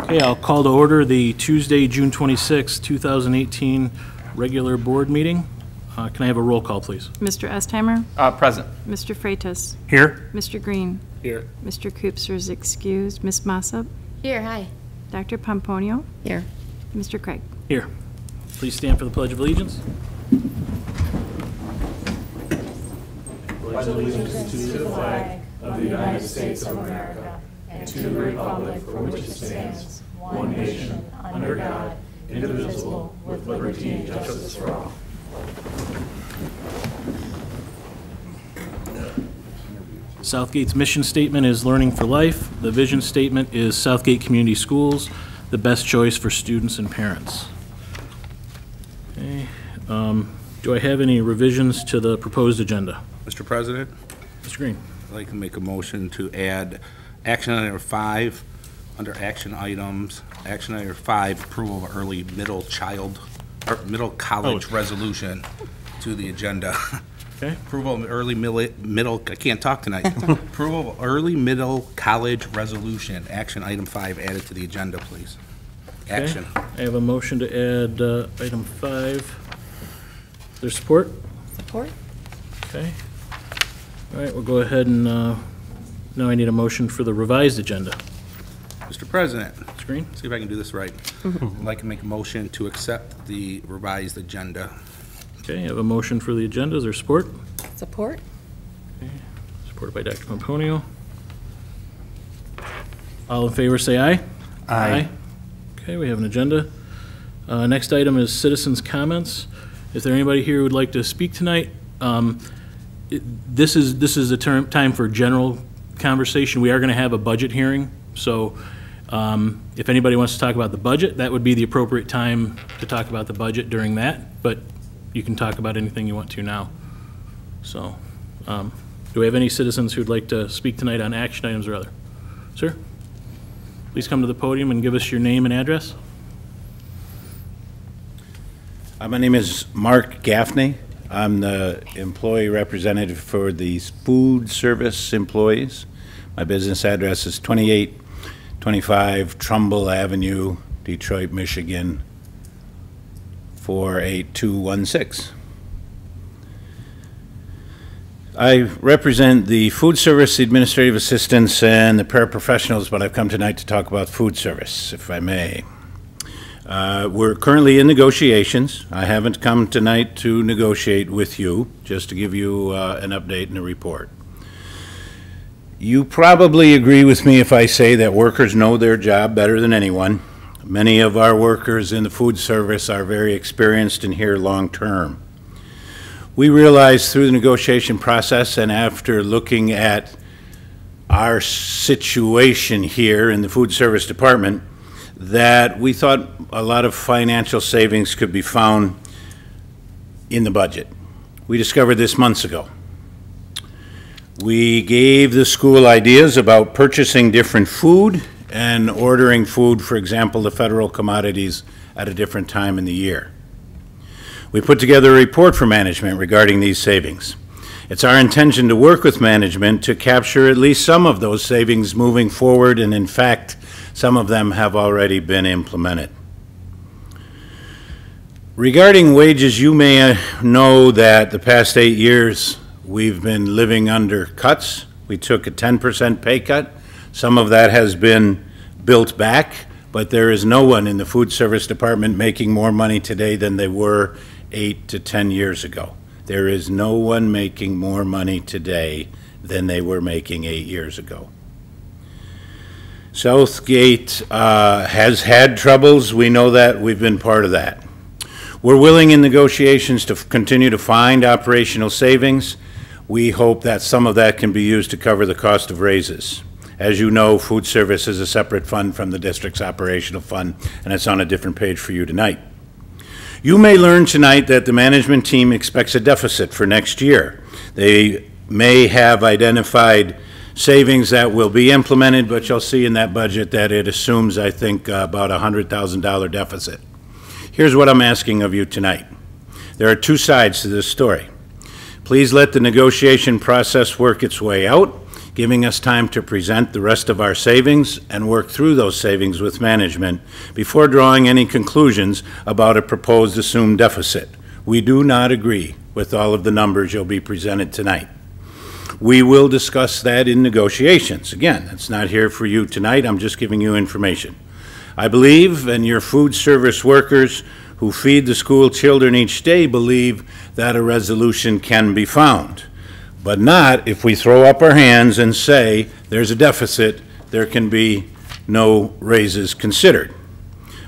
Okay, I'll call to order the Tuesday, June 26, 2018 regular board meeting. Can I have a roll call, please? Mr. Estheimer? Present. Mr. Freitas? Here. Mr. Green? Here. Mr. Koopser is excused. Ms. Mossop? Here, hi. Dr. Pomponio? Here. Mr. Craig? Here. Please stand for the Pledge of Allegiance. Pledge allegiance to the flag of the United States of America and to the republic for which it stands, one nation, under God, indivisible, with liberty and justice for all. Southgate's mission statement is Learning for Life. The vision statement is Southgate Community Schools, the best choice for students and parents. Okay. Do I have any revisions to the proposed agenda? Mr. President, Mr. Green. I'd like to make a motion to add action item 5 under action items. Action item 5, approval of early middle college resolution to the agenda. Okay. Approval of early middle, I can't talk tonight. Approval of early middle college resolution, action item 5 added to the agenda, please. Action. Okay. I have a motion to add item 5. Is there support? Support? Okay. All right, we'll go ahead and now I need a motion for the revised agenda. Mr. President, Screen. see if I can do this right. I'd like to make a motion to accept the revised agenda. Okay, I have a motion for the agenda. Is there support? Support? Okay. Supported by Dr. Pomponio. All in favor say aye. Aye. Okay, we have an agenda. Next item is citizens' comments. Is there anybody here who would like to speak tonight? This is a time for general conversation. We are going to have a budget hearing, so if anybody wants to talk about the budget, that would be the appropriate time to talk about the budget during that, but you can talk about anything you want to now. So, do we have any citizens who'd like to speak tonight on action items or other? Sir, please come to the podium and give us your name and address. My name is Mark Gaffney. I'm the employee representative for the food service employees. My business address is 2825 Trumbull Avenue, Detroit, Michigan, 48216. I represent the food service administrative assistants and the paraprofessionals, but I've come tonight to talk about food service, if I may. We're currently in negotiations. I haven't come tonight to negotiate with you, just to give you an update and a report. You probably agree with me if I say that workers know their job better than anyone. Many of our workers in the food service are very experienced and here long-term. We realized through the negotiation process and after looking at our situation here in the food service department that we thought a lot of financial savings could be found in the budget. We discovered this months ago. We gave the school ideas about purchasing different food and ordering food, for example, the federal commodities at a different time in the year. We put together a report for management regarding these savings. It's our intention to work with management to capture at least some of those savings moving forward, and in fact, some of them have already been implemented. Regarding wages, you may know that the past 8 years we've been living under cuts. We took a 10% pay cut. Some of that has been built back, but there is no one in the food service department making more money today than they were 8 to 10 years ago. There is no one making more money today than they were making 8 years ago. Southgate has had troubles. We know that. We've been part of that. We're willing in negotiations to continue to find operational savings. We hope that some of that can be used to cover the cost of raises. As you know, food service is a separate fund from the district's operational fund, and it's on a different page for you tonight. You may learn tonight that the management team expects a deficit for next year. They may have identified savings that will be implemented, but you'll see in that budget that it assumes, I think, about a $100,000 deficit. Here's what I'm asking of you tonight. There are two sides to this story. Please let the negotiation process work its way out. giving us time to present the rest of our savings and work through those savings with management before drawing any conclusions about a proposed assumed deficit. We do not agree with all of the numbers you'll be presented tonight. We will discuss that in negotiations. Again, it's not here for you tonight. I'm just giving you information. I believe, and your food service workers who feed the school children each day believe, that a resolution can be found. But not if we throw up our hands and say there's a deficit, there can be no raises considered.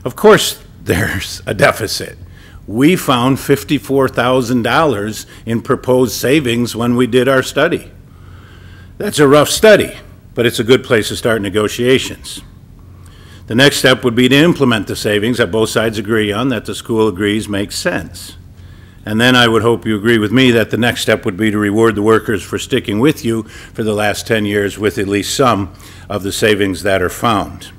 Of course, there's a deficit. We found $54,000 in proposed savings when we did our study. That's a rough study, but it's a good place to start negotiations. The next step would be to implement the savings that both sides agree on, that the school agrees makes sense. And then I would hope you agree with me that the next step would be to reward the workers for sticking with you for the last 10 years with at least some of the savings that are found.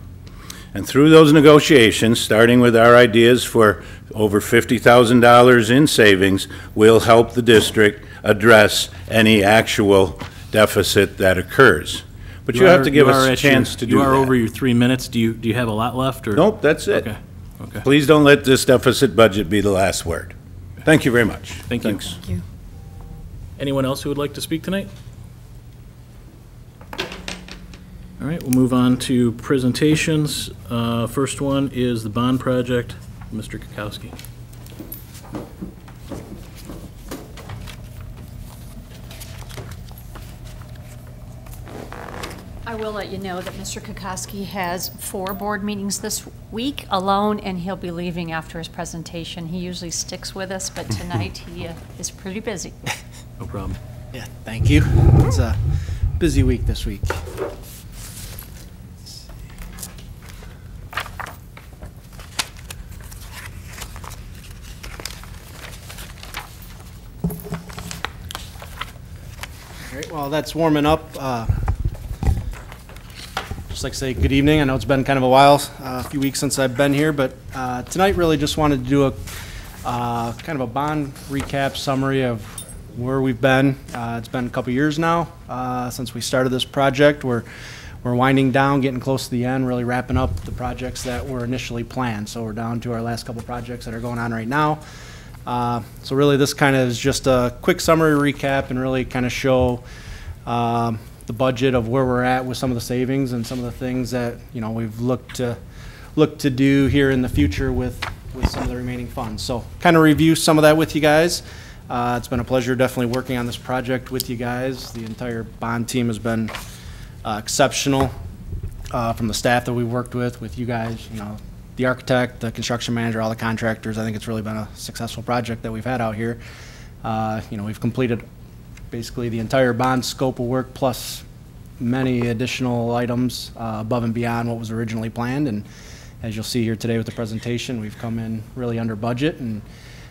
And through those negotiations, starting with our ideas for over $50,000 in savings, will help the district address any actual deficit that occurs. But you have to give us a chance to do that. You are over your 3 minutes. Do you have a lot left? Or? Nope, that's it. Okay. Okay. Please don't let this deficit budget be the last word. Thank you very much. Thank you. Thanks. Thank you. Anyone else who would like to speak tonight? All right, we'll move on to presentations. First one is the bond project. Mr. Kukowski. I will let you know that Mr. Kukowski has 4 board meetings this week alone, and he'll be leaving after his presentation. He usually sticks with us, but tonight he is pretty busy. No problem. Yeah, thank you. It's a busy week this week. All right, while that's warming up, just like to say good evening. I know it's been kind of a while, a few weeks since I've been here, but tonight really just wanted to do a kind of a bond recap summary of where we've been. It's been a couple years now since we started this project. We're winding down, getting close to the end, really wrapping up the projects that were initially planned. So we're down to our last couple projects that are going on right now. So really this kind of is just a quick summary recap and really kind of show the budget of where we're at with some of the savings and some of the things that, you know, we've looked to do here in the future with some of the remaining funds. So kind of review some of that with you guys. It's been a pleasure definitely working on this project with you guys. The entire bond team has been exceptional from the staff that we worked with you guys, you know, the architect, the construction manager, all the contractors. I think it's really been a successful project that we've had out here. You know, we've completed basically the entire bond scope of work plus many additional items above and beyond what was originally planned. And as you'll see here today with the presentation, we've come in really under budget and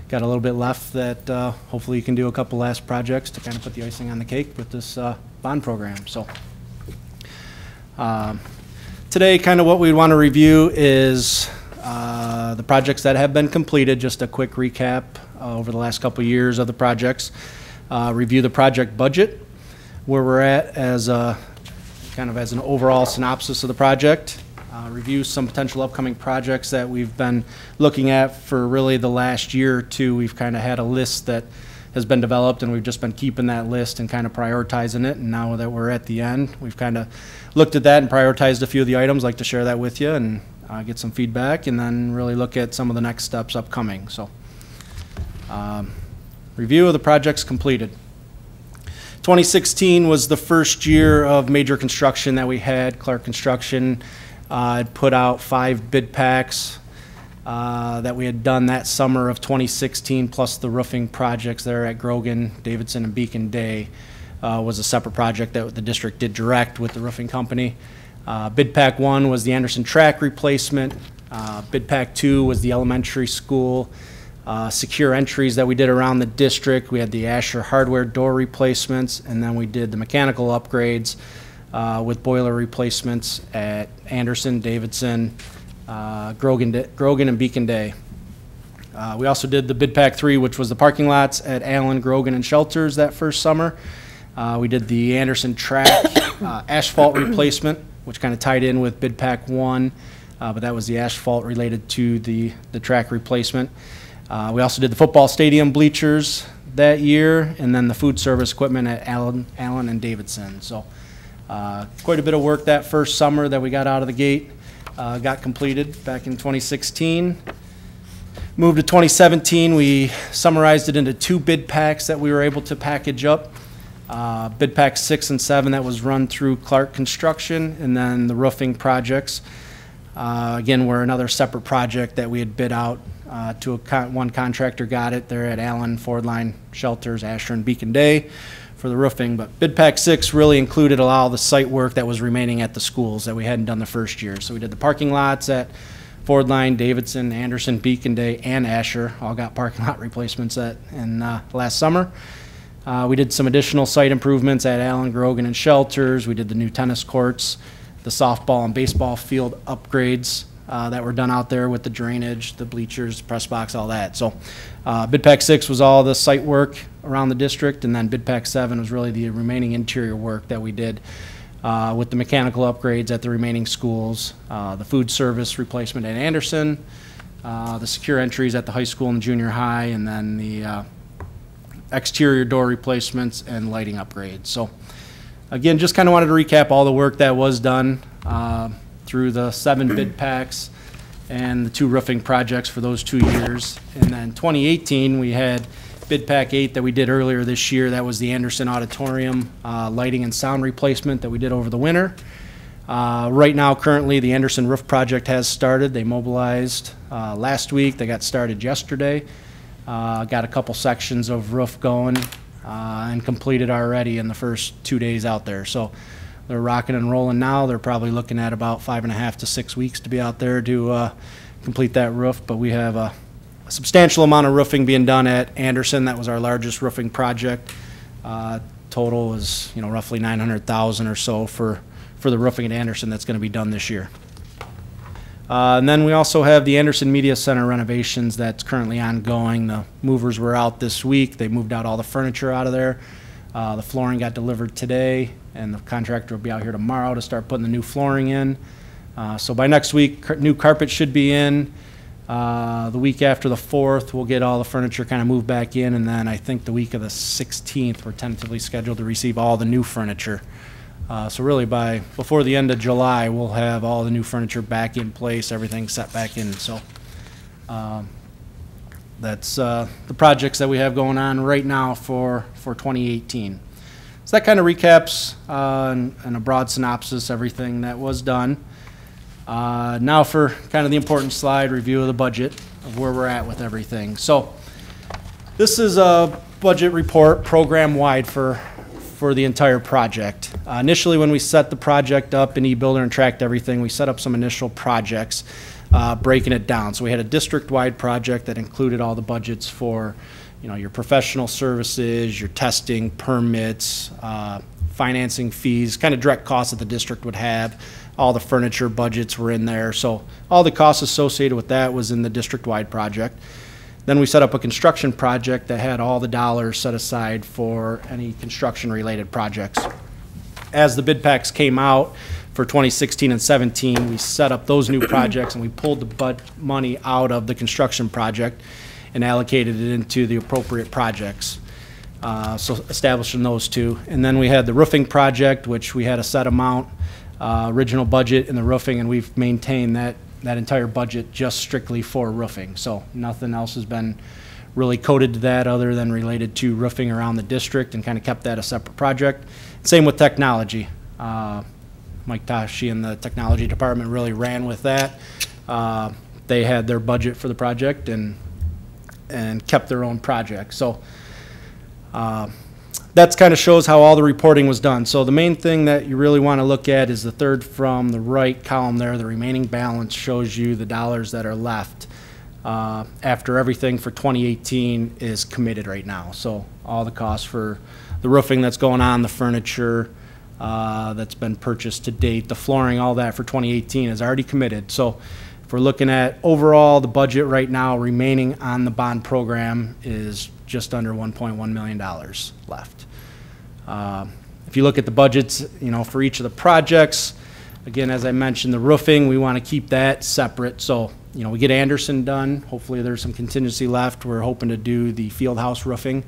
got a little bit left that hopefully you can do a couple last projects to kind of put the icing on the cake with this bond program. So today kind of what we want to review is the projects that have been completed, just a quick recap over the last couple years of the projects. Review the project budget, where we're at as a kind of as an overall synopsis of the project. Review some potential upcoming projects that we've been looking at for really the last year or two. We've kind of had a list that has been developed and we've just been keeping that list and kind of prioritizing it. And now that we're at the end, we've kind of looked at that and prioritized a few of the items. I'd like to share that with you and get some feedback and then really look at some of the next steps upcoming. So review of the projects completed. 2016 was the first year of major construction that we had. Clark Construction had put out 5 bid packs that we had done that summer of 2016, plus the roofing projects there at Grogan, Davidson, and Beacon Day was a separate project that the district did direct with the roofing company. Bid pack 1 was the Anderson track replacement. Bid pack 2 was the elementary school secure entries that we did around the district. We had the Asher hardware door replacements, and then we did the mechanical upgrades with boiler replacements at Anderson, Davidson, Grogan, and Beacon Day. We also did the bid pack 3, which was the parking lots at Allen, Grogan, and Shelters that first summer. We did the Anderson track asphalt replacement, which kind of tied in with bid pack 1, but that was the asphalt related to the track replacement. We also did the football stadium bleachers that year, and then the food service equipment at Allen and Davidson. So quite a bit of work that first summer that we got out of the gate, got completed back in 2016. Moved to 2017, we summarized it into 2 bid packs that we were able to package up. Bid pack 6 and 7 that was run through Clark Construction, and then the roofing projects. Again, we're another separate project that we had bid out to one contractor got it. They're at Allen, Ford Line Shelters, Asher, and Beacon Day for the roofing. But bid pack 6 really included a lot of the site work that was remaining at the schools that we hadn't done the first year. So we did the parking lots at Ford Line, Davidson, Anderson, Beacon Day, and Asher. All got parking lot replacements in last summer. We did some additional site improvements at Allen, Grogan, and Shelters. We did the new tennis courts, the softball and baseball field upgrades that were done out there with the drainage, the bleachers, press box, all that. So bid pack 6 was all the site work around the district, and then bid pack 7 was really the remaining interior work that we did with the mechanical upgrades at the remaining schools, the food service replacement at Anderson, the secure entries at the high school and junior high, and then the exterior door replacements and lighting upgrades. So again, just kind of wanted to recap all the work that was done through the 7 bid packs and the 2 roofing projects for those 2 years. And then 2018, we had bid pack 8 that we did earlier this year. That was the Anderson Auditorium lighting and sound replacement that we did over the winter. Right now, currently, the Anderson roof project has started. They mobilized last week. They got started yesterday. Got a couple sections of roof going and completed already in the first 2 days out there. So they're rocking and rolling now. They're probably looking at about 5.5 to 6 weeks to be out there to complete that roof. But we have a substantial amount of roofing being done at Anderson. That was our largest roofing project. Total was roughly $900,000 or so for the roofing at Anderson that's going to be done this year. And then we also have the Anderson Media Center renovations that's currently ongoing. The movers were out this week. They moved out all the furniture out of there. The flooring got delivered today, and the contractor will be out here tomorrow to start putting the new flooring in. So by next week, new carpet should be in. The week after the 4th, we'll get all the furniture kind of moved back in, and then I think the week of the 16th, we're tentatively scheduled to receive all the new furniture. So really before the end of July, we'll have all the new furniture back in place, everything set back in. So that's the projects that we have going on right now for 2018. So that kind of recaps in a broad synopsis everything that was done. Now for kind of the important slide, review of the budget of where we're at with everything. So this is a budget report program-wide for the entire project. Initially, when we set the project up in eBuilder and tracked everything, we set up some initial projects, breaking it down. So we had a district-wide project that included all the budgets for, your professional services, your testing, permits, financing fees, kind of direct costs that the district would have. All the furniture budgets were in there. So all the costs associated with that was in the district-wide project. Then we set up a construction project that had all the dollars set aside for any construction-related projects. As the bid packs came out for 2016 and 17, we set up those new projects and we pulled the money out of the construction project and allocated it into the appropriate projects. So establishing those 2. And then we had the roofing project, which we had a set amount, original budget in the roofing, and we've maintained that entire budget just strictly for roofing. So nothing else has been really coded to that other than related to roofing around the district, and kind of kept that a separate project. Same with technology. Mike Tashi and the technology department really ran with that. They had their budget for the project and kept their own project. So that kind of shows how all the reporting was done. So the main thing that you really want to look at is the third from the right column there. The remaining balance shows you the dollars that are left after everything for 2018 is committed right now. So all the costs for the roofing that's going on, the furniture that's been purchased to date, the flooring, all that for 2018 is already committed. So if we're looking at overall, the budget right now remaining on the bond program is just under $1.1 million left. If you look at the budgets, for each of the projects, again, as I mentioned, the roofing, we want to keep that separate. So, we get Anderson done. Hopefully there's some contingency left. We're hoping to do the field house roofing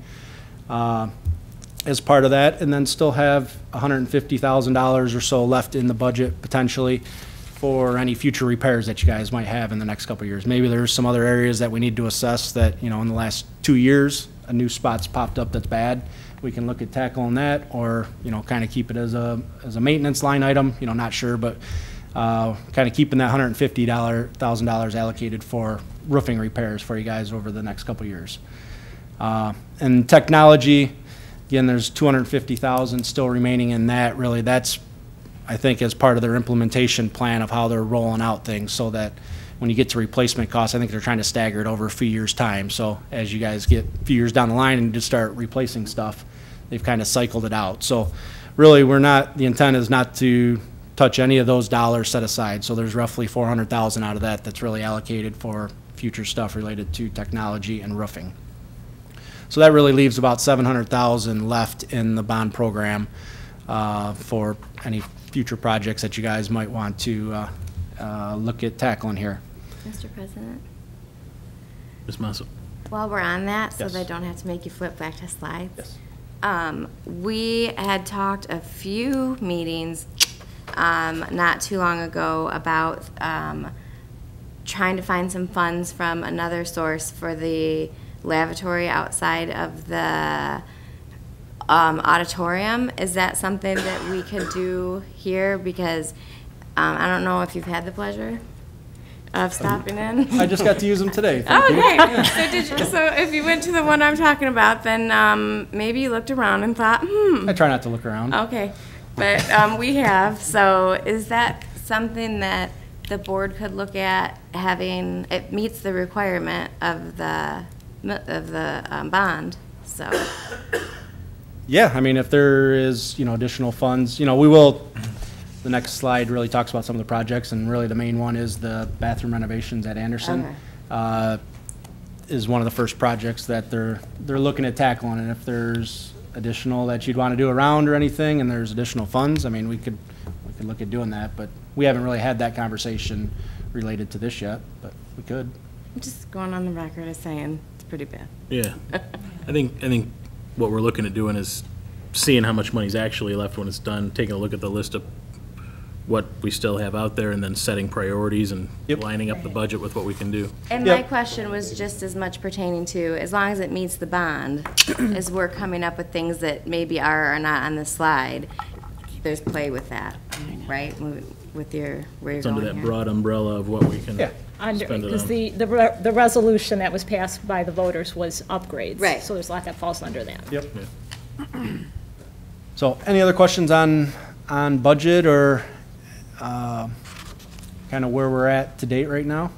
as part of that, and then still have $150,000 or so left in the budget potentially for any future repairs that you guys might have in the next couple of years. Maybe there's some other areas that we need to assess that, in the last 2 years, a new spot's popped up that's bad. We can look at tackling that, or, kind of keep it as a maintenance line item, not sure, but kind of keeping that $150,000 allocated for roofing repairs for you guys over the next couple of years. And technology, again, there's $250,000 still remaining in that. Really, that's, I think, as part of their implementation plan of how they're rolling out things, so that when you get to replacement costs, I think they're trying to stagger it over a few years' time. So as you guys get a few years down the line and just start replacing stuff, they've kind of cycled it out. So really, the intent is not to touch any of those dollars set aside. So there's roughly $400,000 out of that that's really allocated for future stuff related to technology and roofing. So that really leaves about $700,000 left in the bond program for any future projects that you guys might want to look at tackling here. Mr. President, Ms. Mossop? while we're on that, so Yes. that I don't have to make you flip back to slides. Yes. We had talked a few meetings not too long ago about trying to find some funds from another source for the lavatory outside of the auditorium. Is that something that we could do here? Because I don't know if you've had the pleasure of stopping in. I just got to use them today. Thank you. Okay. So if you went to the one I'm talking about, then maybe you looked around and thought, I try not to look around. okay. But we have. So is that something that the board could look at having? It meets the requirement of the bond. So Yeah, I mean, if there is, additional funds, we will, the next slide really talks about some of the projects, and really the main one is the bathroom renovations at Anderson. Is one of the first projects that they're looking at tackling, and if there's additional that you'd want to do around or anything, and there's additional funds, I mean, we could look at doing that, but we haven't really had that conversation related to this yet, but we could. I'm just going on the record as saying it's pretty bad. Yeah. I think what we're looking at doing is seeing how much money's actually left when it's done, taking a look at the list of what we still have out there, and then setting priorities and lining up the budget with what we can do. And my question was just as much pertaining to, as long as it meets the bond, as we're coming up with things that maybe are or not on the slide, there's play with that, right? With where you're It's under going that here. broad umbrella of what we can Yeah. spend it Because on. the resolution that was passed by the voters was upgrades. Right. So there's a lot that falls under that. Yep. So, any other questions on budget or kind of where we're at to date right now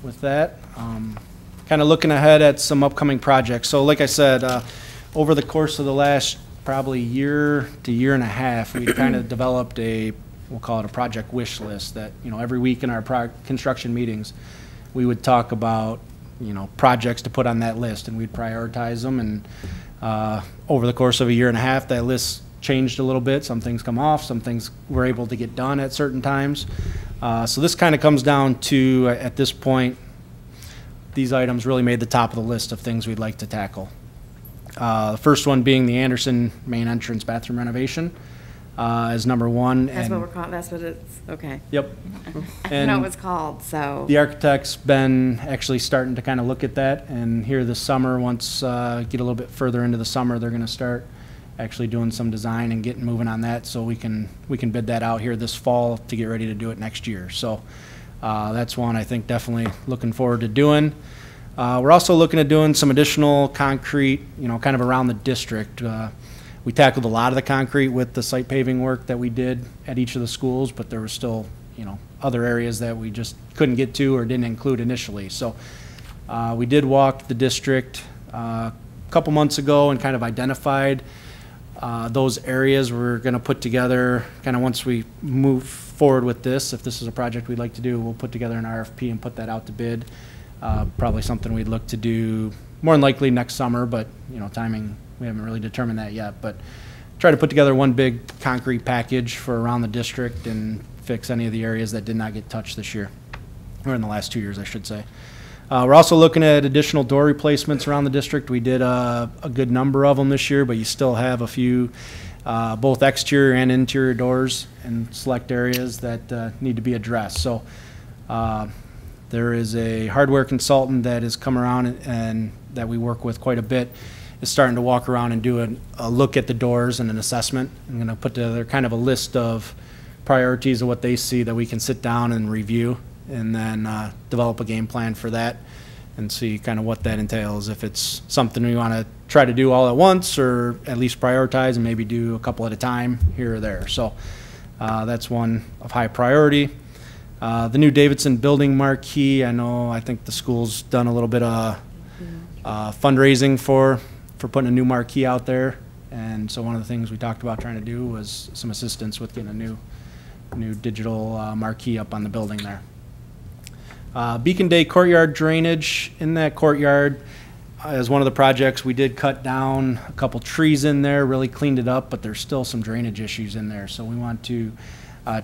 with that? Kind of looking ahead at some upcoming projects. So, like I said, over the course of the last probably year to year and a half, we kind of developed we'll call it a project wish list that, every week in our construction meetings, we would talk about, projects to put on that list, and we'd prioritize them. And over the course of a year and a half, that list changed a little bit. Some things come off, some things we're able to get done at certain times. So this kind of comes down to, at this point, these items really made the top of the list of things we'd like to tackle. The first one being the Anderson main entrance bathroom renovation is number one. That's what we're calling, that's what it's, okay. Yep. I And know what it's called, so. the architect's been actually starting to kind of look at that, and here this summer, once get a little bit further into the summer, they're going to start actually doing some design and getting moving on that, so we can bid that out here this fall to get ready to do it next year. So that's one I think definitely looking forward to doing. We're also looking at doing some additional concrete, kind of around the district. We tackled a lot of the concrete with the site paving work that we did at each of the schools, but there were still, other areas that we just couldn't get to or didn't include initially. So we did walk the district a couple months ago and kind of identified those areas we're going to put together, kind of once we move forward with this. If this is a project we'd like to do, we'll put together an RFP and put that out to bid. Probably something we'd look to do more than likely next summer, but, timing, we haven't really determined that yet. But try to put together one big concrete package for around the district and fix any of the areas that did not get touched this year, or in the last 2 years, I should say. We're also looking at additional door replacements around the district. We did a good number of them this year, but you still have a few, both exterior and interior doors in select areas that need to be addressed. So there is a hardware consultant that has come around and that we work with quite a bit, is starting to walk around and do a look at the doors and an assessment. I'm going to put together kind of a list of priorities of what they see that we can sit down and review, and then develop a game plan for that and see kind of what that entails. If it's something we want to try to do all at once, or at least prioritize and maybe do a couple at a time here or there. So that's one of high priority. The new Davidson building marquee, I think the school's done a little bit of fundraising for putting a new marquee out there. And so one of the things we talked about trying to do was some assistance with getting a new digital marquee up on the building there. Beacon Day courtyard drainage. In that courtyard, as one of the projects, we did cut down a couple trees in there, really cleaned it up, but there's still some drainage issues in there. So we want to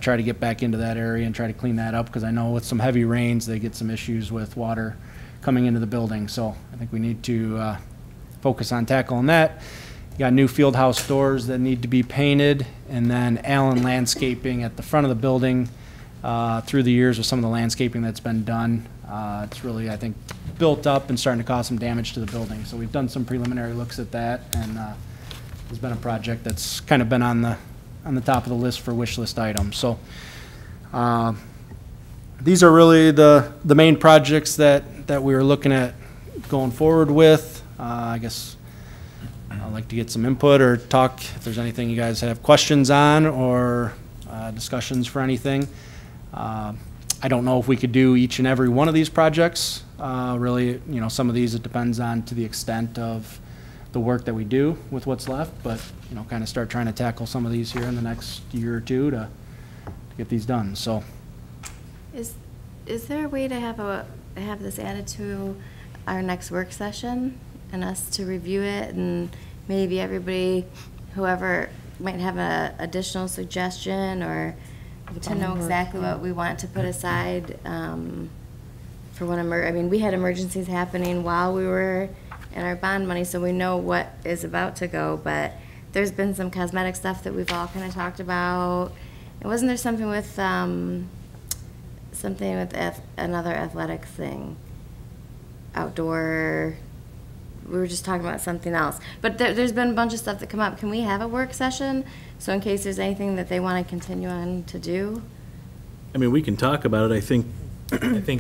try to get back into that area and try to clean that up, because I know with some heavy rains, they get some issues with water coming into the building. So I think we need to focus on tackling that. You got new field house doors that need to be painted, and then Allen Landscaping at the front of the building. Through the years with some of the landscaping that's been done, it's really, I think, built up and starting to cause some damage to the building. So we've done some preliminary looks at that, and it's been a project that's kind of been on the top of the list for wish list items. So these are really the main projects that we were looking at going forward with. I guess I'd like to get some input or talk if there's anything you guys have questions on, or discussions for anything. I don't know if we could do each and every one of these projects. Really, some of these, it depends on to the extent of the work that we do with what's left, but, kind of start trying to tackle some of these here in the next year or two to get these done. So, Is there a way to have this added to our next work session and us to review it, and maybe everybody, whoever might have an additional suggestion, or to know exactly what we want to put aside for when we had emergencies happening while we were in our bond money, so we know what is about to go. But there's been some cosmetic stuff that we've all kind of talked about. And wasn't there something with another athletic thing, outdoor? We were just talking about something else. But there's been a bunch of stuff that come up. Can we have a work session? So in case there's anything that they want to continue on to do? I mean, we can talk about it. I think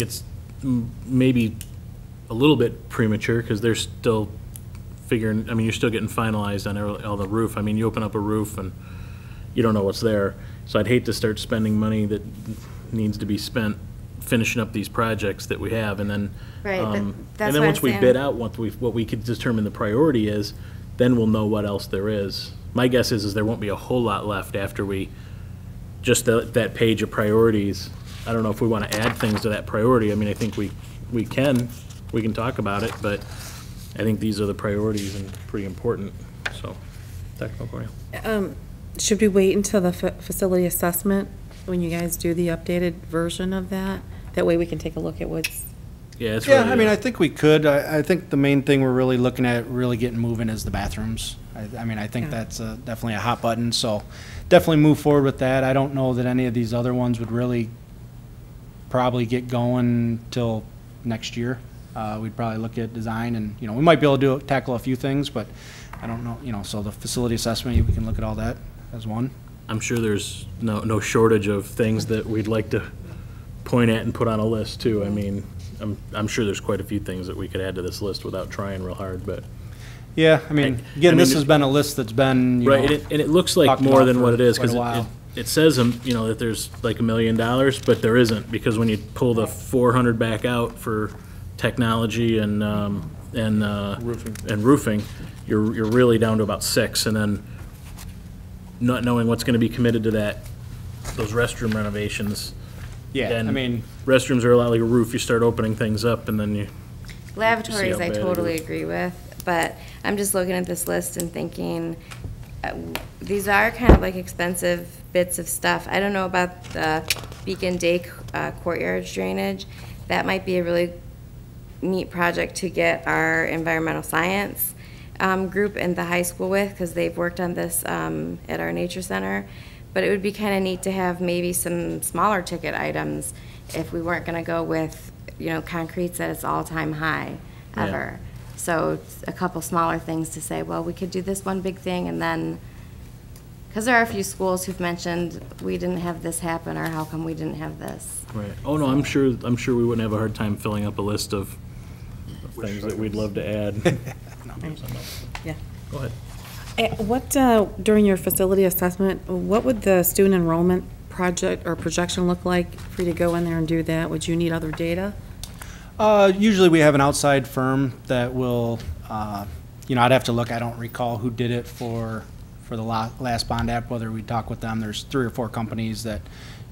it's maybe a little bit premature, because they're still figuring, you're still getting finalized on all the roof. You open up a roof and you don't know what's there. So I'd hate to start spending money that needs to be spent finishing up these projects that we have, and then Right, but and that's then what once I'm we saying. bid out what we could determine the priority is, then we'll know what else there is. My guess is there won't be a whole lot left after we just that page of priorities. I don't know if we want to add things to that priority. I think we can talk about it, but I think these are the priorities and pretty important. So, Technical Cornell. Should we wait until the facility assessment when you guys do the updated version of that? That way we can take a look at what's. Yeah, it's yeah, really, I think we could. I think the main thing we're really looking at, really getting moving, is the bathrooms. I think Yeah. that's definitely a hot button, so definitely move forward with that. I don't know that any of these other ones would really probably get going till next year. We'd probably look at design, and, we might be able to tackle a few things, but I don't know, so the facility assessment, we can look at all that as one. I'm sure there's no shortage of things that we'd like to point at and put on a list too. I'm sure there's quite a few things that we could add to this list without trying real hard, but. Yeah, again, this has been a list that's been, Right, and it looks like talked more about than for what it is, quite a because while. it says, that there's like $1 million, but there isn't, because when you pull the 400 back out for technology and roofing, you're really down to about 6, and then not knowing what's gonna be committed to those restroom renovations. Yeah, And restrooms are a lot like a roof, you start opening things up, and then you. Lavatories, how I bad it totally is. agree with, but I'm just looking at this list and thinking, these are kind of like expensive bits of stuff. I don't know about the Beacon Day courtyard drainage. That might be a really neat project to get our environmental science group in the high school with, because they've worked on this at our nature center. But it would be kind of neat to have maybe some smaller ticket items if we weren't going to go with, you know, concrete's at its all-time high ever. So it's a couple smaller things to say, well, we could do this one big thing, and then, because there are a few schools who've mentioned, we didn't have this happen, or how come we didn't have this? Right. Oh, no, I'm sure we wouldn't have a hard time filling up a list of things that we'd love to add. Yeah. Go ahead. What, during your facility assessment, what would the student enrollment project or projection look like for you to go in there and do that? Would you need other data? Usually we have an outside firm that will, you know, I'd have to look, I don't recall who did it for the last bond app, whether we talk with them. There's 3 or 4 companies that,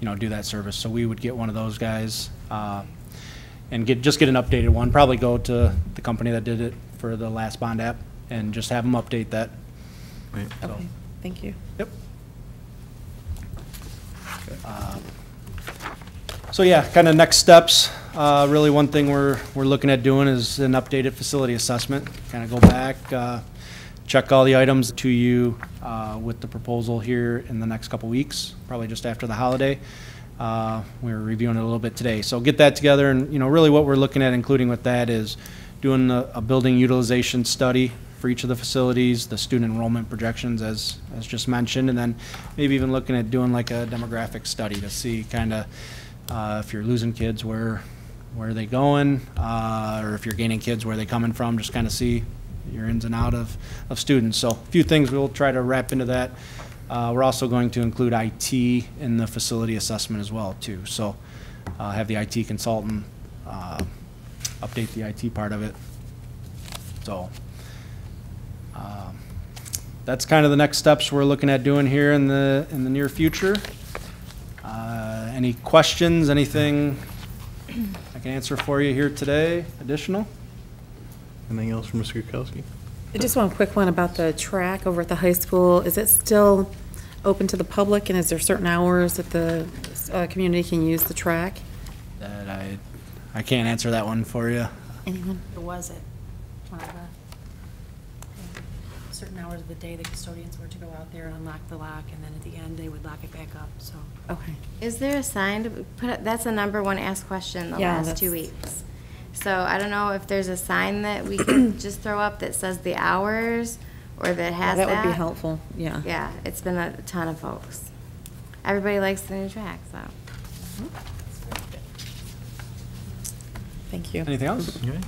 you know, do that service. So we would get one of those guys and just get an updated one. Probably go to the company that did it for the last bond app and just have them update that. Right. Okay, thank you. Yep. So yeah, kind of next steps. Really, one thing we're looking at doing is an updated facility assessment. Kind of go back, check all the items to you with the proposal here in the next couple weeks, probably just after the holiday. We're reviewing it a little bit today, so get that together. And you know, really, what we're looking at including with that is doing a building utilization study for each of the facilities, the student enrollment projections as just mentioned, and then maybe even looking at doing like a demographic study to see kind of if you're losing kids, where are they going, or if you're gaining kids, where are they coming from, just kind of see your ins and out of students. So a few things we'll try to wrap into that. We're also going to include IT in the facility assessment as well too. So have the IT consultant update the IT part of it. So that's kind of the next steps we're looking at doing here in the near future. Any questions, anything I can answer for you here today, additional? Anything else from Mr. Kukowski? I just want a quick one about the track over at the high school. Is it still open to the public, and is there certain hours that the community can use the track? That I can't answer that one for you. Anyone? Or was it one of the certain hours of the day the custodians were to go out there and unlock the lock, and then at the end they would lock it back up, so. Okay. Is there a sign to put up? That's the #1 asked question the Yeah, last 2 that's- weeks. So I don't know if there's a sign that we can just throw up that says the hours, or that has that. That would be helpful, yeah. Yeah, it's been a ton of folks. Everybody likes the new track, so. Thank you. Anything else? Okay.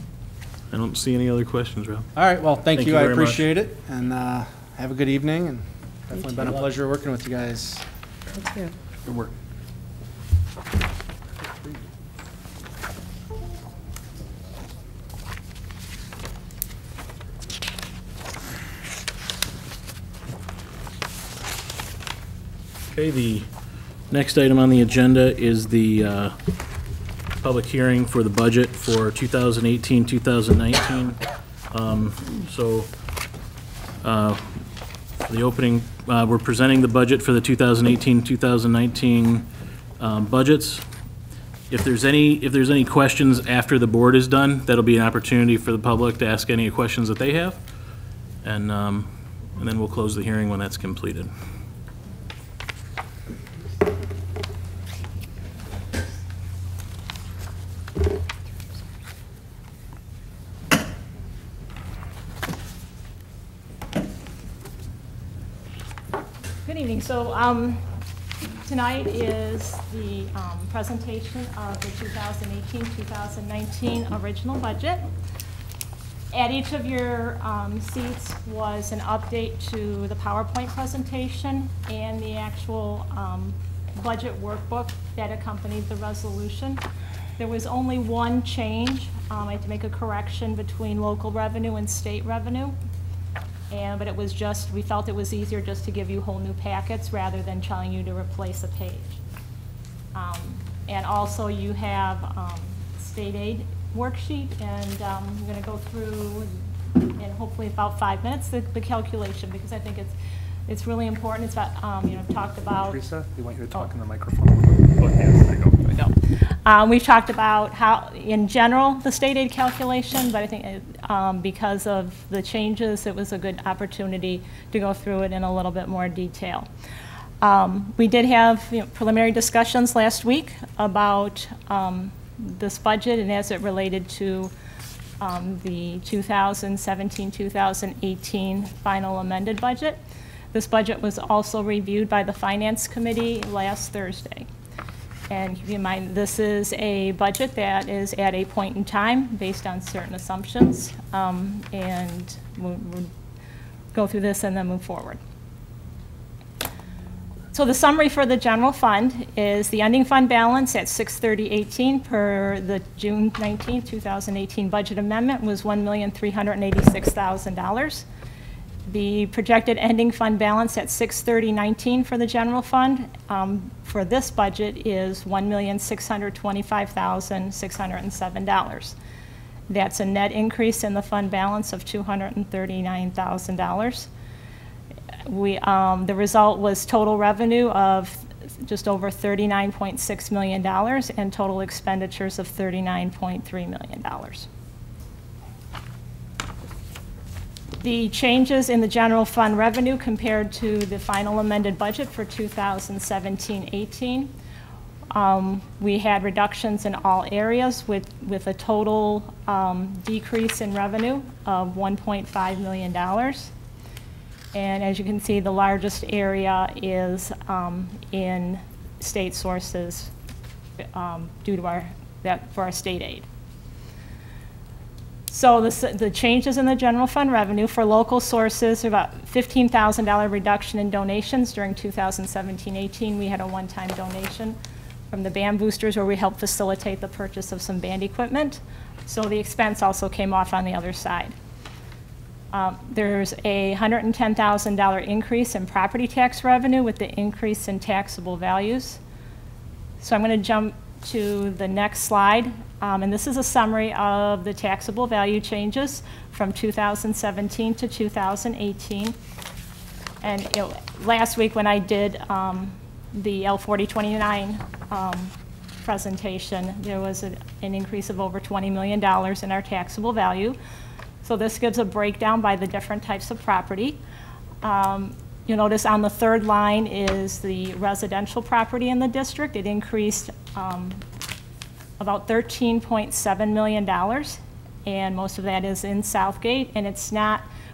I don't see any other questions, Rob. All right, well, thank Thank you. you I very much. appreciate it, and have a good evening, and definitely been a pleasure working with you guys. Thank you. Good work. Okay, the next item on the agenda is the public hearing for the budget for 2018, 2019. The opening, we're presenting the budget for the 2018, 2019 budgets. If there's any questions after the board is done, that'll be an opportunity for the public to ask any questions that they have. And then we'll close the hearing when that's completed. Good evening. So tonight is the presentation of the 2018-2019 original budget. At each of your seats was an update to the PowerPoint presentation and the actual budget workbook that accompanied the resolution. There was only one change. I had to make a correction between local revenue and state revenue. But it was just, we felt it was easier just to give you whole new packets rather than telling you to replace a page. And also you have state aid worksheet, and I'm going to go through in hopefully about 5 minutes the calculation, because I think it's It's really important. It's about, talked about. Teresa, they want you to talk in the microphone. Oh, yes, there you go. There we go. We've talked about how, in general, the state aid calculation, but I think because of the changes, it was a good opportunity to go through it in a little bit more detail. We did have preliminary discussions last week about this budget and as it related to the 2017-2018 final amended budget. This budget was also reviewed by the Finance Committee last Thursday. And keep in mind, this is a budget that is at a point in time based on certain assumptions, and we'll go through this and then move forward. So the summary for the general fund is the ending fund balance at 6/30/18 per the June 19, 2018 budget amendment was $1,386,000. The projected ending fund balance at 6/30/19 for the general fund for this budget is $1,625,607. That's a net increase in the fund balance of $239,000. The result was total revenue of just over $39.6 million and total expenditures of $39.3 million. The changes in the general fund revenue compared to the final amended budget for 2017-18, we had reductions in all areas with a total decrease in revenue of $1.5 million. And as you can see, the largest area is in state sources due to for our state aid. So the changes in the general fund revenue for local sources are about $15,000 reduction in donations during 2017-18. We had a one-time donation from the Band Boosters where we helped facilitate the purchase of some band equipment. So the expense also came off on the other side. There's a $110,000 increase in property tax revenue with the increase in taxable values. So I'm going to jump to the next slide. And this is a summary of the taxable value changes from 2017 to 2018. And last week when I did the L4029 presentation, there was an increase of over $20 million in our taxable value. So this gives a breakdown by the different types of property. You'll notice on the third line is the residential property in the district. It increased about $13.7 million, and most of that is in Southgate. And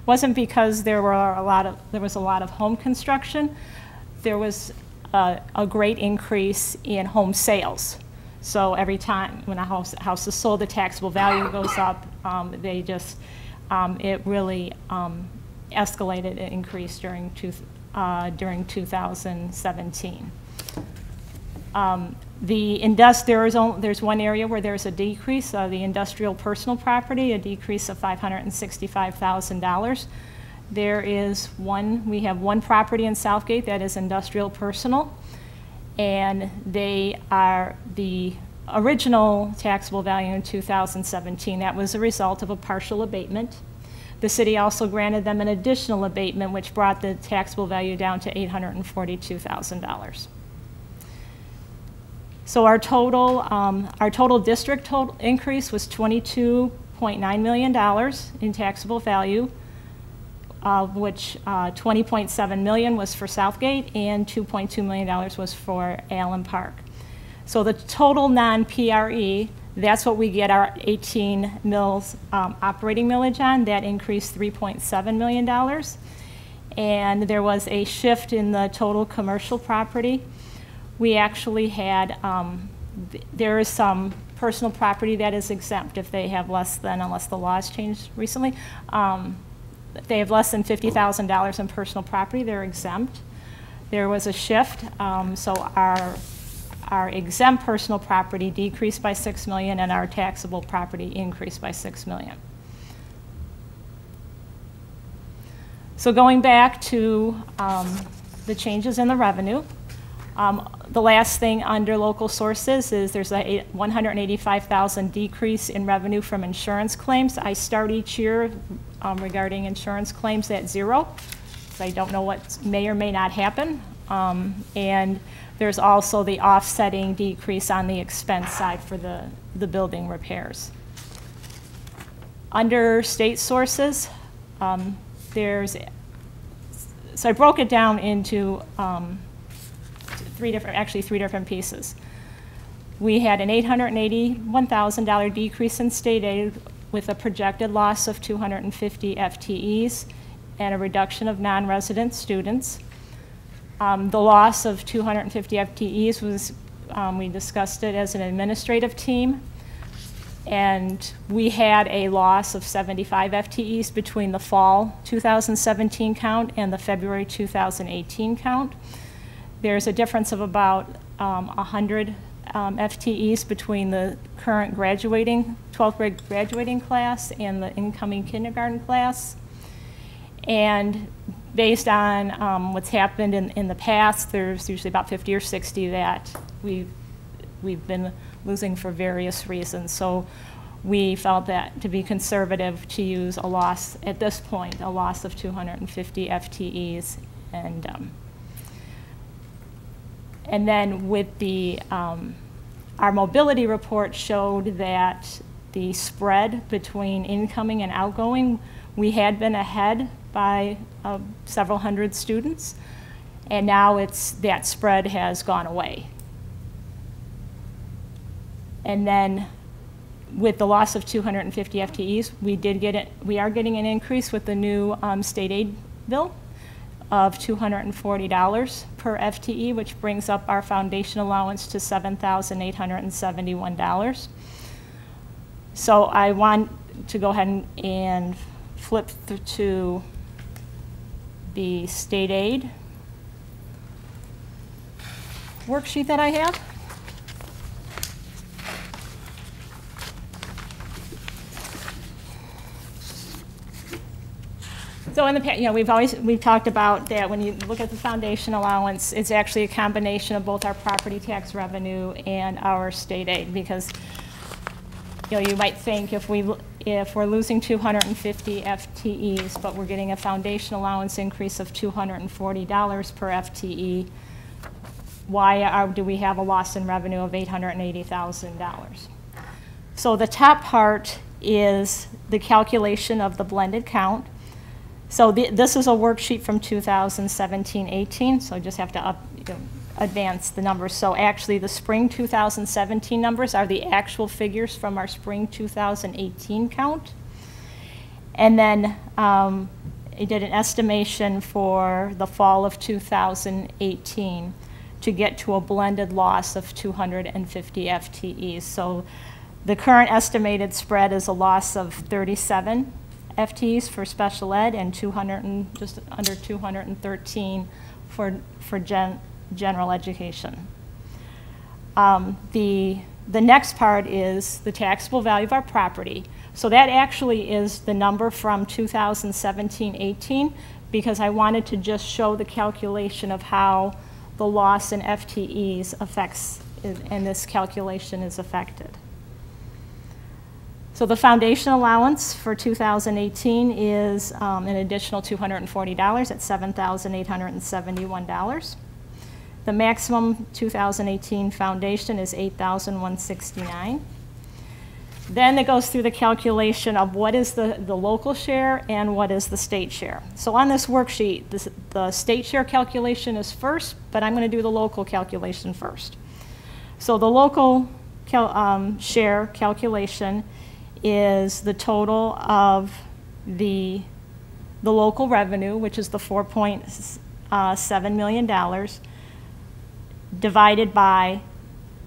wasn't because there was a lot of home construction. There was a great increase in home sales. So every time when a house is sold, the taxable value goes up. It really escalated and increased during 2017. There's one area where there's a decrease, the industrial personal property, a decrease of $565,000. We have one property in Southgate that is industrial personal, and they are the original taxable value in 2017. That was a result of a partial abatement. The city also granted them an additional abatement, which brought the taxable value down to $842,000. So our total district total increase was $22.9 million in taxable value, of which $20.7 million was for Southgate and $2.2 million was for Allen Park. So the total non-PRE, that's what we get our 18 mills operating millage on. That increased $3.7 million. And there was a shift in the total commercial property. We actually had, there is some personal property that is exempt if they have less than, unless the laws changed recently, if they have less than $50,000 in personal property, they're exempt. There was a shift, so our exempt personal property decreased by $6 million and our taxable property increased by $6 million. So going back to the changes in the revenue, the last thing under local sources is there's a $185,000 decrease in revenue from insurance claims. I start each year regarding insurance claims at 0. because I don't know what may or may not happen. And there's also the offsetting decrease on the expense side for the building repairs. Under state sources, so I broke it down into three different pieces. We had an $881,000 decrease in state aid with a projected loss of 250 FTEs and a reduction of non-resident students. The loss of 250 FTEs was, we discussed it as an administrative team, and we had a loss of 75 FTEs between the fall 2017 count and the February 2018 count. There's a difference of about 100 FTEs between the current 12th grade graduating class and the incoming kindergarten class. And based on what's happened in the past, there's usually about 50 or 60 that we've been losing for various reasons. So we felt that to be conservative to use a loss, at this point, a loss of 250 FTEs. And then with the, our mobility report showed that the spread between incoming and outgoing, we had been ahead by several hundred students, and now that spread has gone away. And then with the loss of 250 FTEs, we are getting an increase with the new state aid bill of $240 per FTE, which brings up our foundation allowance to $7,871. So I want to go ahead and flip to the state aid worksheet that I have. So in the past, we've talked about that when you look at the foundation allowance, it's actually a combination of both our property tax revenue and our state aid, because you might think if we're losing 250 FTEs, but we're getting a foundation allowance increase of $240 per FTE, why do we have a loss in revenue of $880,000? So the top part is the calculation of the blended count. So this is a worksheet from 2017-18, so I just have to advance the numbers. So actually the spring 2017 numbers are the actual figures from our spring 2018 count. And then I did an estimation for the fall of 2018 to get to a blended loss of 250 FTEs. So the current estimated spread is a loss of 37 FTEs for special ed and just under 213 for general education. The next part is the taxable value of our property. So that actually is the number from 2017-18, because I wanted to just show the calculation of how the loss in FTEs affects, and this calculation is affected. So the foundation allowance for 2018 is an additional $240 at $7,871. The maximum 2018 foundation is $8,169. Then it goes through the calculation of what is the local share and what is the state share. So on this worksheet, the state share calculation is first, but I'm going to do the local calculation first. So the local share calculation is the total of the local revenue, which is the $4.7 million, divided by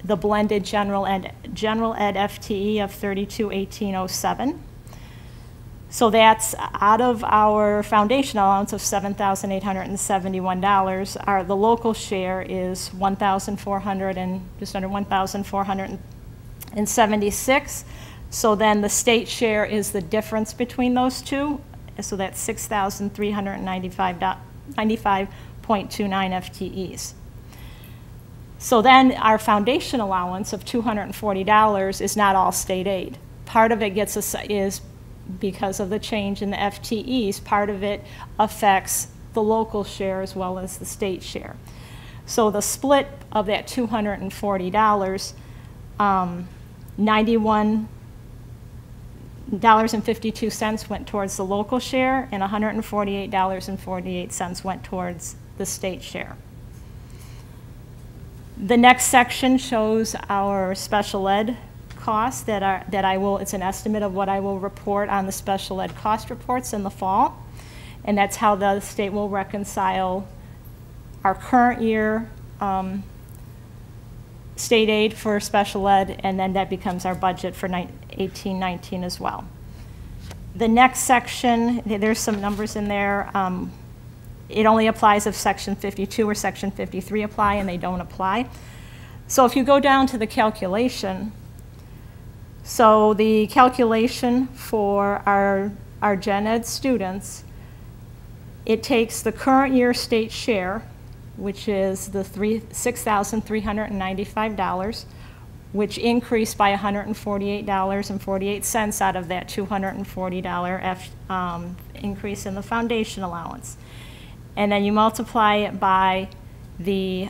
the blended general ed FTE of 321807. So that's out of our foundation allowance of $7,871. The local share is $1,400 and just under $1,476. So then the state share is the difference between those two. So that's 6,395.29 FTEs. So then our foundation allowance of $240 is not all state aid. Part of it is because of the change in the FTEs, part of it affects the local share as well as the state share. So the split of that $240, $91.52 went towards the local share, and $148.48 went towards the state share. The next section shows our special ed costs it's an estimate of what I will report on the special ed cost reports in the fall. And that's how the state will reconcile our current year state aid for special ed, and then that becomes our budget for 18-19 as well. The next section, there's some numbers in there. It only applies if Section 52 or Section 53 apply, and they don't apply. So if you go down to the calculation, so the calculation for our gen ed students, it takes the current year state share, which is the $6,395, which increased by $148.48 out of that $240 increase in the foundation allowance. And then you multiply it by the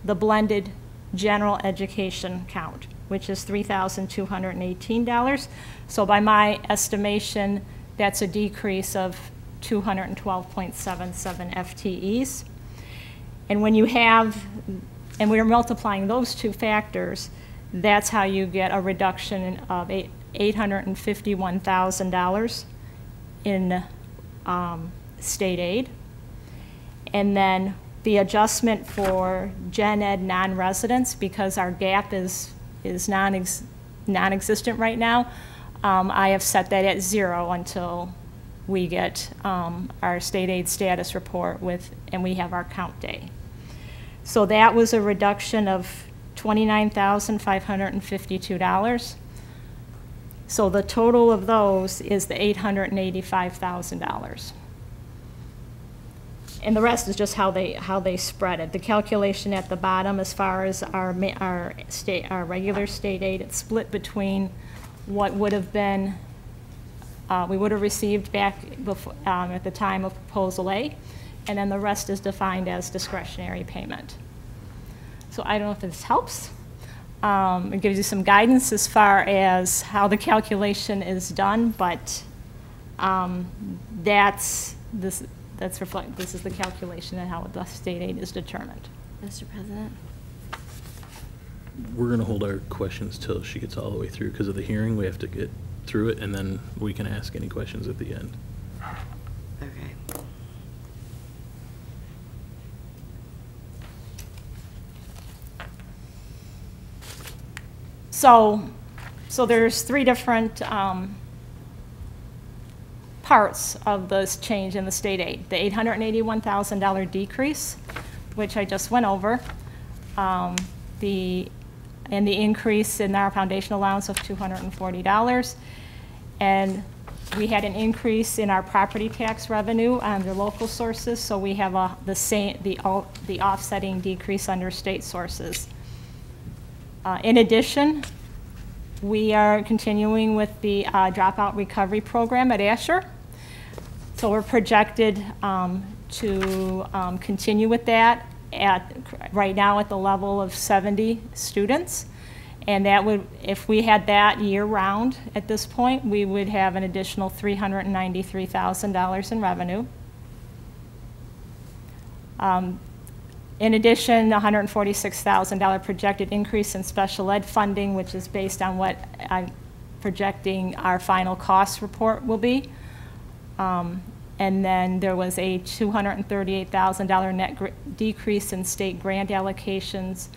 blended general education count, which is $3,218. So by my estimation, that's a decrease of 212.77 FTEs. And when you have, and we're multiplying those two factors, that's how you get a reduction of $851,000 in state aid. And then the adjustment for gen ed non-residents, because our gap is non-existent right now, I have set that at 0 until we get our state aid status report and we have our count day. So that was a reduction of $29,552. So the total of those is the $885,000. And the rest is just how they spread it. The calculation at the bottom, as far as our regular state aid, it's split between what would have been we would have received back before, at the time of Proposal A, and then the rest is defined as discretionary payment. So I don't know if this helps. It gives you some guidance as far as how the calculation is done, but this is the calculation and how the state aid is determined. Mr. President? We're going to hold our questions till she gets all the way through because of the hearing. We have to get through it, and then we can ask any questions at the end. Okay. So there's three different parts of this change in the state aid. The $881,000 decrease, which I just went over, the increase in our foundation allowance of $240, and we had an increase in our property tax revenue under local sources, so we have the offsetting decrease under state sources. In addition, we are continuing with the dropout recovery program at Asher. So we're projected to continue with that right now at the level of 70 students. And that would, if we had that year-round at this point, we would have an additional $393,000 in revenue. In addition, $146,000 projected increase in special ed funding, which is based on what I'm projecting our final cost report will be. And then there was a $238,000 net decrease in state grant allocations,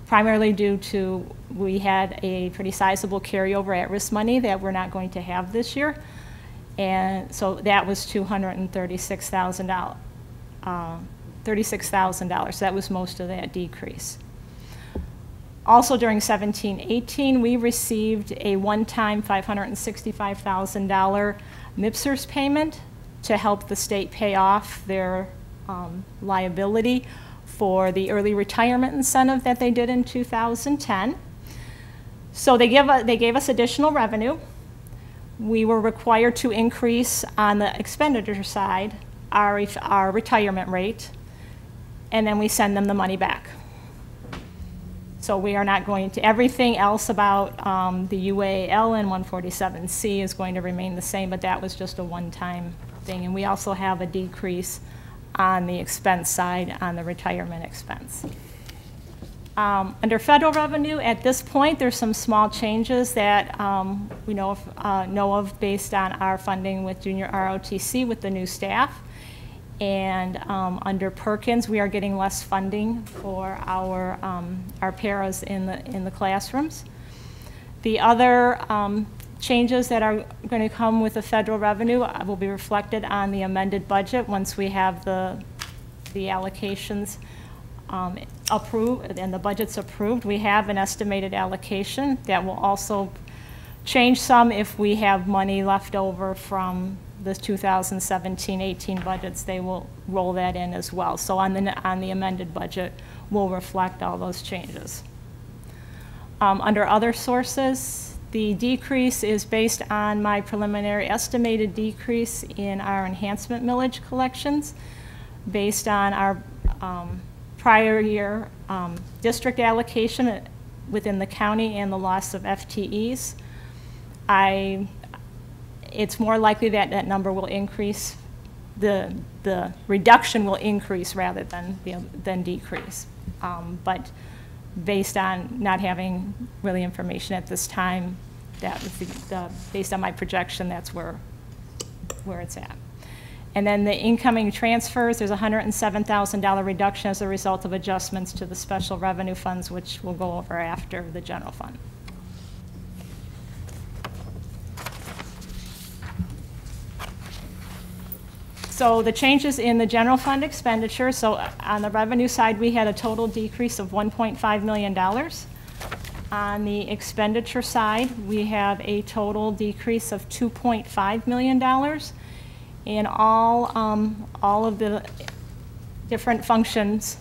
primarily due to we had a pretty sizable carryover at-risk money that we're not going to have this year. And so that was $236,000. $36,000, so that was most of that decrease. Also during 17-18, we received a one-time $565,000 MIPSERS payment to help the state pay off their liability for the early retirement incentive that they did in 2010. So they gave us additional revenue. We were required to increase on the expenditure side our retirement rate, and then we send them the money back. So we are not going to, everything else about the UAL and 147C is going to remain the same, but that was just a one-time thing. And we also have a decrease on the expense side on the retirement expense. Under federal revenue, at this point, there's some small changes that we know of based on our funding with junior ROTC with the new staff. And under Perkins, we are getting less funding for our paras in the classrooms. The other changes that are going to come with the federal revenue will be reflected on the amended budget once we have the allocations approved and the budget's approved. We have an estimated allocation that will also change some if we have money left over from the 2017-18 budgets. They will roll that in as well. So on the amended budget, we'll reflect all those changes. Under other sources, the decrease is based on my preliminary estimated decrease in our enhancement millage collections based on our prior year district allocation within the county and the loss of FTEs. It's more likely that that number will increase, the reduction will increase rather than decrease. But based on not having really information at this time, that was based on my projection, that's where it's at. And then the incoming transfers, there's a $107,000 reduction as a result of adjustments to the special revenue funds, which we'll go over after the general fund. So the changes in the general fund expenditure, so on the revenue side, we had a total decrease of $1.5 million. On the expenditure side, we have a total decrease of $2.5 million. In all of the different functions,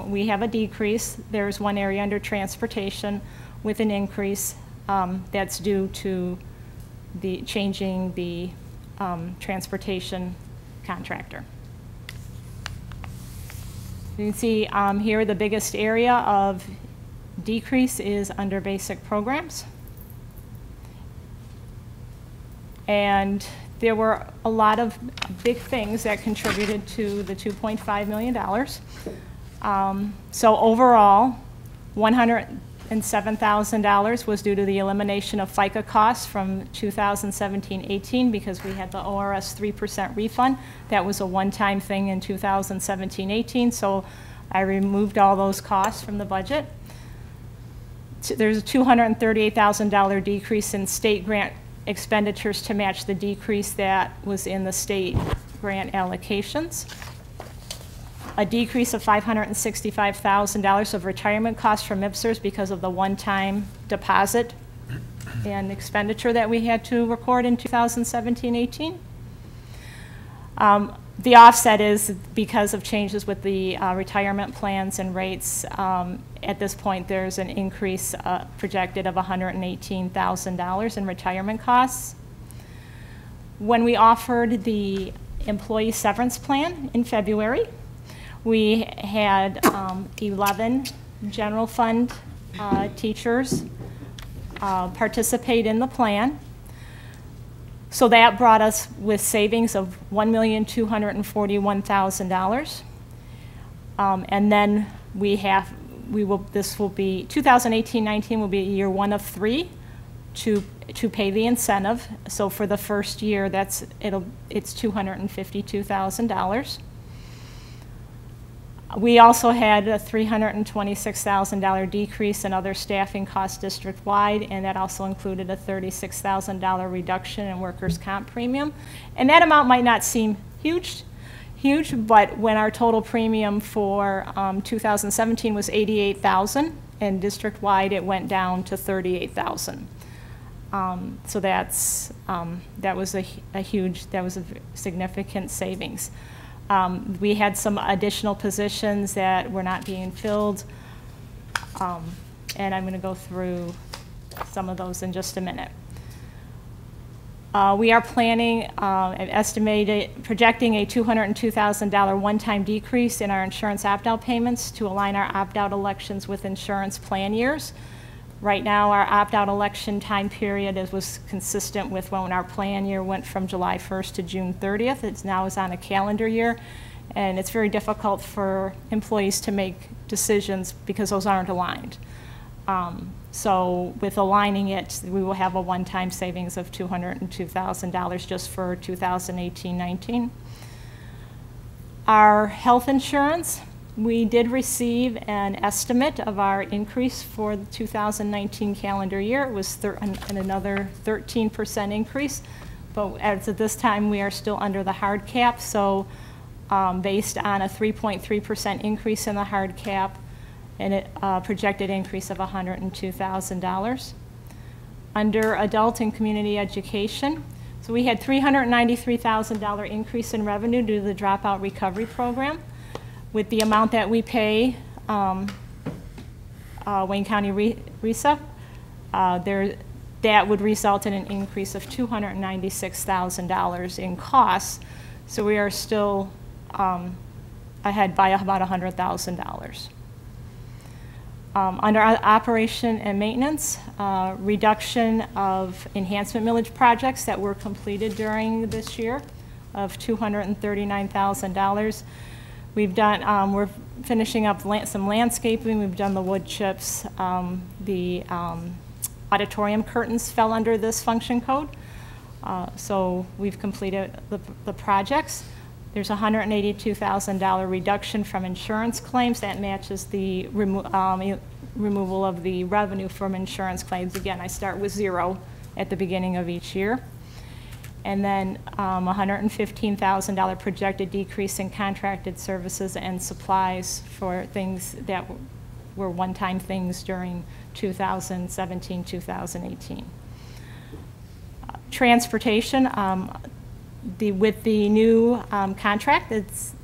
we have a decrease. There's one area under transportation with an increase that's due to the changing the transportation contractor. You can see here the biggest area of decrease is under basic programs. And there were a lot of big things that contributed to the $2.5 million. So overall, $107,000 was due to the elimination of FICA costs from 2017-18 because we had the ORS 3% refund. That was a one-time thing in 2017-18, so I removed all those costs from the budget. There's a $238,000 decrease in state grant expenditures to match the decrease that was in the state grant allocations. A decrease of $565,000 of retirement costs from MIPSers because of the one-time deposit and expenditure that we had to record in 2017-18. The offset is because of changes with the retirement plans and rates. At this point, there's an increase projected of $118,000 in retirement costs. When we offered the employee severance plan in February, we had 11 general fund teachers participate in the plan. So that brought us with savings of $1,241,000. And then this will be 2018-19 will be year 1 of 3 to pay the incentive. So for the first year, it's $252,000. We also had a $326,000 decrease in other staffing costs district-wide, and that also included a $36,000 reduction in workers' comp premium. And that amount might not seem huge, but when our total premium for 2017 was $88,000, and district-wide it went down to $38,000. So that was a significant savings. We had some additional positions that were not being filled, and I'm going to go through some of those in just a minute. We are planning, projecting a $202,000 one-time decrease in our insurance opt-out payments to align our opt-out elections with insurance plan years. Right now, our opt-out election time period was consistent with when our plan year went from July 1st to June 30th. It's now is on a calendar year, and it's very difficult for employees to make decisions because those aren't aligned. So with aligning it, we will have a one-time savings of $202,000 just for 2018-19. Our health insurance, we did receive an estimate of our increase for the 2019 calendar year. It was another 13% increase, but as of this time, we are still under the hard cap. So based on a 3.3% increase in the hard cap, and a projected increase of $102,000. Under adult and community education, so we had $393,000 increase in revenue due to the dropout recovery program. With the amount that we pay Wayne County RESA, that would result in an increase of $296,000 in costs. So we are still ahead by about $100,000. Under operation and maintenance, reduction of enhancement millage projects that were completed during this year of $239,000. We've done, we're finishing up some landscaping. We've done the wood chips. The auditorium curtains fell under this function code. So we've completed the projects. There's a $182,000 reduction from insurance claims. That matches the removal of the revenue from insurance claims. Again, I start with 0 at the beginning of each year. And then $115,000 projected decrease in contracted services and supplies for things that were one-time things during 2017, 2018. Transportation. With the new contract,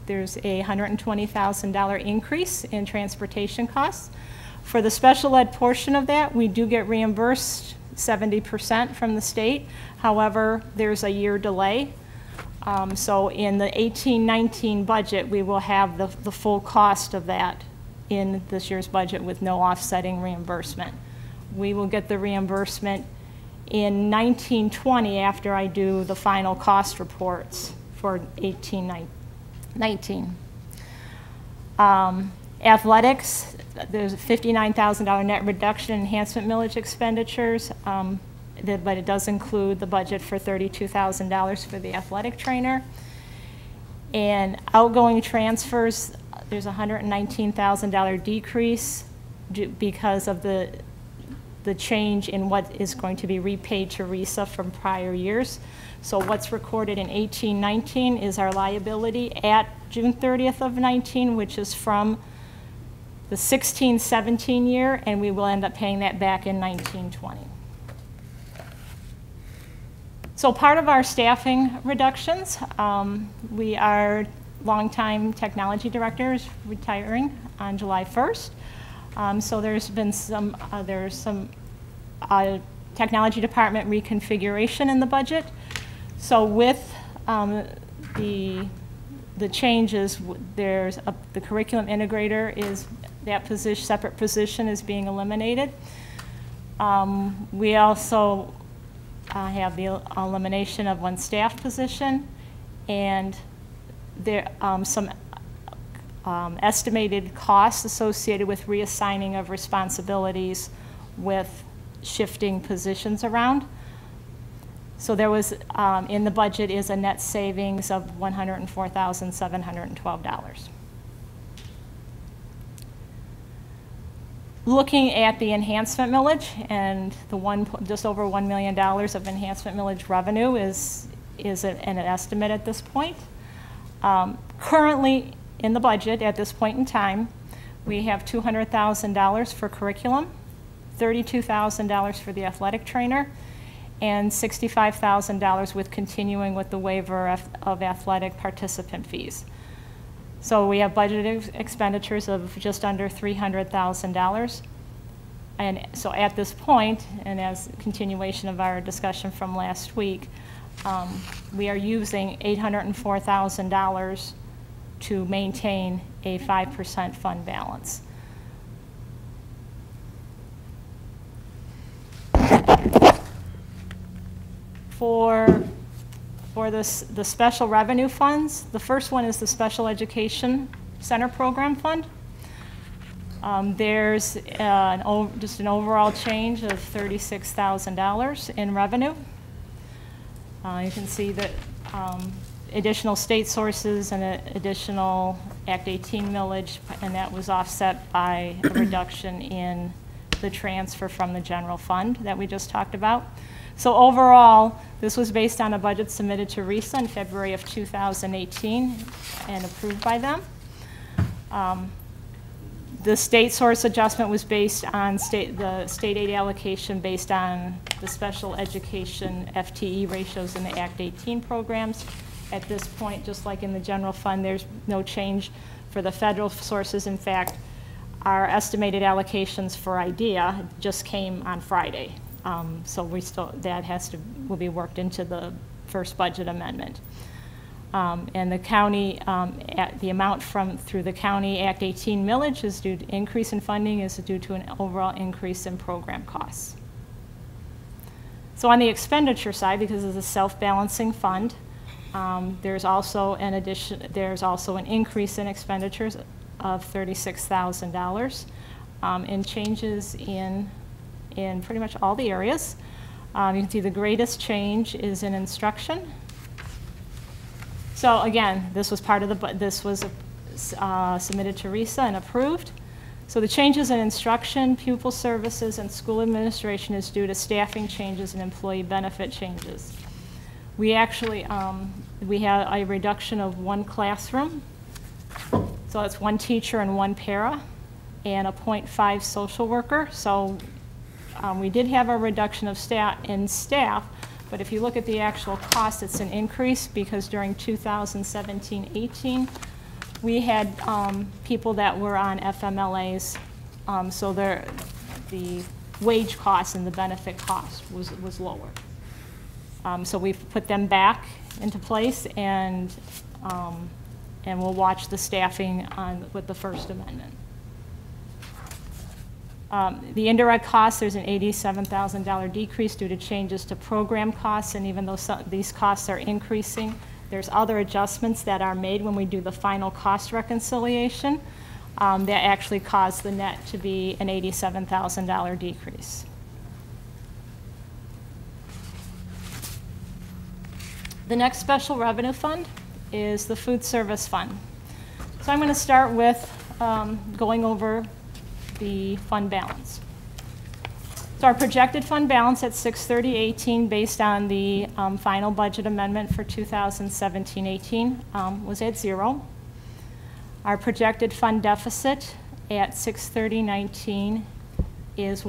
there's a $120,000 increase in transportation costs. For the special ed portion of that, we do get reimbursed 70% from the state. However, there's a year delay. So in the 18-19 budget, we will have the full cost of that in this year's budget with no offsetting reimbursement. We will get the reimbursement in 19-20 after I do the final cost reports for 18-19. Athletics, there's a $59,000 net reduction in enhancement millage expenditures, but it does include the budget for $32,000 for the athletic trainer. And outgoing transfers, there's a $119,000 decrease because of the change in what is going to be repaid to RESA from prior years. So what's recorded in 18-19 is our liability at June 30th of 19, which is from the 16-17 year, and we will end up paying that back in 19-20. So part of our staffing reductions, we are longtime technology directors retiring on July 1st. So there's been some technology department reconfiguration in the budget. So with the changes, there's the curriculum integrator is that position, separate position is being eliminated. We also have the elimination of one staff position, and there some estimated costs associated with reassigning of responsibilities with shifting positions around. So there was, in the budget is a net savings of $104,712. Looking at the enhancement millage and the just over $1 million of enhancement millage revenue is an estimate at this point. Currently, in the budget at this point in time, we have $200,000 for curriculum, $32,000 for the athletic trainer, and $65,000 with continuing with the waiver of athletic participant fees. So we have budgeted expenditures of just under $300,000. And so at this point, and as a continuation of our discussion from last week, we are using $804,000 to maintain a 5% fund balance. For the special revenue funds, the first one is the Special Education Center Program Fund. There's just an overall change of $36,000 in revenue. You can see that additional state sources and additional Act 18 millage, and that was offset by a reduction in the transfer from the general fund that we just talked about. So overall, this was based on a budget submitted to RESA in February of 2018 and approved by them. The state source adjustment was based on the state aid allocation based on the special education FTE ratios in the Act 18 programs. At this point, just like in the general fund, there's no change for the federal sources. In fact, our estimated allocations for IDEA just came on Friday. So that will be worked into the first budget amendment. And the county, the amount through the county Act 18 millage is due to increase in funding is due to an overall increase in program costs. So on the expenditure side, because it's a self-balancing fund, there's also an increase in expenditures of $36,000 in changes in pretty much all the areas. You can see the greatest change is in instruction. So again, this was submitted to RESA and approved. So the changes in instruction, pupil services, and school administration is due to staffing changes and employee benefit changes. We actually, we had a reduction of 1 classroom. So that's 1 teacher and 1 para, and a 0.5 social worker. So we did have a reduction of staff, but if you look at the actual cost, it's an increase because during 2017-18, we had people that were on FMLAs, so the wage cost and the benefit cost was lower. So we've put them back into place, and we'll watch the staffing with the First Amendment. The indirect costs, there's an $87,000 decrease due to changes to program costs, and even though these costs are increasing, there's other adjustments that are made when we do the final cost reconciliation that actually cause the net to be an $87,000 decrease. The next special revenue fund is the food service fund. So I'm going to start with going over the fund balance. So our projected fund balance at 6/30/18 based on the final budget amendment for 2017-18 was at 0. Our projected fund deficit at 6/30/19 is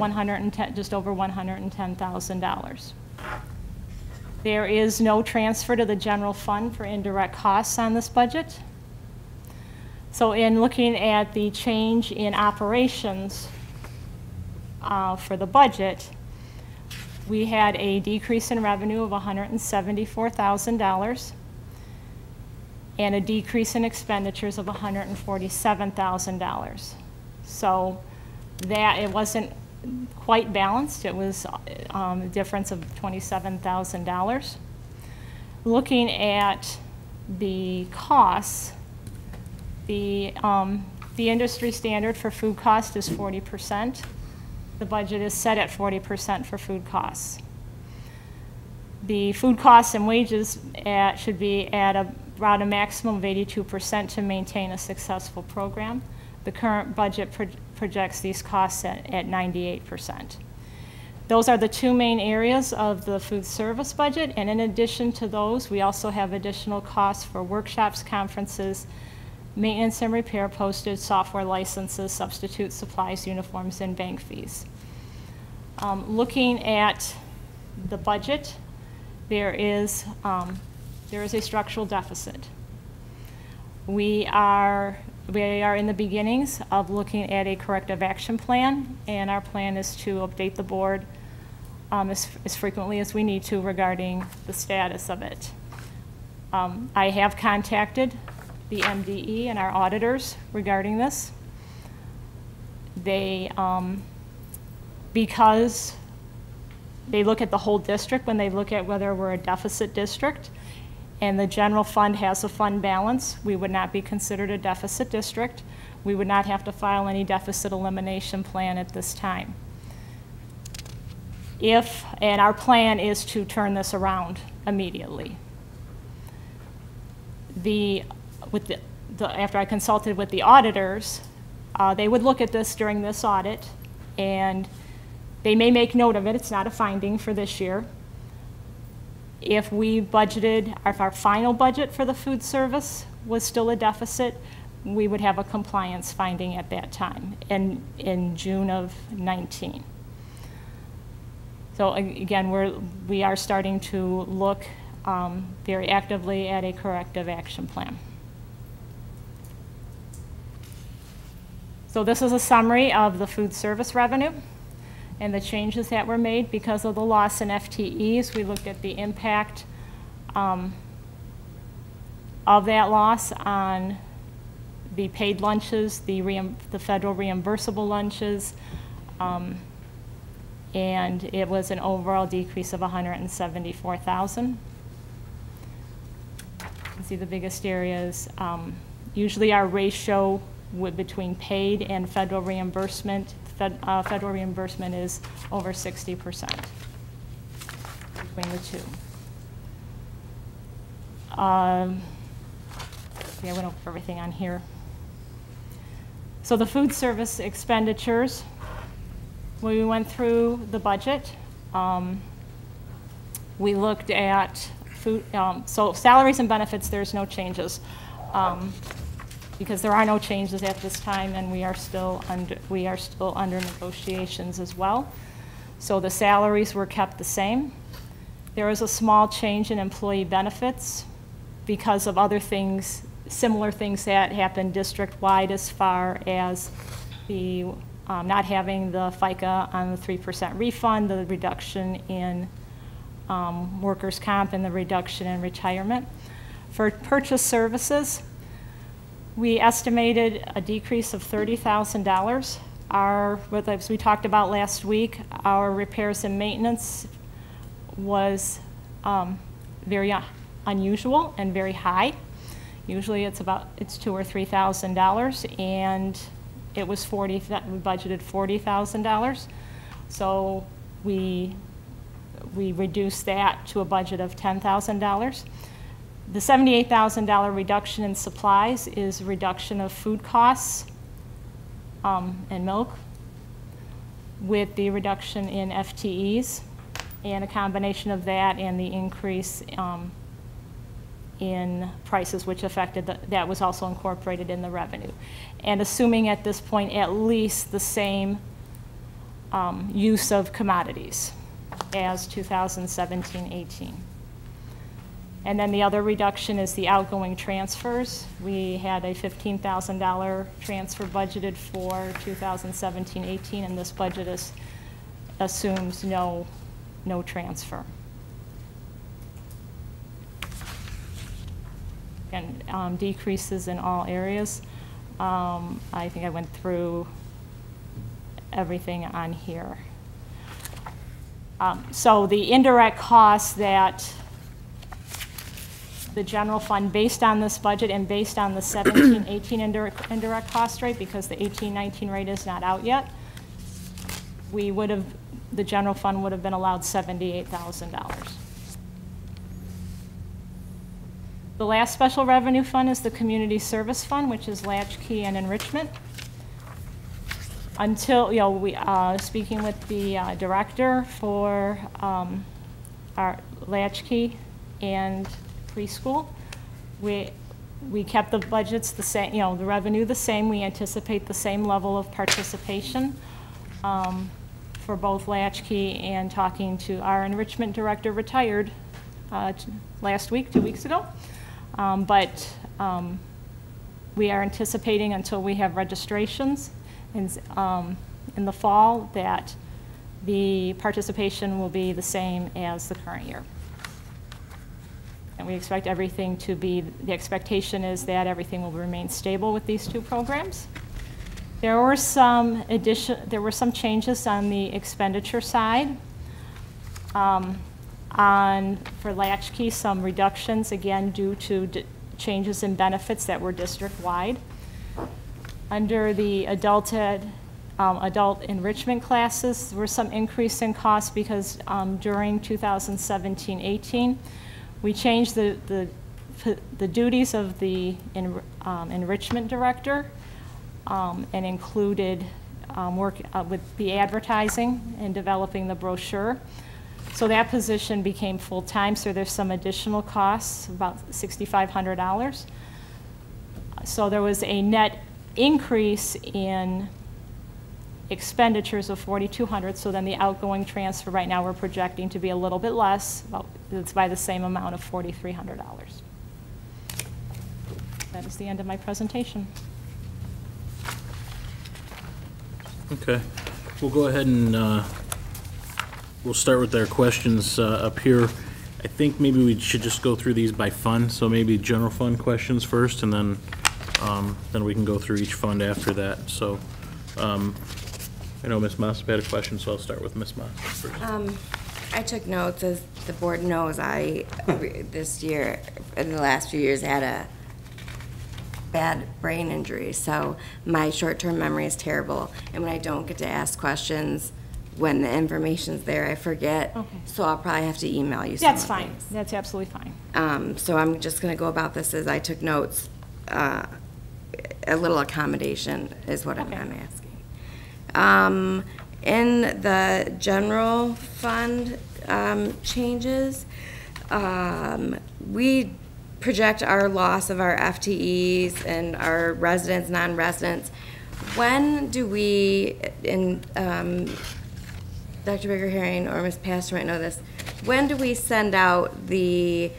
just over $110,000. There is no transfer to the general fund for indirect costs on this budget. So in looking at the change in operations for the budget, we had a decrease in revenue of $174,000 and a decrease in expenditures of $147,000. So that it wasn't quite balanced. It was a difference of $27,000. Looking at the costs, the industry standard for food cost is 40%. The budget is set at 40% for food costs. The food costs and wages should be at around a maximum of 82% to maintain a successful program. The current budget projects these costs at 98%. Those are the 2 main areas of the food service budget, and in addition to those, we also have additional costs for workshops, conferences, maintenance and repair, postage, software licenses, substitute supplies, uniforms, and bank fees. Looking at the budget, there is a structural deficit. We are we are in the beginnings of looking at a corrective action plan, and our plan is to update the board as frequently as we need to regarding the status of it. I have contacted the MDE and our auditors regarding this. They, because they look at the whole district when they look at whether we're a deficit district, and the general fund has a fund balance, we would not be considered a deficit district. We would not have to file any deficit elimination plan at this time. And our plan is to turn this around immediately. After I consulted with the auditors, they would look at this during this audit, and they may make note of it. It's not a finding for this year. If we budgeted, if our final budget for the food service was still a deficit, we would have a compliance finding at that time in June of 19. So again, we are starting to look very actively at a corrective action plan. So this is a summary of the food service revenue and the changes that were made because of the loss in FTEs. We looked at the impact of that loss on the paid lunches, the federal reimbursable lunches, and it was an overall decrease of $174,000. You can see the biggest areas. Usually our ratio between paid and federal reimbursement, federal reimbursement is over 60% between the two. Yeah, I went over everything on here. So the food service expenditures, when we went through the budget, we looked at food, so salaries and benefits, there's no changes. Because there are no changes at this time, and we are still under negotiations as well. So the salaries were kept the same. There was a small change in employee benefits because of other things, similar things that happened district-wide as far as the not having the FICA on the 3% refund, the reduction in workers' comp, and the reduction in retirement. For purchase services, we estimated a decrease of $30,000. As we talked about last week, our repairs and maintenance was very unusual and very high. Usually it's $2,000 or $3,000, and it was we budgeted $40,000. So we reduced that to a budget of $10,000. The $78,000 reduction in supplies is a reduction of food costs and milk with the reduction in FTEs, and a combination of that and the increase in prices, which affected that was also incorporated in the revenue. And assuming at this point at least the same use of commodities as 2017-18. And then the other reduction is the outgoing transfers. We had a $15,000 transfer budgeted for 2017-18, and this budget assumes no transfer. And decreases in all areas. I think I went through everything on here. So the indirect costs that the general fund, based on this budget and based on the 17-18 indirect cost rate, because the 18-19 rate is not out yet, the general fund would have been allowed $78,000. The last special revenue fund is the community service fund, which is latchkey and enrichment. Until, speaking with the director for our latchkey and preschool, we kept the budgets the same, the revenue the same. We anticipate the same level of participation for both latchkey, and talking to our enrichment director, retired last week, 2 weeks ago. we are anticipating until we have registrations in the fall that the participation will be the same as the current year. And we expect everything to be, the expectation is that everything will remain stable with these two programs. There were some changes on the expenditure side. For Latchkey, some reductions, again, due to changes in benefits that were district-wide. Under the adult enrichment classes, there were some increase in costs because during 2017-18, we changed the duties of the enrichment director and included work with the advertising and developing the brochure. So that position became full-time, so there's some additional costs, about $6,500. So there was a net increase in expenditures of $4,200, so then the outgoing transfer right now we're projecting to be a little bit less, it's by the same amount of $4,300. That is the end of my presentation. Okay, we'll go ahead and we'll start with our questions up here. I think maybe we should just go through these by fund, so maybe general fund questions first, and then we can go through each fund after that. So I know Ms. Mossop had a question, so I'll start with Ms. Mossop first. I took notes. As the board knows, this year, in the last few years, had a bad brain injury, so my short-term memory is terrible, and when I don't get to ask questions when the information's there, I forget. Okay. So I'll probably have to email you some That's fine. things. That's absolutely fine. So I'm just going to go about this as I took notes. A little accommodation is what I'm asking. In the general fund changes, we project our loss of our FTEs and our residents, non-residents. When do we, Dr. Baker-Herring or Ms. Pastor might know this, when do we send out the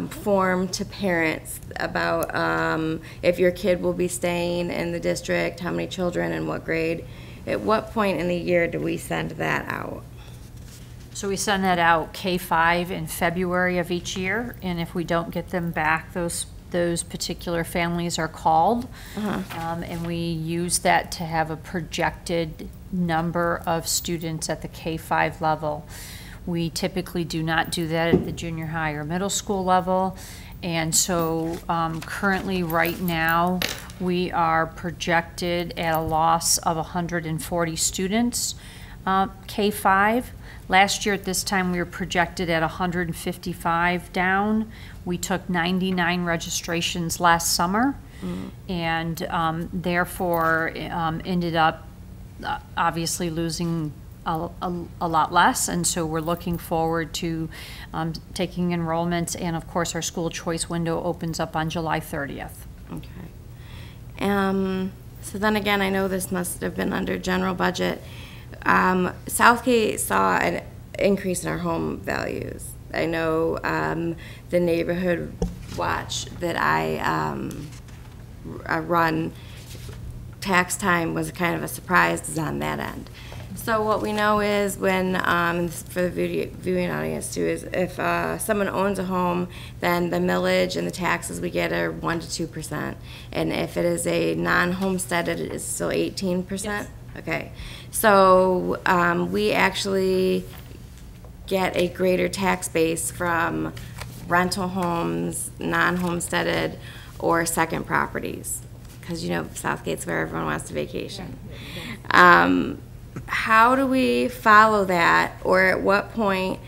form to parents about if your kid will be staying in the district, how many children, and what grade? At what point in the year do we send that out? So we send that out K-5 in February of each year, and if we don't get them back, those particular families are called, and we use that to have a projected number of students at the K-5 level. We typically do not do that at the junior high or middle school level, and so currently right now we are projected at a loss of 140 students K-5. Last year at this time we were projected at 155 down. We took 99 registrations last summer, and therefore ended up obviously losing a lot less, and so we're looking forward to taking enrollments, and of course our school choice window opens up on July 30th. Okay. So then again, I know this must have been under general budget. Southgate saw an increase in our home values. I know the neighborhood watch that I run, tax time was kind of a surprise on that end. So what we know is when, for the viewing audience too, is if someone owns a home, then the millage and the taxes we get are 1% to 2%. And if it is a non-homestead, it is still 18%? Yes. Okay. So we actually get a greater tax base from rental homes, non-homesteaded, or second properties. Because, you know, Southgate's where everyone wants to vacation. How do we follow that, or at what point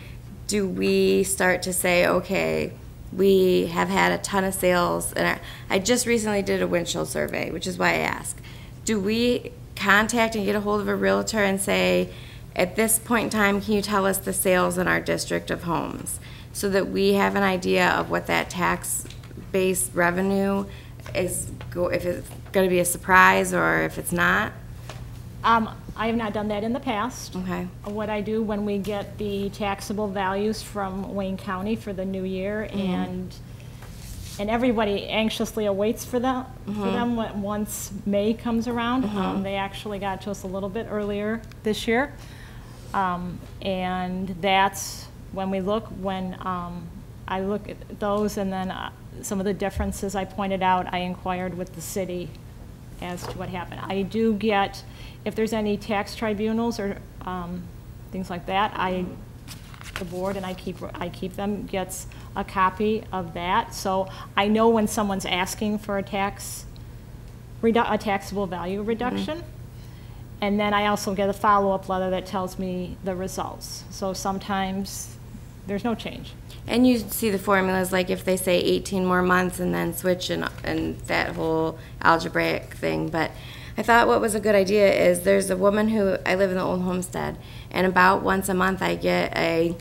do we start to say, okay, we have had a ton of sales, and I just recently did a windshield survey, which is why I ask. Do we contact and get a hold of a realtor and say, at this point in time, can you tell us the sales in our district of homes, so that we have an idea of what that tax-based revenue is, if it's going to be a surprise or if it's not? I have not done that in the past. Okay. What I do when we get the taxable values from Wayne County for the new year, and and everybody anxiously awaits for them, once May comes around. They actually got to us a little bit earlier this year. And that's when we look, I look at those, and then some of the differences I pointed out, I inquired with the city as to what happened. I do get, if there's any tax tribunals or things like that, the board, and I keep them, gets a copy of that. So I know when someone's asking for a taxable value reduction. And then I also get a follow-up letter that tells me the results. So sometimes there's no change. And you see the formulas, like if they say 18 more months and then switch and that whole algebraic thing. But I thought what was a good idea is there's a woman who, I live in the old homestead, and about once a month I get a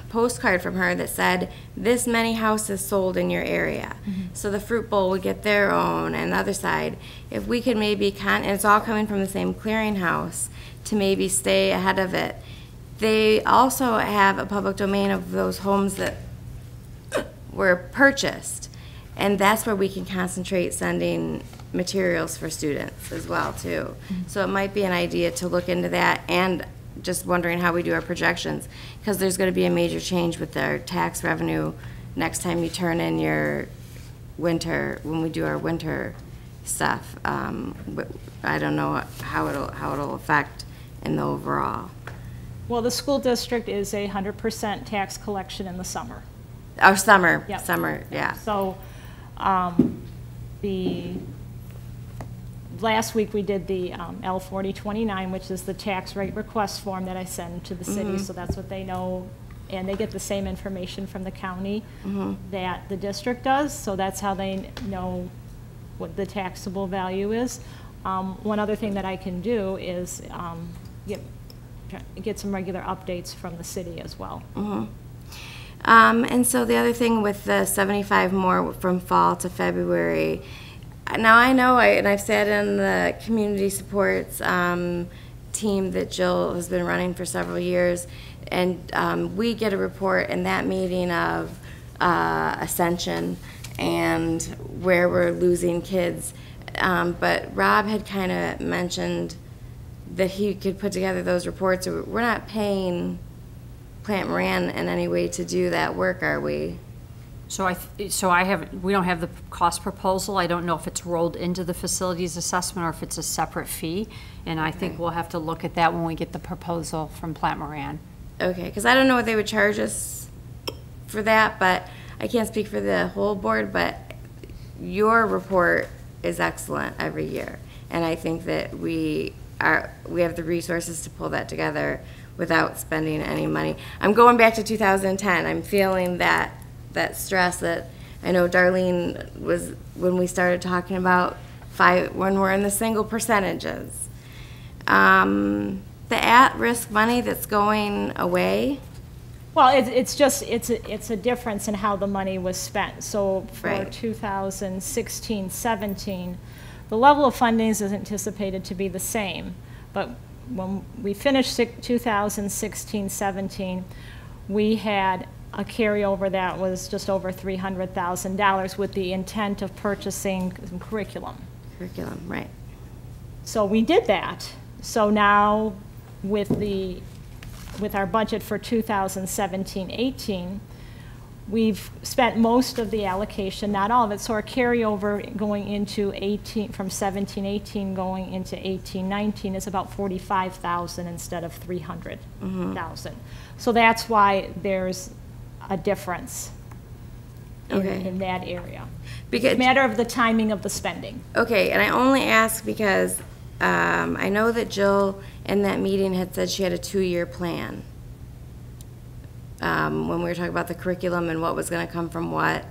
postcard from her that said, this many houses sold in your area. So the Fruit Bowl would get their own, and the other side, if we could maybe, and it's all coming from the same clearinghouse, to maybe stay ahead of it. They also have a public domain of those homes that were purchased, and that's where we can concentrate sending materials for students as well too. So it might be an idea to look into that, and just wondering how we do our projections, because there's going to be a major change with our tax revenue next time you turn in your winter, when we do our winter stuff. I don't know how it'll affect in the overall. Well, the school district is 100% tax collection in the summer. Our summer, Yep. summer, yeah. So, last week we did the L4029, which is the tax rate request form that I send to the city, so that's what they know, and they get the same information from the county that the district does, so that's how they know what the taxable value is. One other thing that I can do is get some regular updates from the city as well. And so the other thing with the 75 more from fall to February, now I know, and I've sat in the community supports team that Jill has been running for several years, and we get a report in that meeting of Ascension and where we're losing kids. But Rob had kind of mentioned that he could put together those reports. We're not paying Plant Moran in any way to do that work, are we? We don't have the cost proposal. I don't know if it's rolled into the facilities assessment or if it's a separate fee. And I think we'll have to look at that when we get the proposal from Plant Moran. Okay, because I don't know what they would charge us for that, but I can't speak for the whole board, but your report is excellent every year. And I think that we have the resources to pull that together without spending any money. I'm going back to 2010. I'm feeling that stress that I know Darlene was when we started talking about when we're in the single percentages. The at-risk money that's going away. Well, it's a difference in how the money was spent. So for 2016-17, the level of funding is anticipated to be the same, but when we finished 2016-17, we had a carryover that was just over $300,000 with the intent of purchasing some curriculum. Curriculum, right. So we did that. So now with our budget for 2017-18, we've spent most of the allocation, not all of it. So our carryover going into from 17-18 going into 18-19 is about $45,000 instead of $300,000. So that's why there's a difference in that area. Because it's a matter of the timing of the spending. Okay, and I only ask because I know that Jill in that meeting had said she had a 2-year plan. When we were talking about the curriculum and what was going to come from what.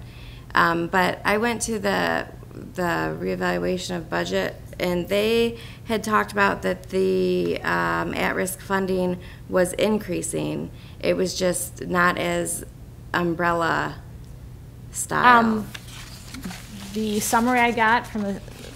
But I went to the reevaluation of budget, and they had talked about that the at-risk funding was increasing. It was just not as umbrella style. The summary I got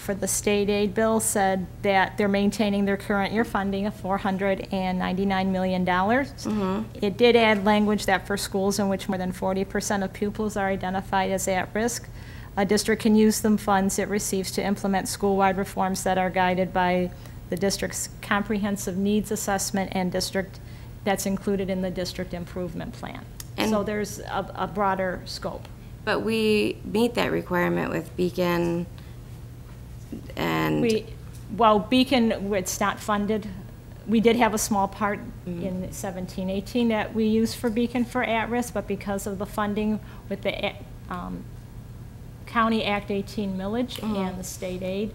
for the state aid bill said that they're maintaining their current year funding of $499 million. It did add language that for schools in which more than 40% of pupils are identified as at risk, a district can use the funds it receives to implement school-wide reforms that are guided by the district's comprehensive needs assessment and district that's included in the district improvement plan. So there's a broader scope. But we meet that requirement with Beacon and... Well, Beacon, it's not funded. We did have a small part in 17-18 that we used for Beacon for at-risk, but because of the funding with the County Act 18 millage and the state aid,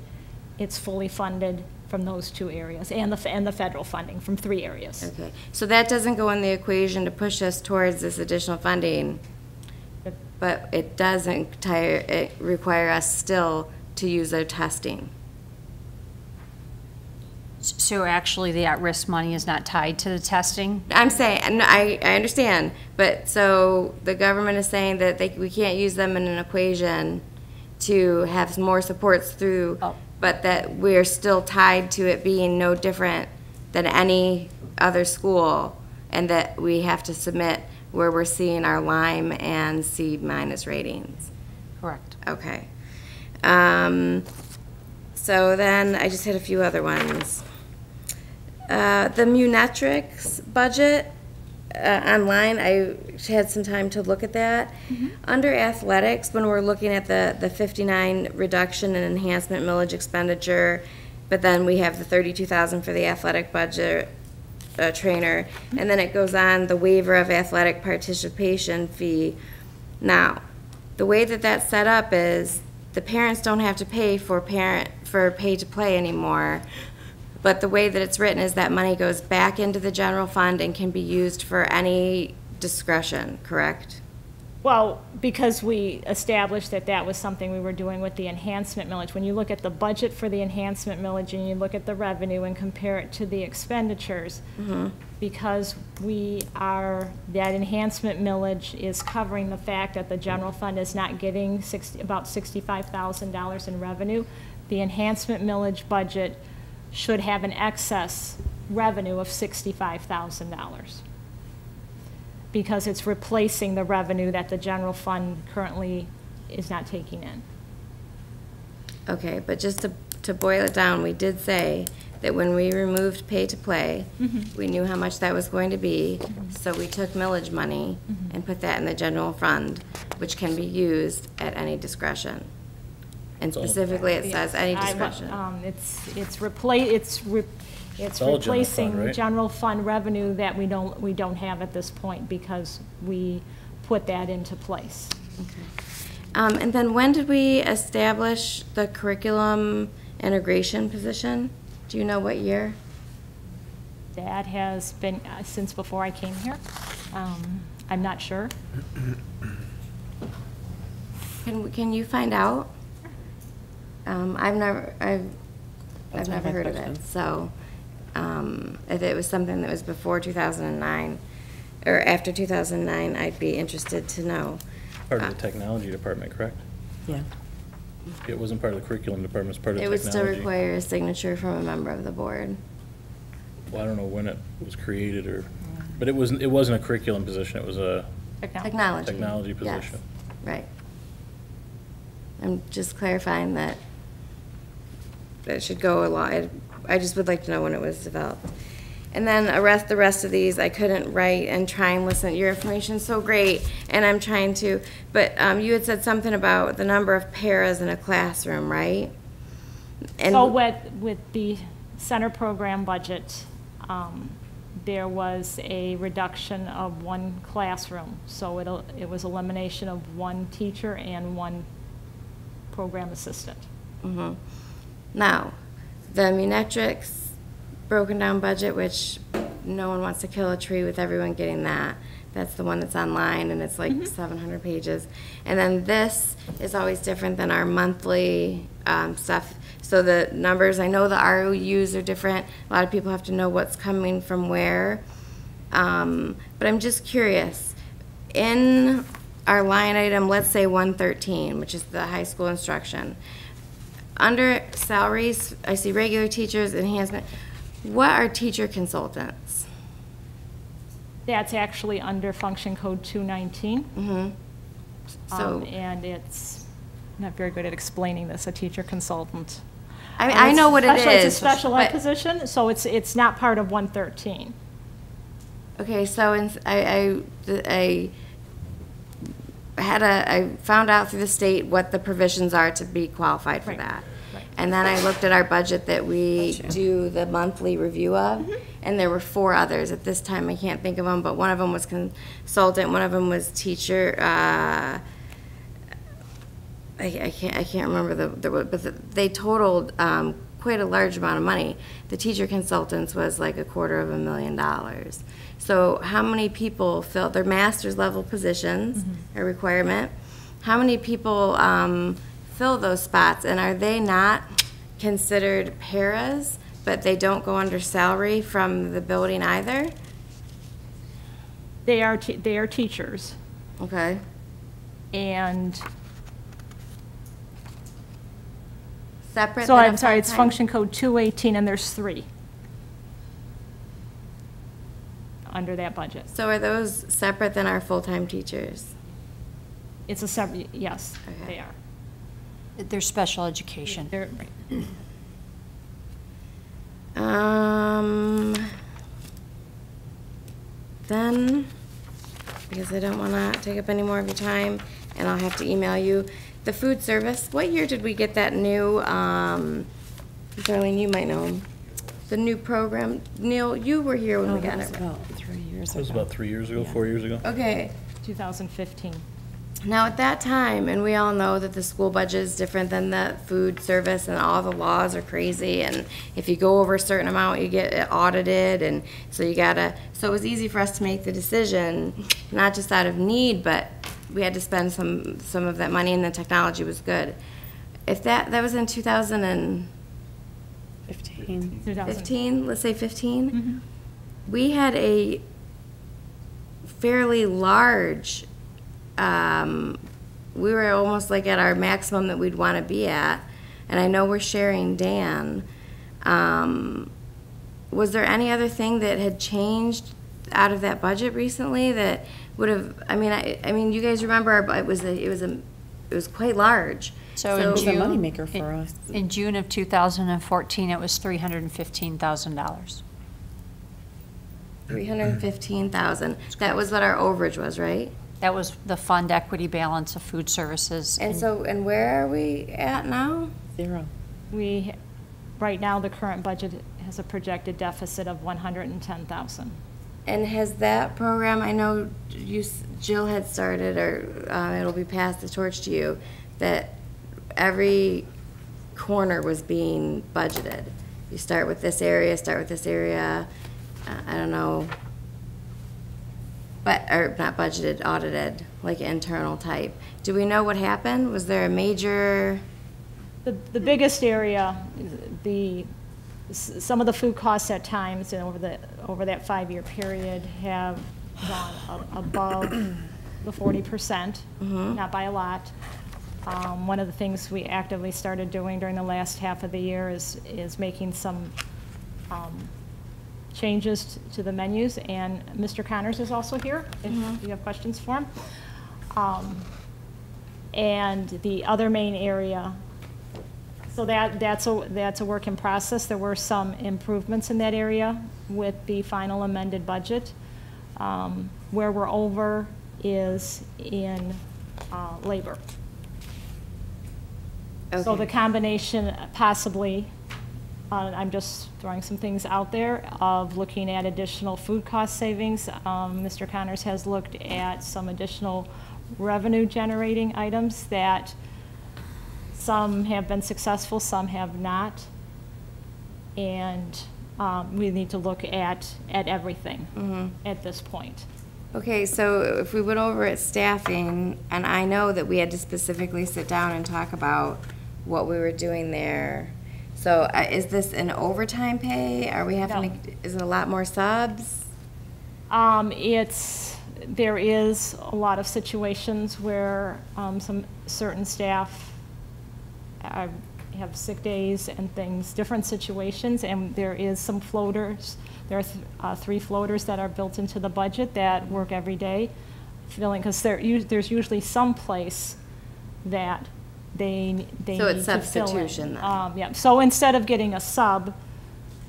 it's fully funded from those two areas, and the federal funding from 3 areas. Okay, so that doesn't go in the equation to push us towards this additional funding, but it doesn't require us still to use their testing. So actually, the at-risk money is not tied to the testing? I'm saying, and I understand, but so the government is saying that we can't use them in an equation to have more supports through, but that we're still tied to it being no different than any other school, and that we have to submit where we're seeing our Lyme and C- ratings. Correct. Okay. So then I just had a few other ones. The Munetrics budget online, I had some time to look at that. Under athletics, when we're looking at the 59 reduction in enhancement millage expenditure, but then we have the 32,000 for the athletic budget trainer, and then it goes on the waiver of athletic participation fee. Now, the way that that's set up is the parents don't have to pay for pay to play anymore. But the way that it's written is that money goes back into the general fund and can be used for any discretion, correct? Well, because we established that that was something we were doing with the enhancement millage. When you look at the budget for the enhancement millage and you look at the revenue and compare it to the expenditures, because that enhancement millage is covering the fact that the general fund is not getting about $65,000 in revenue, the enhancement millage budget should have an excess revenue of $65,000 because it's replacing the revenue that the general fund currently is not taking in. Okay, but just to boil it down, we did say that when we removed pay to play, we knew how much that was going to be, so we took millage money and put that in the general fund, which can be used at any discretion. And specifically, it says any discretion. It's all general replacing fund, right? general fund revenue that we don't have at this point because we put that into place. And then when did we establish the curriculum integration position? Do you know what year? That has been since before I came here. I'm not sure. Can you find out? I've never heard of it. So, if it was something that was before 2009 or after 2009, I'd be interested to know. Part of the technology department, correct? Yeah. It wasn't part of the curriculum department, it's part of It would technology. still require a signature from a member of the board. Well, I don't know when it was created but it wasn't a curriculum position, it was a Technology. technology Yes, position. right. I'm just clarifying that it should go along. I just would like to know when it was developed. And then the rest of these, I couldn't write and try and listen. Your information's so great, and I'm trying to, but you had said something about the number of paras in a classroom, right? And So with the center program budget, there was a reduction of 1 classroom. So it was elimination of 1 teacher and 1 program assistant. Now, the Munetrics broken down budget, which no one wants to kill a tree with everyone getting that. That's the one that's online, and it's like 700 pages. And then this is always different than our monthly stuff. So the numbers, I know the ROUs are different. A lot of people have to know what's coming from where. But I'm just curious. In our line item, let's say 113, which is the high school instruction, under salaries, I see regular teachers, enhancement. What are teacher consultants? That's actually under Function Code 219. Mm-hmm. So, And it's, I'm not very good at explaining this, a teacher consultant. I know what it It's a is. special ed but- position, so it's not part of 113. Okay, so I found out through the state what the provisions are to be qualified for Right, that. right. And then I looked at our budget that we do the monthly review of, and there were 4 others. At this time, I can't think of them, but one of them was consultant, one of them was teacher, I can't remember but they totaled quite a large amount of money. The teacher consultants was like $250,000. So how many people fill their master's level positions, a requirement? How many people fill those spots, and are they not considered paras, but they don't go under salary from the building either? They are teachers, Okay. and, Separate? so than I'm sorry, it's full-time? Function Code 218, and there's 3 under that budget. So are those separate than our full-time teachers? It's a separate, yes, Okay. they are. They're special education. They're, Then, because I don't want to take up any more of your time, and I'll have to email you, the food service, what year did we get that new, Darlene, you might know, the new program? Neil, you were here when we got it. About 3 years That was ago. about 3 years ago, 4 years ago. Okay, 2015. now at that time, and we all know that the school budget is different than the food service, and all the laws are crazy, and if you go over a certain amount, you get it audited, and so you gotta, so it was easy for us to make the decision, not just out of need, but we had to spend some of that money, and the technology was good. If that was in 2015, 15. let's say 15, we had a fairly large, we were almost like at our maximum that we'd want to be at, and I know we're sharing Dan. Was there any other thing that had changed out of that budget recently that would have? I mean, you guys remember it was quite large. So It in was a June. moneymaker for us. In June of 2014, it was $315,000. $315,000. That was what our overage was, right? That was the fund equity balance of food services. And where are we at now? 0. Right now, the current budget has a projected deficit of 110,000. And has that program, I know Jill had started, or it'll be passed the torch to you, that every corner was being budgeted. You start with this area, I don't know, or not budgeted, audited, like internal type. Do we know what happened? Was there a major? The biggest area, some of the food costs at times and over that 5-year period have gone above the 40%, not by a lot. One of the things we actively started doing during the last half of the year is making some changes to the menus, and Mr. Connors is also here if you have questions for him. And the other main area, so that's a work in process. There were some improvements in that area with the final amended budget. Where we're over is in labor. So the combination possibly, I'm just throwing some things out there, of looking at additional food cost savings. Mr. Connors has looked at some additional revenue generating items that some have been successful, some have not. And we need to look at everything at this point. Okay, so if we went over at staffing, and I know that we had to specifically sit down and talk about what we were doing there. So is this an overtime pay? Are we having to, is it a lot more subs? There is a lot of situations where some certain staff have have sick days and things, different situations, and there is some floaters. There are 3 floaters that are built into the budget that work every day, because there's usually some place that they need to fill in. So it's substitution then? Yeah, so instead of getting a sub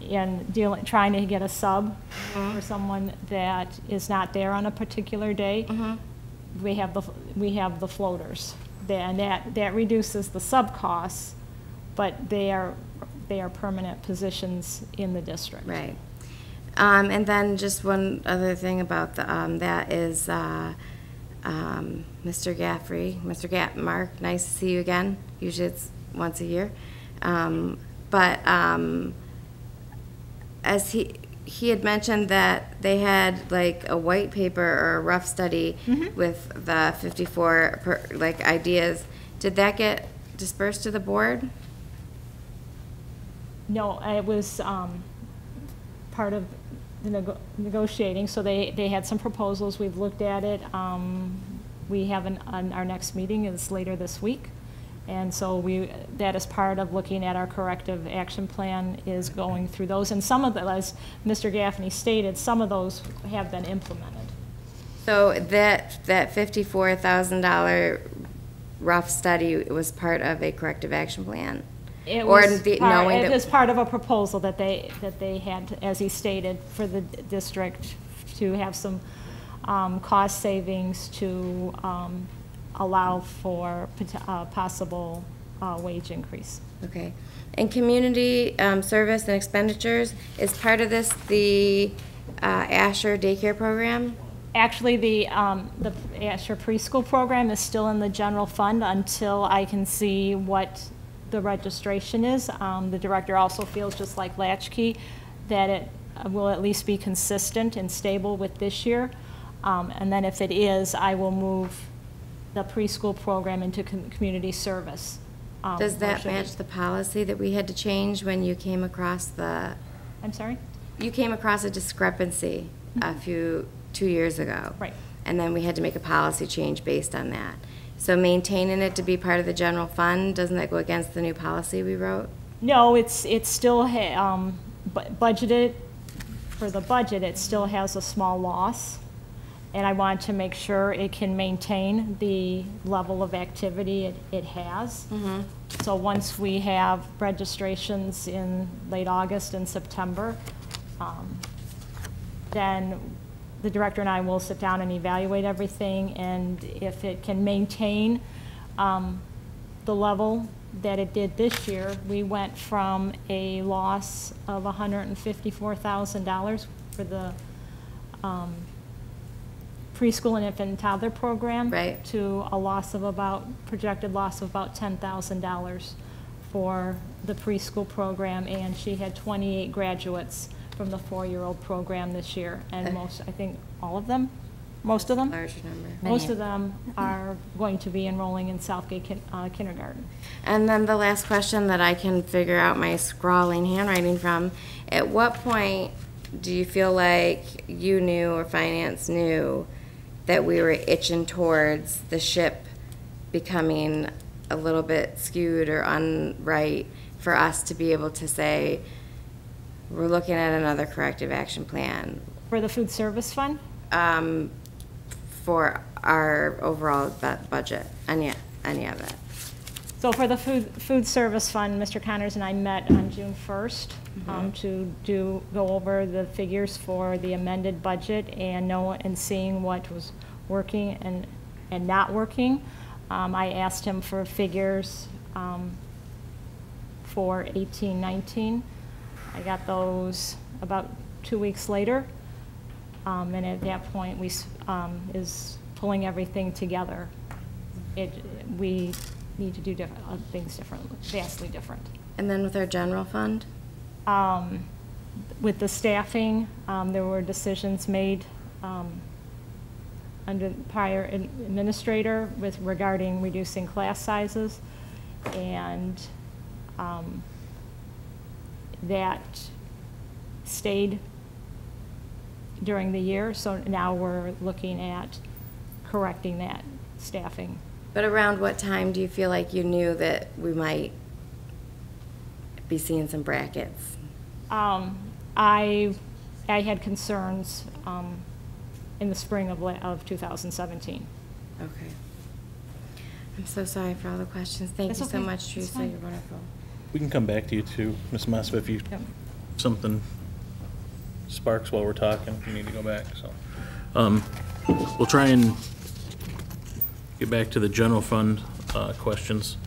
and trying to get a sub Mm-hmm. for someone that is not there on a particular day, Mm-hmm. we have the floaters. And that reduces the sub costs, but they are permanent positions in the district. Right. And then just one other thing about the, that is, Mr. Gaffrey, Mark, nice to see you again. Usually it's once a year. As he had mentioned that they had like a white paper or a rough study with the 54 ideas. Did that get dispersed to the board? No, it was part of the negotiating, so they had some proposals. We've looked at it. We have our next meeting is later this week. And so that is part of looking at our corrective action plan, is going through those. And some of them, as Mr. Gaffney stated, some of those have been implemented. So that $54,000 rough study was part of a corrective action plan? It Or was knowing that- it was part of a proposal that they had, as he stated, for the district to have some cost savings to allow for possible wage increase. Okay. And community service and expenditures, is part of this the Asher daycare program? Actually, the Asher preschool program is still in the general fund until I can see what the registration is. The director also feels, just like Latchkey, that it will at least be consistent and stable with this year. And then if it is, I will move the preschool program into community service. Does that match the policy that we had to change when you came across the? I'm sorry? You came across a discrepancy 2 years ago. Right. And then we had to make a policy change based on that. So maintaining it to be part of the general fund, doesn't that go against the new policy we wrote? No, it's still budgeted, for the budget, it still has a small loss. And I want to make sure it can maintain the level of activity it has. So once we have registrations in late August and September, then the director and I will sit down and evaluate everything, and if it can maintain the level that it did this year. We went from a loss of $154,000 for the preschool and infant and toddler program, Right. to a loss of projected loss of about $10,000 for the preschool program, and she had 28 graduates from the 4-year-old program this year, and I think most of them, Larger number. most of them are going to be enrolling in Southgate kindergarten. And then the last question that I can figure out my scrawling handwriting from, at what point do you feel like you knew or finance knew that we were itching towards the ship becoming a little bit skewed or unright for us to be able to say, we're looking at another corrective action plan? For the food service fund? For our overall budget, any of it. So for the food service fund, Mr. Connors and I met on June 1st to go over the figures for the amended budget and seeing what was working and not working. I asked him for figures for 18-19. I got those about 2 weeks later. And at that point, we is pulling everything together. We need to do things differently, vastly different. And then with our general fund? With the staffing, there were decisions made under the prior administrator regarding reducing class sizes, and that stayed during the year, so now we're looking at correcting that staffing. But around what time do you feel like you knew that we might be seeing some brackets? I had concerns in the spring of 2017. Okay. I'm so sorry for all the questions. Thank That's you so okay. much, That's Teresa. fine. You're wonderful. We can come back to you too, Ms. Mossop, if you, Yep. something sparks while we're talking, if you need to go back, so. We'll try and get back to the general fund questions.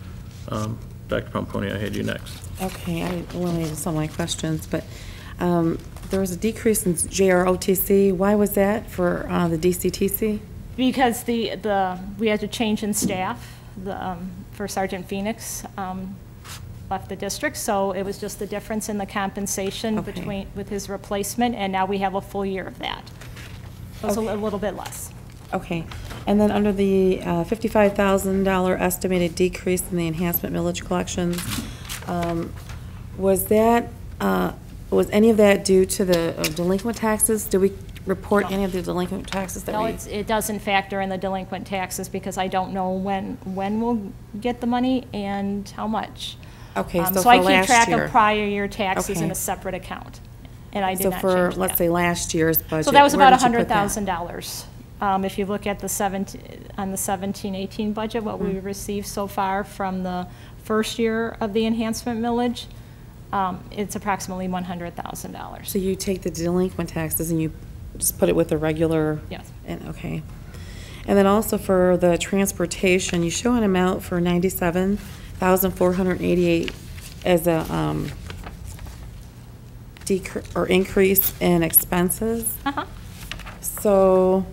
Dr. Pomponio, I had you next. Okay, I eliminated some of my questions, but there was a decrease in JROTC. Why was that for the DCTC? Because we had a change in staff, for Sergeant Phoenix left the district, so it was just the difference in the compensation Okay. with his replacement, and now we have a full year of that. So it's Okay. a little bit less. Okay, and then under the $55,000 estimated decrease in the enhancement millage collections, was that, was any of that due to the delinquent taxes? Did we report any of the delinquent taxes that No, we? it doesn't factor in the delinquent taxes because I don't know when we'll get the money and how much. Okay, so So for I keep last track year. of prior year taxes in Okay. a separate account, and I did So not for, change let's that. say, last year's budget. So that was where about did you put that? $100,000. If you look at the 17-18 budget, what we received so far from the first year of the enhancement millage, it's approximately $100,000. So you take the delinquent taxes and you just put it with the regular? Yes. And, okay. And then also for the transportation, you show an amount for $97,488 as a increase in expenses. Uh-huh. So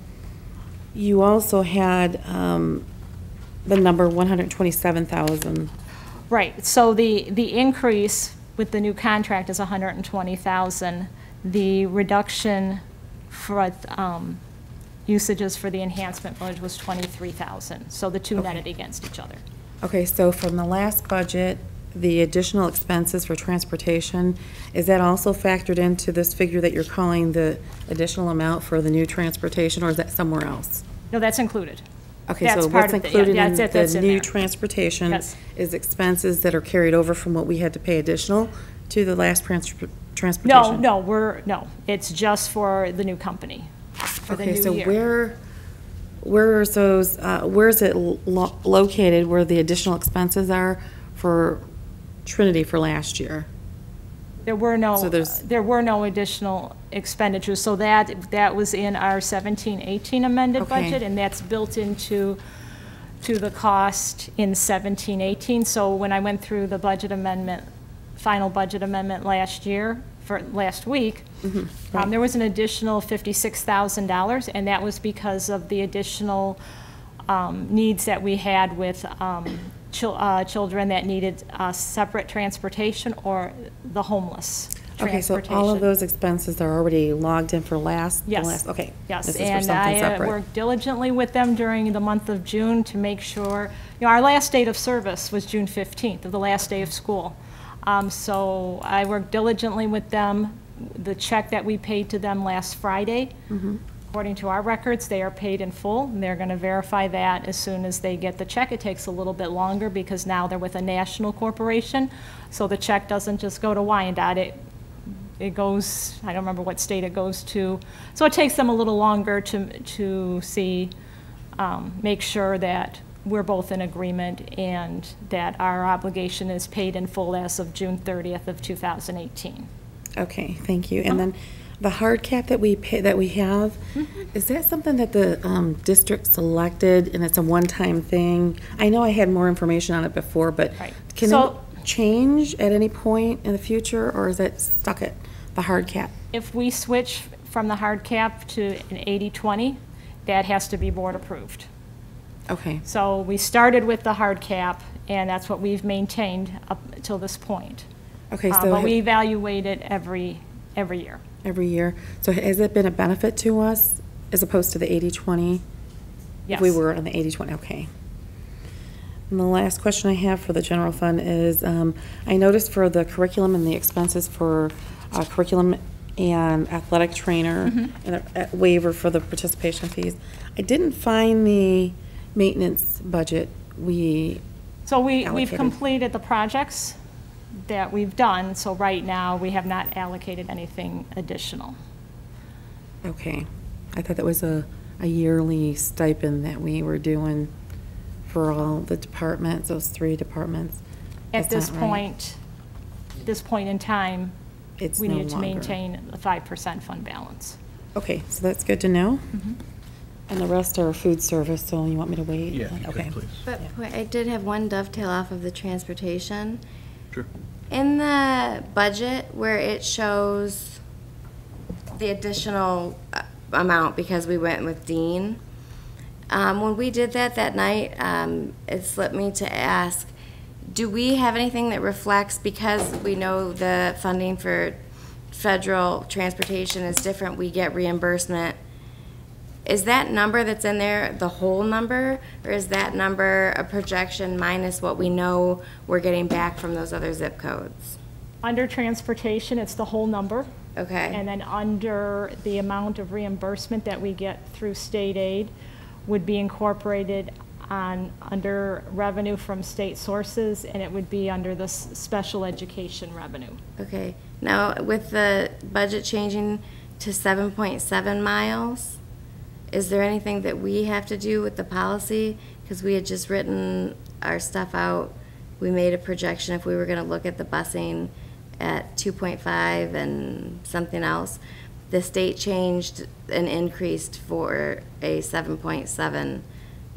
you also had the number 127,000. Right, so the increase with the new contract is 120,000. The reduction for usages for the enhancement village was 23,000. So the two netted against each other. Okay, so from the last budget, the additional expenses for transportation, is that also factored into this figure that you're calling the additional amount for the new transportation, or is that somewhere else? No, that's included. Okay, That's so part what's of the- yeah, included in that's the in new there. transportation Yes. is expenses that are carried over from what we had to pay additional to the last transportation? No, it's just for the new company, for the new Okay, so year. where is those, where is it located, where the additional expenses are for Trinity for last year? There were So there's- no additional expenditures, so that was in our 17-18 amended Okay. budget, and that's built into the cost in 17-18. So when I went through the budget amendment, final budget amendment last week, there was an additional $56,000, and that was because of the additional needs that we had with children that needed separate transportation or the homeless Okay, so transportation. all of those expenses are already logged in for last? the Yes. last- Okay. Yes, This is for and something I separate. worked diligently with them during the month of June to make sure, our last date of service was June 15th, of the last day of school. So I worked diligently with them. The check that we paid to them last Friday, according to our records, they are paid in full, and they're going to verify that as soon as they get the check. It takes a little bit longer because now they're with a national corporation, so the check doesn't just go to Wyandotte. It goes, I don't remember what state it goes to. So it takes them a little longer to see, make sure that we're both in agreement and that our obligation is paid in full as of June 30th of 2018. Okay, thank you. And then the hard cap that we pay, that we have, is that something that the district selected and it's a one-time thing? I know I had more information on it before, but Right. can it So- change at any point in the future, or is it stuck at the hard cap? If we switch from the hard cap to an 80-20, that has to be board approved. Okay, So we started with the hard cap, and that's what we've maintained up till this point. okay, so But we evaluate it every year. every year. So has it been a benefit to us as opposed to the 80-20? Yes. If we were on the 80-20, okay. And the last question I have for the general fund is, I noticed for the curriculum and the expenses for curriculum and athletic trainer and a waiver for the participation fees, I didn't find the maintenance budget So we've allocated. completed the projects that we've done, so right now, we have not allocated anything additional. Okay. I thought that was a yearly stipend that we were doing for all the departments, those 3 departments. At That's this not right. point, this point in time, It's we no needed to longer. maintain a 5% fund balance. Okay, so that's good to know. Mm-hmm. And the rest are food service, so you want me to wait? Yeah, if you Okay. could, please. But I did have one dovetail off of the transportation. Sure. In the budget where it shows the additional amount because we went with Dean, when we did that night, it slipped me to ask, do we have anything that reflects, because we know the funding for federal transportation is different, we get reimbursement? Is that number that's in there the whole number, or is that number a projection minus what we know we're getting back from those other zip codes? Under transportation, it's the whole number. Okay. And then under the amount of reimbursement that we get through state aid would be incorporated under revenue from state sources, and it would be under the special education revenue. Okay. Now, with the budget changing to 7.7 miles, is there anything that we have to do with the policy? Because we had just written our stuff out. We made a projection if we were going to look at the busing at 2.5 and something else. The state changed and increased for a 7.7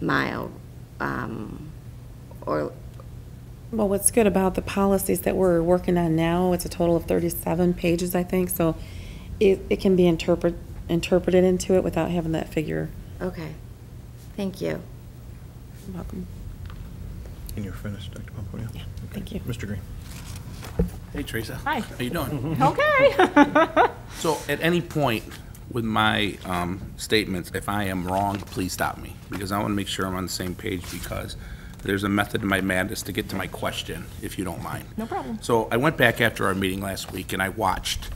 mile or Well, what's good about the policies that we're working on now, it's a total of 37 pages, I think, so it can be interpreted into it without having that figure. okay. Thank you. You're welcome. And you're finished, Dr. Pomponio? Yeah, thank you. Mr. Green? Hey, Teresa. Hi. How you doing? Okay. So at any point with my statements, if I am wrong, please stop me, because I want to make sure I'm on the same page, because there's a method to my madness to get to my question, if you don't mind. No problem. So I went back after our meeting last week, and I watched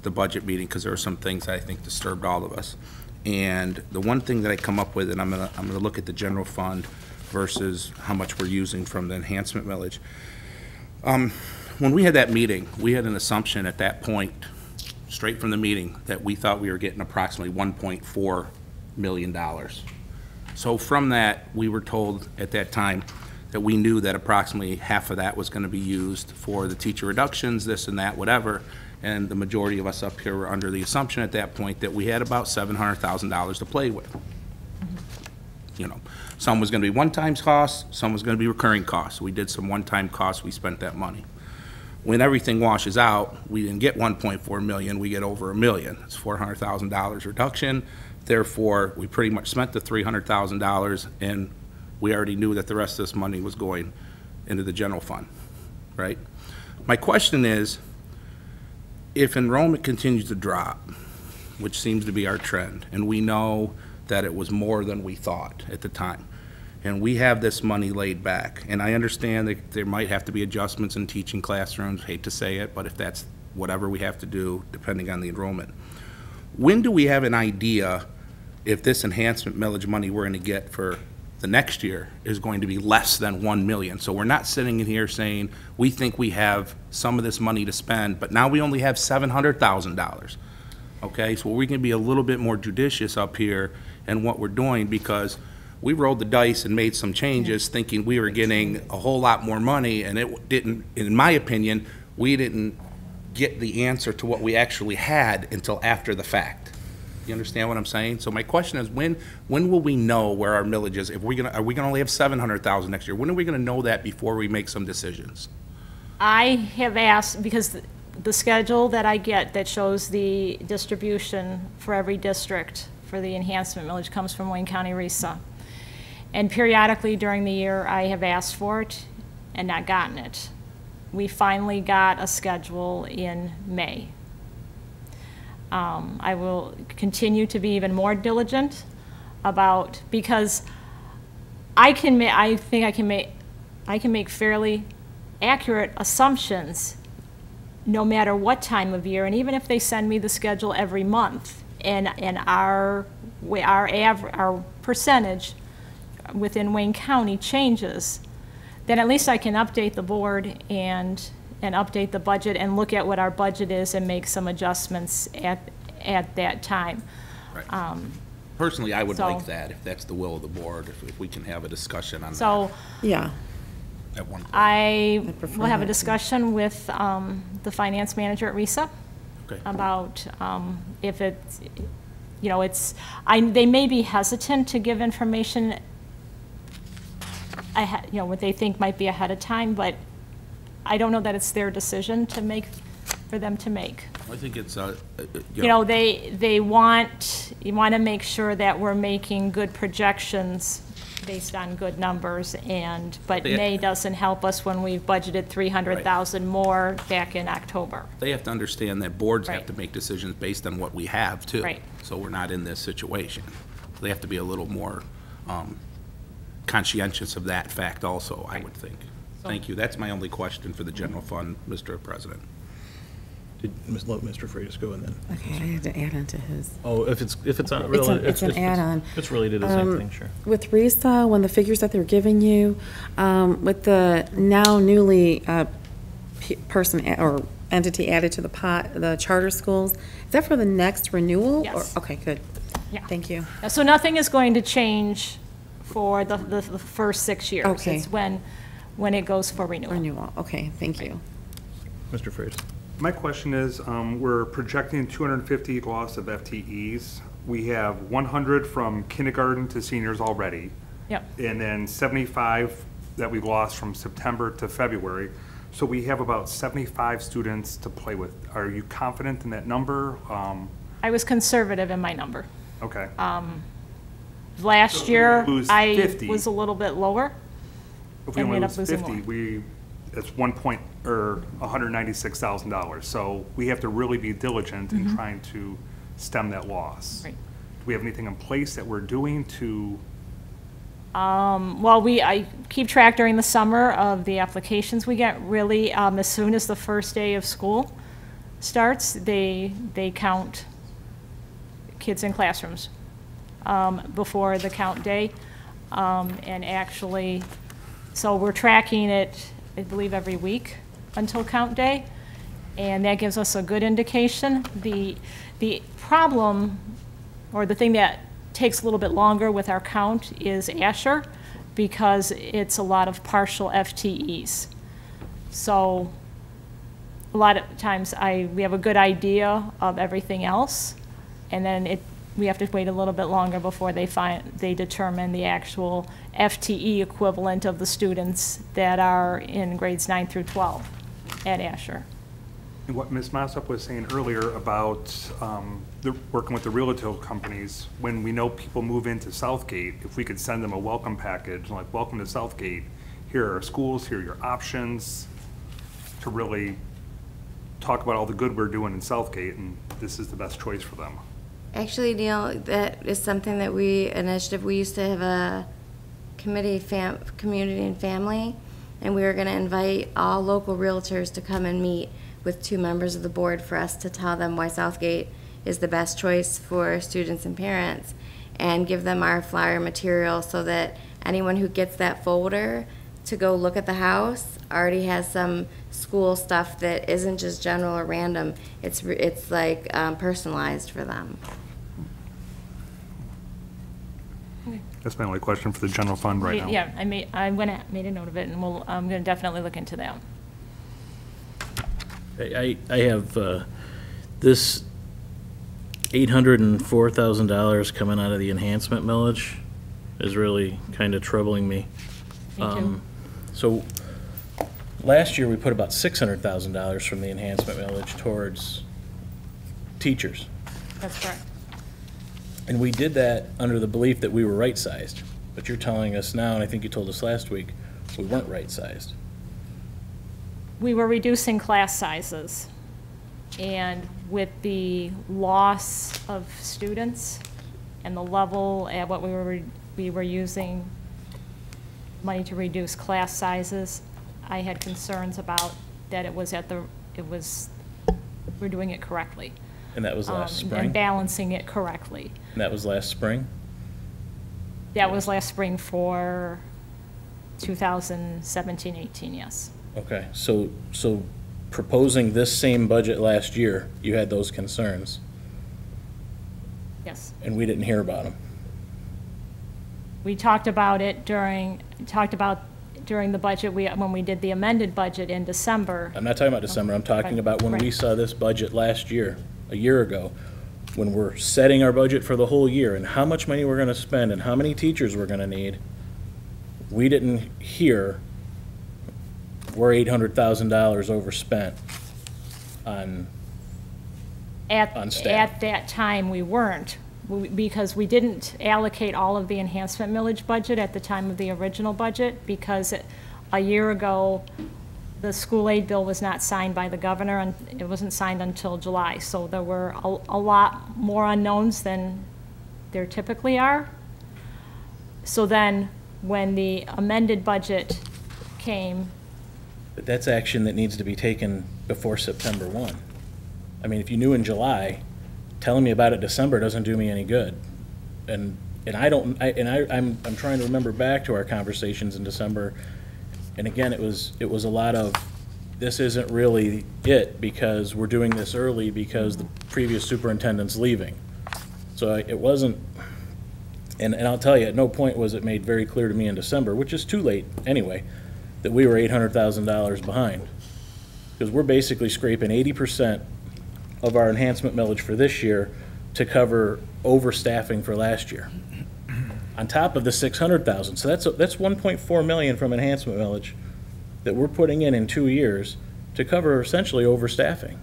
the budget meeting, because there were some things that I think disturbed all of us. And the one thing that I come up with, and I'm gonna look at the general fund versus how much we're using from the enhancement millage. When we had that meeting, we had an assumption at that point, straight from the meeting, that we thought we were getting approximately $1.4 million. So from that, we were told at that time that we knew that approximately half of that was going to be used for the teacher reductions, this and that, whatever. And the majority of us up here were under the assumption at that point that we had about $700,000 to play with. You know, some was going to be one-time costs, some was going to be recurring costs. We did some one-time costs, we spent that money. When everything washes out, we didn't get 1.4 million, we get over $1 million. It's $400,000 reduction. Therefore, we pretty much spent the $300,000, and we already knew that the rest of this money was going into the general fund, right? My question is, if enrollment continues to drop, which seems to be our trend, and we know that it was more than we thought at the time, and we have this money laid back, and I understand that there might have to be adjustments in teaching classrooms, hate to say it, but if that's whatever we have to do, depending on the enrollment. When do we have an idea if this enhancement millage money we're going to get for the next year is going to be less than 1 million? So we're not sitting in here saying, we think we have some of this money to spend, but now we only have $700,000. Okay, so we can be a little bit more judicious up here in what we're doing, because we rolled the dice and made some changes thinking we were getting a whole lot more money, and it didn't, in my opinion, we didn't get the answer to what we actually had until after the fact. You understand what I'm saying? So my question is, when will we know where our millage is? If are we gonna only have 700,000 next year? When are we gonna know that before we make some decisions? I have asked, because the schedule that I get that shows the distribution for every district for the enhancement millage comes from Wayne County RESA. And periodically during the year, I have asked for it and not gotten it. We finally got a schedule in May. I will continue to be even more diligent about, because I think I can make fairly accurate assumptions no matter what time of year, and even if they send me the schedule every month, and our percentage within Wayne County changes, then at least I can update the board and and update the budget and look at what our budget is and make some adjustments at that time. Right. Personally, I would so- like that, if that's the will of the board, if we can have a discussion on that So Yeah. at one point. I prefer will have a that, too. discussion with the finance manager at RISA Okay. about if it's, you know, they may be hesitant to give information, you know, what they think might be ahead of time, but I don't know that it's their decision for them to make. I think it's, You know, you want to make sure that we're making good projections based on good numbers, but They- May doesn't help us when we've budgeted 300,000 more back in October. they have to understand that boards have Right. to make decisions based on what we have, too. Right. So we're not in this situation. They have to be a little more conscientious of that fact also, I would think. Thank you. That's my only question for the general fund, Mr. President. Did let Mr. Freitas go and then? Okay, I had to add on to his. Oh, if it's on, It's really, it's an add-on. It's related to the same thing, sure. With RISA, when the figures that they're giving you, with the now newly person or entity added to the pot, the charter schools, is that for the next renewal? Or- Yes. Okay, good. Yeah. Thank you. So nothing is going to change for the first 6 years. Okay. It's when it goes for renewal. Renewal, okay, thank you. Mr. Freitas. My question is, we're projecting 250 loss of FTEs. We have 100 from kindergarten to seniors already, Yep. and then 75 that we lost from September to February. So we have about 75 students to play with. Are you confident in that number? I was conservative in my number. Okay. Last So if we year, lose I 50 was a little bit lower. If we and we only end lose up losing 50, more. it's $196,000. So we have to really be diligent in trying to stem that loss. Mm-hmm. Right. Do we have anything in place that we're doing to, Well, I keep track during the summer of the applications we get. Really, as soon as the first day of school starts, they count kids in classrooms before the count day. And actually, so we're tracking it, I believe, every week until count day. And that gives us a good indication. The problem, or the thing that takes a little bit longer with our count, is Asher, because it's a lot of partial FTEs. So a lot of times we have a good idea of everything else, and then we have to wait a little bit longer before they determine the actual FTE equivalent of the students that are in grades 9 through 12 at Asher. and what Ms. Mossop was saying earlier about working with the realtor companies, when we know people move into Southgate, if we could send them a welcome package, like, welcome to Southgate, here are our schools, here are your options, to really talk about all the good we're doing in Southgate, and this is the best choice for them. Actually, Neil, that is something that initiative, we used to have a committee, community and family, and we were gonna invite all local realtors to come and meet with 2 members of the board for us to tell them why Southgate is the best choice for students and parents, and give them our flyer material so that anyone who gets that folder to go look at the house already has some school stuff that isn't just general or random. It's like personalized for them. That's my only question for the general fund right now. Yeah, I made a note of it, and I'm gonna definitely look into that. I have this $804,000 coming out of the enhancement millage is really kind of troubling me. Me too. So last year, we put about $600,000 from the enhancement millage towards teachers. That's correct. And we did that under the belief that we were right-sized. But you're telling us now, and I think you told us last week, we weren't right-sized. We were reducing class sizes, and with the loss of students and the level at what we were using money to reduce class sizes, I had concerns about that we're doing it correctly. And that was last And spring? balancing it correctly. And that was last spring? That was last spring for 2017-18, yes. Okay, so proposing this same budget last year, you had those concerns, Yes. and we didn't hear about them. We talked about it during the budget, when we did the amended budget in December. I'm not talking about December, I'm talking Right, about when we right. saw this budget last year, a year ago, when we're setting our budget for the whole year and how much money we're gonna spend and how many teachers we're gonna need. We didn't hear we're $800,000 overspent on on staff. At that time, we weren't, because we didn't allocate all of the enhancement millage budget at the time of the original budget, because a year ago, the school aid bill was not signed by the governor, and it wasn't signed until July. So there were a lot more unknowns than there typically are. So then, when the amended budget came, But that's action that needs to be taken before September 1. I mean, if you knew in July, telling me about it December doesn't do me any good. And I'm trying to remember back to our conversations in December, and again, it was a lot of, this isn't really it, because we're doing this early because the previous superintendent's leaving. So it wasn't, and I'll tell you, at no point was it made very clear to me in December, which is too late anyway, that we were $800,000 behind. Because we're basically scraping 80% of our enhancement millage for this year to cover overstaffing for last year. On top of the 600,000, so that's 1.4 million from enhancement millage that we're putting in 2 years to cover essentially overstaffing.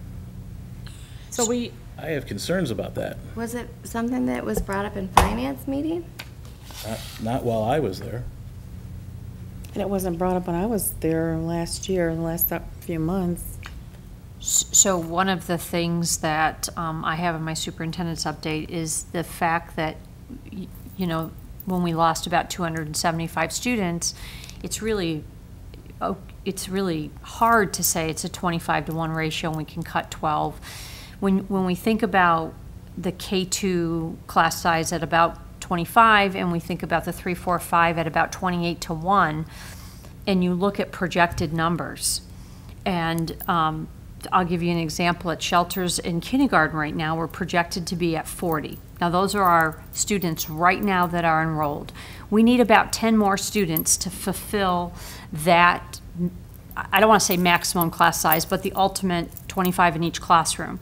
so we, I have concerns about that, Was it something that was brought up in finance meeting? not while I was there. And it wasn't brought up when I was there last year, in the last few months. So one of the things that I have in my superintendent's update is the fact that, you know, when we lost about 275 students, it's really hard to say it's a 25-to-1 ratio and we can cut 12. When we think about the K2 class size at about 25, and we think about the 3, 4, 5 at about 28-to-1, and you look at projected numbers, and I'll give you an example. At shelters in kindergarten right now, we're projected to be at 40. Now, those are our students right now that are enrolled. We need about 10 more students to fulfill that, I don't want to say maximum class size, but the ultimate 25 in each classroom.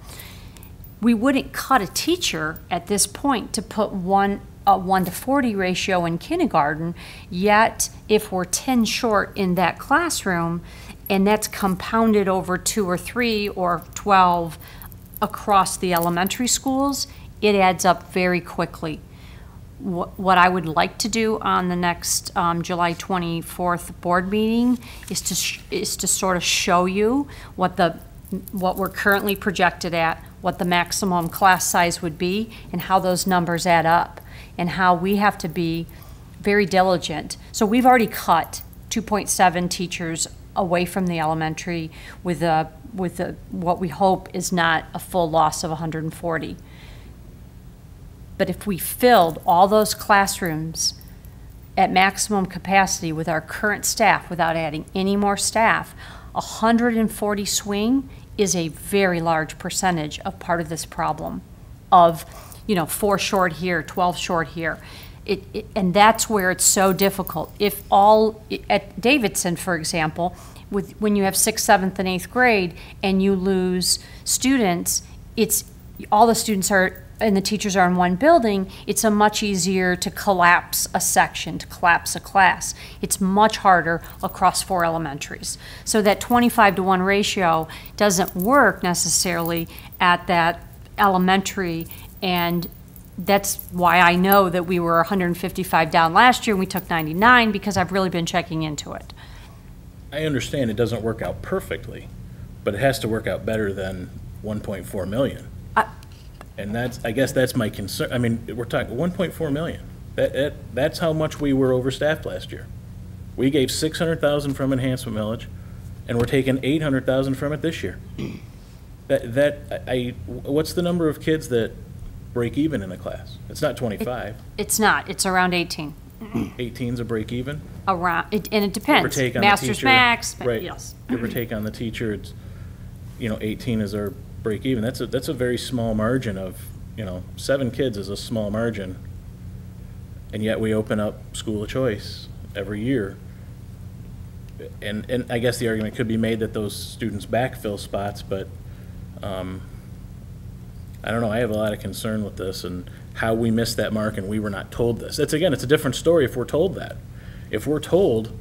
We wouldn't cut a teacher at this point to put a 1-to-40 ratio in kindergarten, yet if we're 10 short in that classroom, and that's compounded over 2 or 3 or 12 across the elementary schools, it adds up very quickly. What I would like to do on the next July 24th board meeting is to sort of show you what we're currently projected at, what the maximum class size would be, and how those numbers add up, and how we have to be very diligent. So we've already cut 2.7 teachers away from the elementary with what we hope is not a full loss of 140. But if we filled all those classrooms at maximum capacity with our current staff without adding any more staff, 140 swing is a very large percentage of part of this problem of, 4 short here, 12 short here. And that's where it's so difficult. If at Davidson, for example, when you have 6th, 7th, and 8th grade and you lose students, all the students are, and the teachers are in one building, it's a much easier to collapse a section, to collapse a class. It's much harder across 4 elementaries. So that 25-to-1 ratio doesn't work necessarily at that elementary, and that's why I know that we were 155 down last year and we took 99, because I've really been checking into it. I understand it doesn't work out perfectly, but it has to work out better than 1.4 million. And I guess that's my concern. I mean, we're talking 1.4 million. That's how much we were overstaffed last year. We gave 600,000 from enhancement millage, and we're taking 800,000 from it this year. What's the number of kids that break even in a class? It's not 25. It's not. It's around 18. 18's a break even? And it depends. Give or take on Master's the teacher. max, Right. yes. Give or take on the teacher, 18 is our break even. That's a very small margin of, 7 kids is a small margin. And yet we open up school of choice every year. And I guess the argument could be made that those students backfill spots, but I don't know, I have a lot of concern with this and how we missed that mark and we were not told this. It's a different story if we're told that. If we're told,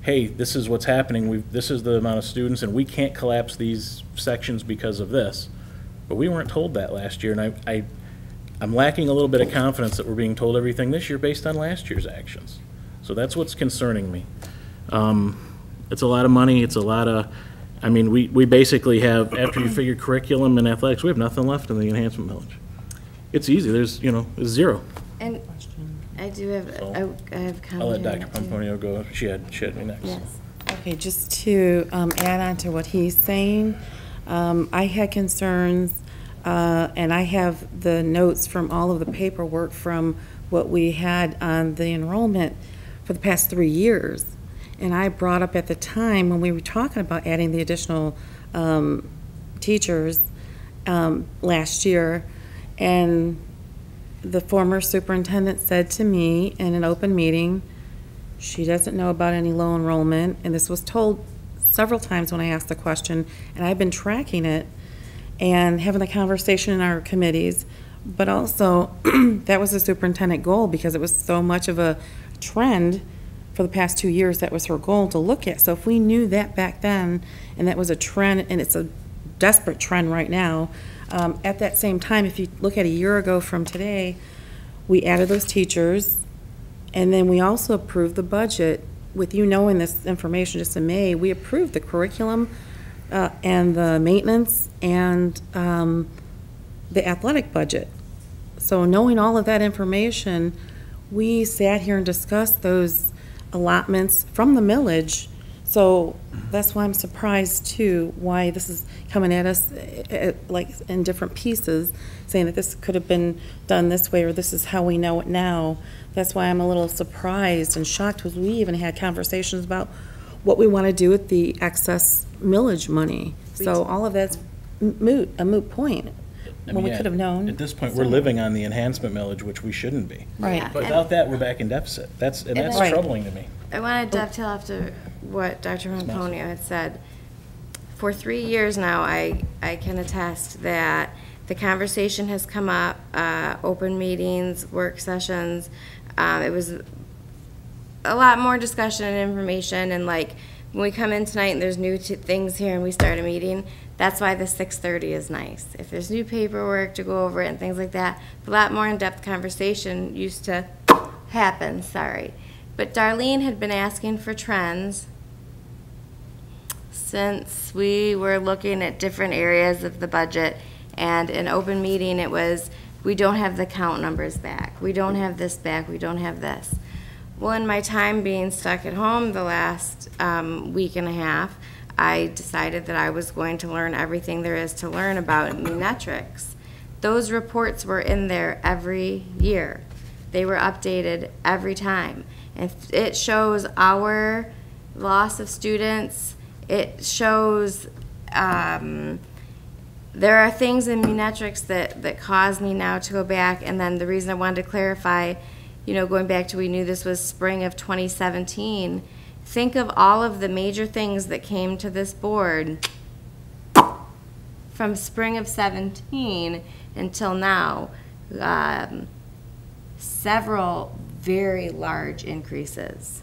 hey, this is what's happening, this is the amount of students and we can't collapse these sections because of this. But we weren't told that last year, and I'm lacking a little bit of confidence that we're being told everything this year based on last year's actions. So that's what's concerning me. It's a lot of money, it's a lot of, we basically have, after you figure curriculum and athletics, we have nothing left in the enhancement millage. It's easy, there's, it's zero. And I do have, I have comment. I'll let Dr. Pomponio go, she had me next. Yes. Okay, just to add on to what he's saying, I had concerns, and I have the notes from all of the paperwork from what we had on the enrollment for the past 3 years. And I brought up at the time when we were talking about adding the additional teachers last year, and the former superintendent said to me in an open meeting, she doesn't know about any low enrollment, and this was told several times when I asked the question, and I've been tracking it and having the conversation in our committees, but also that was the superintendent goal because it was so much of a trend for the past 2 years. That was her goal to look at. So if we knew that back then, and that was a trend, and it's a desperate trend right now, at that same time, if you look at a year ago from today, we added those teachers, and then we also approved the budget. With you knowing this information just in May, we approved the curriculum and the maintenance and the athletic budget. So knowing all of that information, we sat here and discussed those allotments from the millage. So that's why I'm surprised too why this is coming at us like in different pieces, saying that this could have been done this way or this is how we know it now. That's why I'm a little surprised and shocked because we even had conversations about what we want to do with the excess millage money. So all of that's a moot point. When we could have known. At this point, we're living on the enhancement millage, which we shouldn't be. Right. Yeah. But without that, we're back in deficit. That's Right. troubling to me. I want to dovetail after what Dr. Pomponio had said. For 3 years now, I can attest that the conversation has come up, open meetings, work sessions. It was a lot more discussion and information, and like when we come in tonight and there's new things here and we start a meeting, that's why the 6:30 is nice. If there's new paperwork to go over it and things like that, a lot more in-depth conversation used to happen, sorry. But Darlene had been asking for trends since we were looking at different areas of the budget, and in open meeting it was, we don't have the count numbers back, we don't have this back, we don't have this. Well, in my time being stuck at home the last week and a half, I decided that I was going to learn everything there is to learn about Munetrics. Those reports were in there every year. They were updated every time. And it shows our loss of students. It shows there are things in Munetrics that cause me now to go back. And then the reason I wanted to clarify, going back to we knew this was spring of 2017, think of all of the major things that came to this board from spring of 17 until now. Several very large increases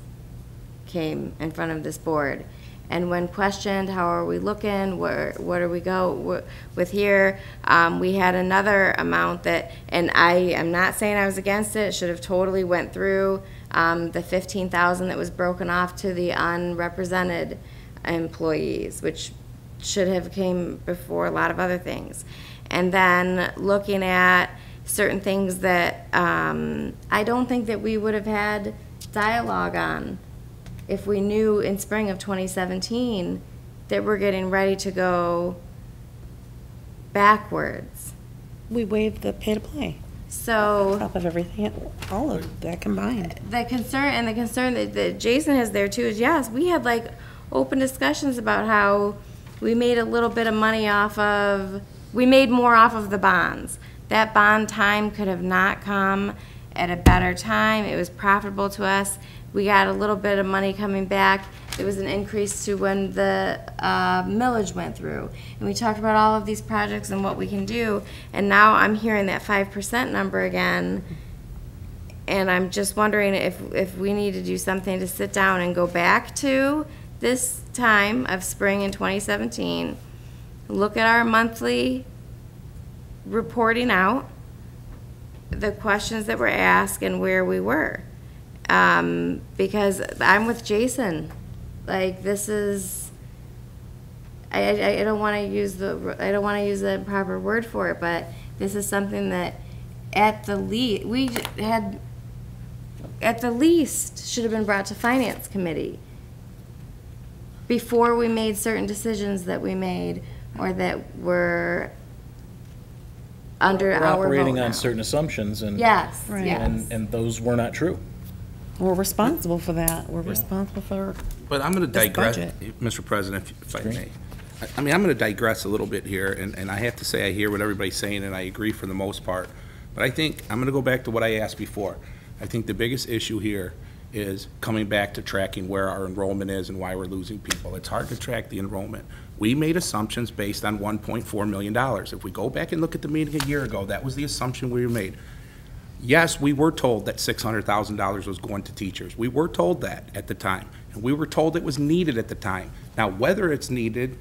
came in front of this board. And when questioned, how are we looking, what do we go with here, we had another amount that, and I am not saying I was against it, should have totally went through the 15,000 that was broken off to the unrepresented employees, which should have came before a lot of other things. And then looking at certain things that I don't think that we would have had dialogue on if we knew in spring of 2017 that we're getting ready to go backwards. We waived the pay to play. So on top of everything, all of that combined. The concern that Jason has there too is, yes, we had like open discussions about how we made a little bit of money we made more off of the bonds. That bond time could have not come at a better time. It was profitable to us. We got a little bit of money coming back. There was an increase to when the millage went through. And we talked about all of these projects and what we can do. And now I'm hearing that 5% number again. And I'm just wondering if we need to do something to sit down and go back to this time of spring in 2017, look at our monthly reporting out, the questions that were asked and where we were. Because I'm with Jason. Like, this is, I don't want to use the proper word for it, but this is something that at the least should have been brought to Finance Committee before we made certain decisions that we made or that were under We're our operating vote on now. certain assumptions, and Yes, Right. yes. and those were not true. We're responsible for that. We're responsible for, But I'm going to This digress, budget. Mr. President, if I may. I mean, I'm going to digress a little bit here, and I have to say, I hear what everybody's saying, and I agree for the most part. But I think, I'm going to go back to what I asked before. I think the biggest issue here is coming back to tracking where our enrollment is and why we're losing people. It's hard to track the enrollment. We made assumptions based on $1.4 million. If we go back and look at the meeting a year ago, that was the assumption we made. Yes, we were told that $600,000 was going to teachers. We were told that at the time, and we were told it was needed at the time. Now, whether it's needed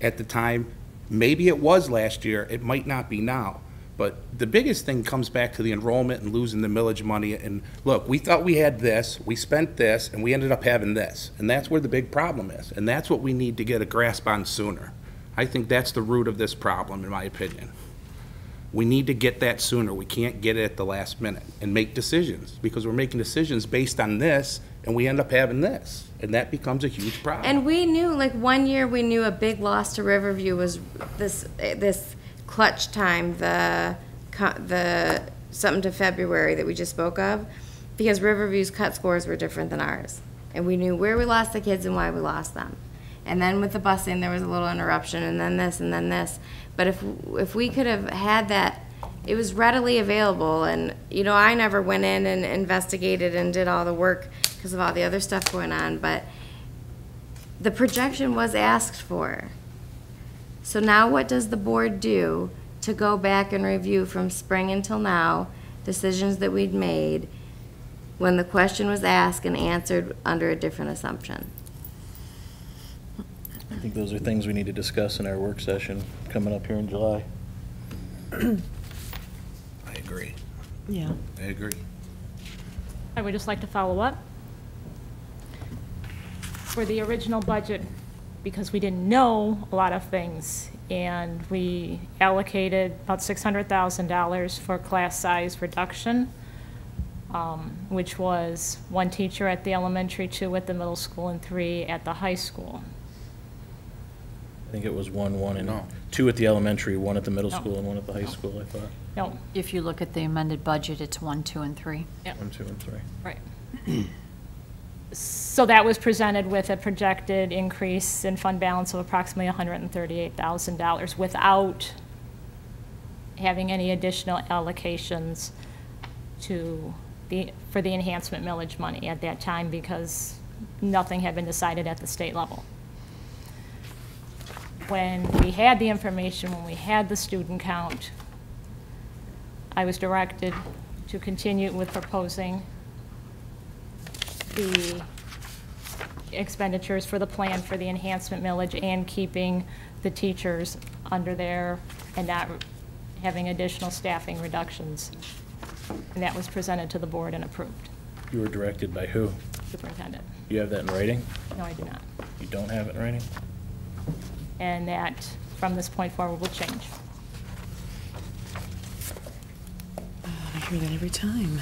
at the time, maybe it was last year, it might not be now. But the biggest thing comes back to the enrollment and losing the millage money. And look, we thought we had this, we spent this, and we ended up having this. And that's where the big problem is. And that's what we need to get a grasp on sooner. I think that's the root of this problem, in my opinion. We need to get that sooner. We can't get it at the last minute and make decisions, because we're making decisions based on this, and we end up having this. And that becomes a huge problem. And we knew, like, one year we knew a big loss to Riverview was this clutch time, the something to February that we just spoke of, because Riverview's cut scores were different than ours. And we knew where we lost the kids and why we lost them. And then with the busing, there was a little interruption, and then this, and then this. But if we could have had that, it was readily available. And, you know, I never went in and investigated and did all the work because of all the other stuff going on, but the projection was asked for. So now what does the board do to go back and review from spring until now, decisions that we'd made when the question was asked and answered under a different assumption? I think those are things we need to discuss in our work session coming up here in July. I agree. yeah. I agree. I would just like to follow up. For the original budget, because we didn't know a lot of things, and we allocated about $600,000 for class size reduction, which was 1 teacher at the elementary, 2 at the middle school, and 3 at the high school. I think it was 1, and No. 2 at the elementary, 1 at the middle No. school, and 1 at the high school, I thought. No, If you look at the amended budget, it's 1, 2, and 3. 1, 2, and 3. right. So that was presented with a projected increase in fund balance of approximately $138,000 without having any additional allocations for the enhancement millage money at that time, because nothing had been decided at the state level. When we had the information, when we had the student count, I was directed to continue with proposing the expenditures for the plan for the enhancement millage and keeping the teachers under there and not having additional staffing reductions. And that was presented to the board and approved. You were directed by who? Superintendent. You have that in writing? No, I do not. You don't have it in writing? And that, from this point forward, will change. I hear that every time.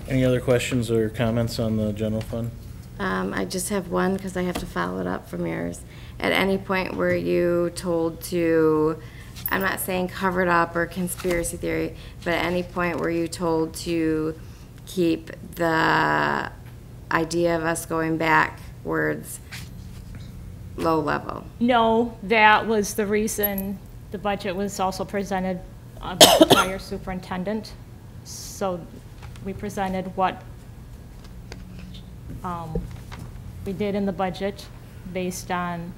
Any other questions or comments on the general fund? I just have one because I have to follow it up from yours. At any point were you told to, I'm not saying covered up or conspiracy theory, but at any point were you told to keep the idea of us going backwards low level? No, that was the reason the budget was also presented by the prior superintendent. So we presented what we did in the budget based on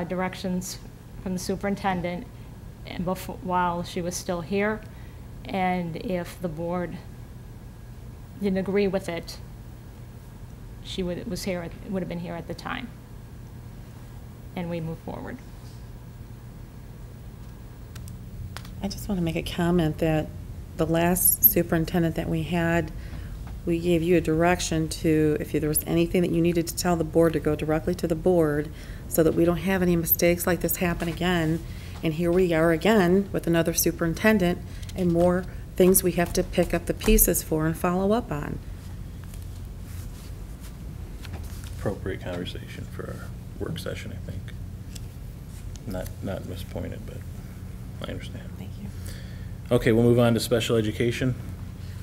directions from the superintendent and while she was still here. And if the board didn't agree with it, she would have been here at the time. And we move forward. I just want to make a comment that the last superintendent that we had, we gave you a direction to, if there was anything that you needed to tell the board, to go directly to the board so that we don't have any mistakes like this happen again. And here we are again with another superintendent and more things we have to pick up the pieces for and follow up on. Appropriate conversation for our work session, I think. Not mispointed, but I understand. Thank you. Okay, we'll move on to special education.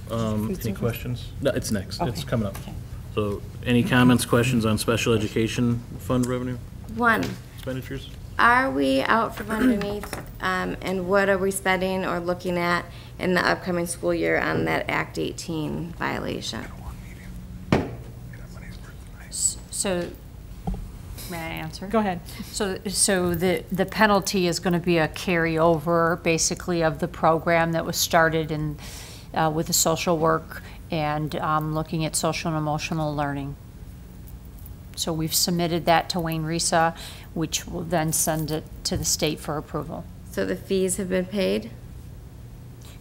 Food Any service? questions? No, it's next. It's Okay. coming up. Okay. So any comments, questions on special education fund revenue One, expenditures? are we out from underneath, and what are we spending or looking at in the upcoming school year on that Act 18 violation? So, may I answer? Go ahead. So the penalty is going to be a carryover, basically, of the program that was started in, with the social work and looking at social and emotional learning. So we've submitted that to Wayne Risa, which will then send it to the state for approval. So the fees have been paid?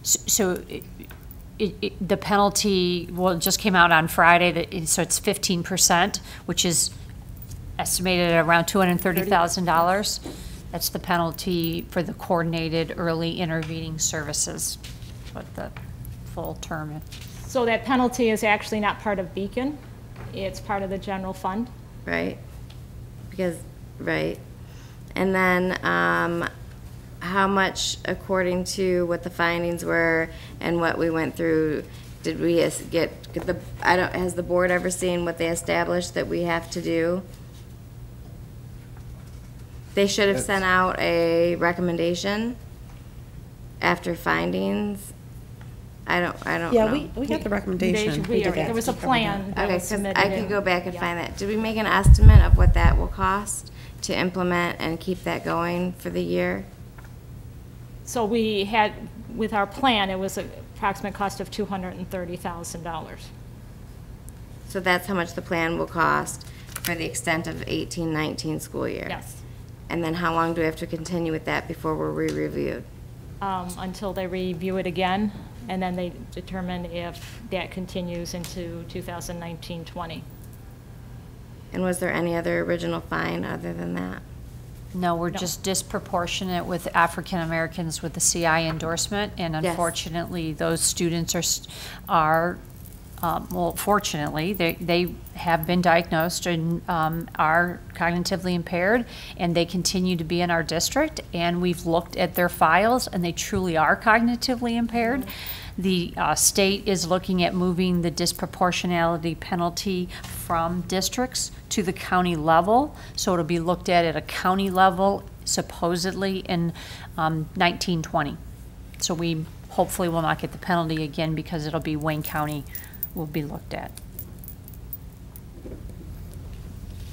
So the penalty, well, it just came out on Friday, so it's 15%, which is estimated at around $230,000. That's the penalty for the coordinated early intervening services, what the full term is. So that penalty is actually not part of Beacon. It's part of the general fund. Right? Because, right. And then, how much, according to what the findings were and what we went through, did we get the, has the board ever seen what they established that we have to do? They should have sent out a recommendation after findings. I don't know. Yeah, we got the recommendation. We did that. There was a plan that Okay, was 'cause submitted. I could go back and Yeah. find that. Did we make an estimate of what that will cost to implement and keep that going for the year? So we had, with our plan, it was an approximate cost of $230,000. So that's how much the plan will cost for the extent of 18-19 school year? Yes. And then how long do we have to continue with that before we're re-reviewed? Until they review it again, and then they determine if that continues into 2019-20. And was there any other original fine other than that? No, we're No. just disproportionate with African Americans with the CI endorsement, and Yes. unfortunately, those students are well, fortunately, they have been diagnosed and are cognitively impaired, and they continue to be in our district, and we've looked at their files, and they truly are cognitively impaired. The state is looking at moving the disproportionality penalty from districts to the county level, so it'll be looked at a county level supposedly in 1920. So we hopefully will not get the penalty again because it'll be Wayne County will be looked at.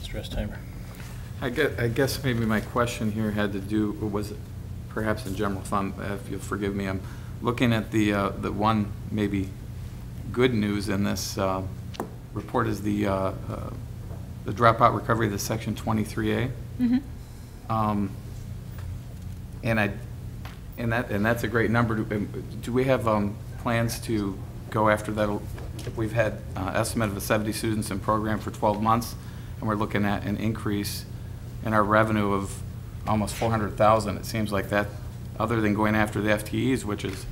Stress timer. I guess maybe my question here had to do, was perhaps in general fund, if you'll forgive me, I'm looking at the one maybe good news in this report is the dropout recovery of the section 23A. Mm-hmm. And that's a great number. Do we have plans to go after that? We've had estimate of 70 students in program for 12 months, and we're looking at an increase in our revenue of almost 400,000. It seems like that, other than going after the FTEs, which is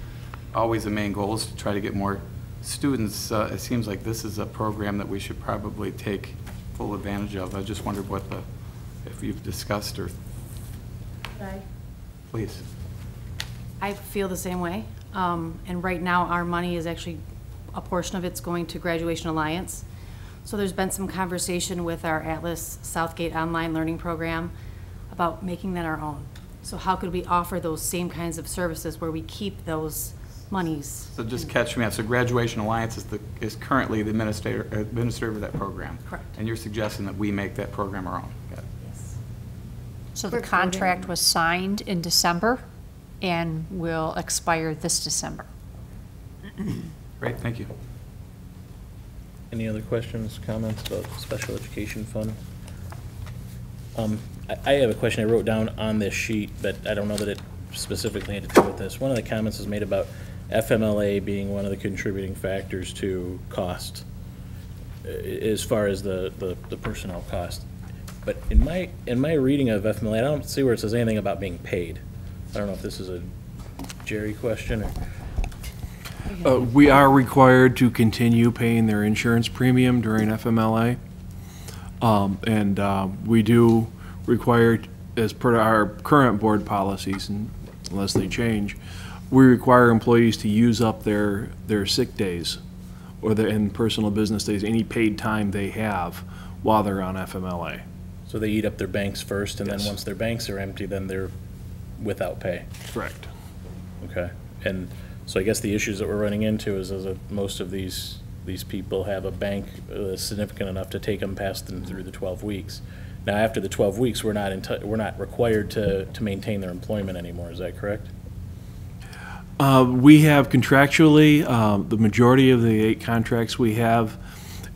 always the main goal, is to try to get more students. It seems like this is a program that we should probably take full advantage of. I just wondered if you've discussed or. Right. Please. I feel the same way. And right now, our money is actually, a portion of it's going to Graduation Alliance. So there's been some conversation with our Atlas Southgate online learning program about making that our own. So how could we offer those same kinds of services where we keep those monies? So just catch me up. So Graduation Alliance is currently the administrator of that program. Correct. And you're suggesting that we make that program our own? Got it. Yes. So the contract was signed in December and will expire this December. Great, thank you. Any other questions, comments about the special education fund? I have a question I wrote down on this sheet, but I don't know that it specifically had to do with this. One of the comments was made about FMLA being one of the contributing factors to cost, as far as the personnel cost. But in my reading of FMLA, I don't see where it says anything about being paid. I don't know if this is a Jerry question or. We are required to continue paying their insurance premium during FMLA. We do require, as per our current board policies, and unless they change, we require employees to use up their sick days or and personal business days, any paid time they have while they're on FMLA. So they eat up their banks first, and Yes. then once their banks are empty, then they're without pay. Correct. Okay. And so I guess the issues that we're running into is that most of these people have a bank significant enough to take them past them through the 12 weeks. Now, after the 12 weeks, we're not required to maintain their employment anymore. Is that correct? We have contractually, the majority of the 8 contracts we have,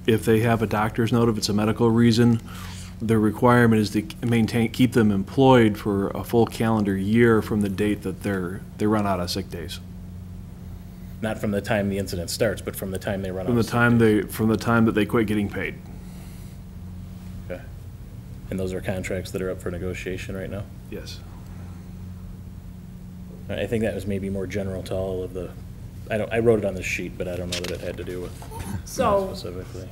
if they have a doctor's note, if it's a medical reason, the requirement is to keep them employed for a full calendar year from the date that they run out of sick days. Not from the time the incident starts, but from the time they run From out the of time sick days. from the time that they quit getting paid. Okay. And those are contracts that are up for negotiation right now? Yes. I think that was maybe more general to all of the, I wrote it on the sheet, but I don't know that it had to do with So- specifically.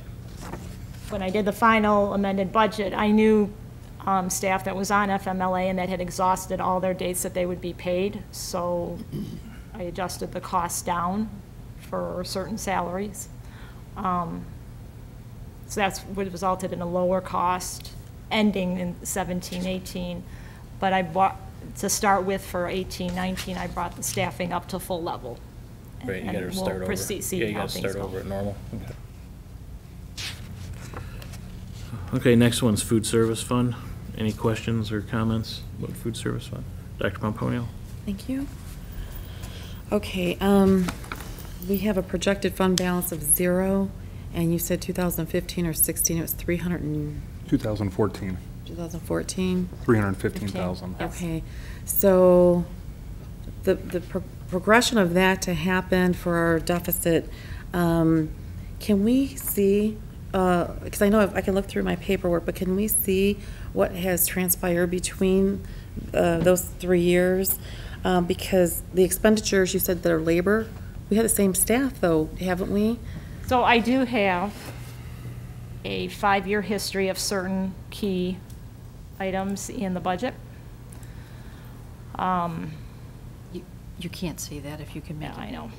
When I did the final amended budget, I knew staff that was on FMLA and that had exhausted all their dates that they would be paid, so I adjusted the cost down for certain salaries. So that's what resulted in a lower cost ending in 17, 18. But I bought, to start with for 18, 19, I brought the staffing up to full level. Right, you And gotta we'll start over. proceed- see Yeah, you how gotta things start go. over at normal. Okay. Okay, next one's food service fund. Any questions or comments about food service fund? Dr. Pomponio? Thank you. Okay, we have a projected fund balance of 0, and you said 2015 or 16, it was 2014, 2014? 315,000. Okay, so the progression of that to happen for our deficit, can we see, because I know I can look through my paperwork, but can we see what has transpired between those 3 years? Because the expenditures, you said that are labor, we have the same staff though, haven't we? So I do have a 5-year history of certain key items in the budget. You can't say that if you can make Yeah, it. I know.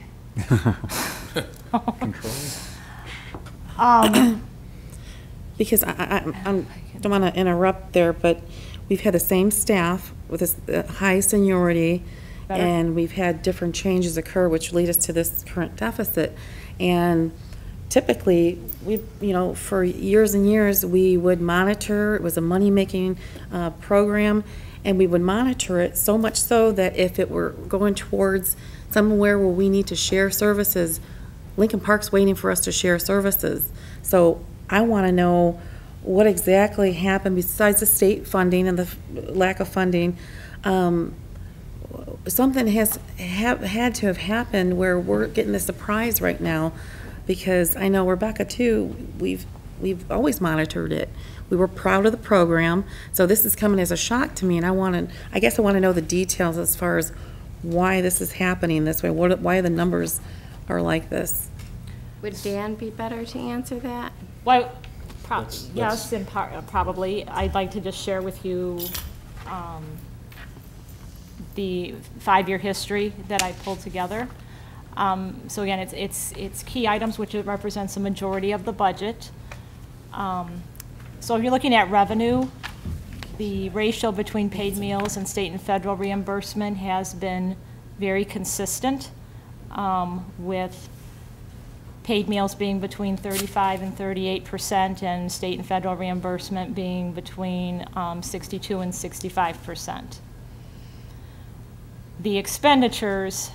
Because I don't want to interrupt there, but we've had the same staff with this high seniority, Better. and we've had different changes occur which lead us to this current deficit. And typically, for years and years, we would monitor, it was a money-making program, and we would monitor it so much so that if it were going towards somewhere where we need to share services, Lincoln Park's waiting for us to share services. So I want to know what exactly happened besides the state funding and the lack of funding. Something has had to have happened where we're getting the surprise right now, because I know Rebecca too, we've always monitored it. We were proud of the program, so this is coming as a shock to me, and I guess I want to know the details as far as why this is happening this way, why the numbers are like this. Would Dan be better to answer that? Well, Let's- yes, in part, probably. I'd like to just share with you the 5-year history that I pulled together. So again, it's key items, which it represents a majority of the budget. So if you're looking at revenue, the ratio between paid meals and state and federal reimbursement has been very consistent, with paid meals being between 35 and 38%, and state and federal reimbursement being between 62 and 65%. The expenditures,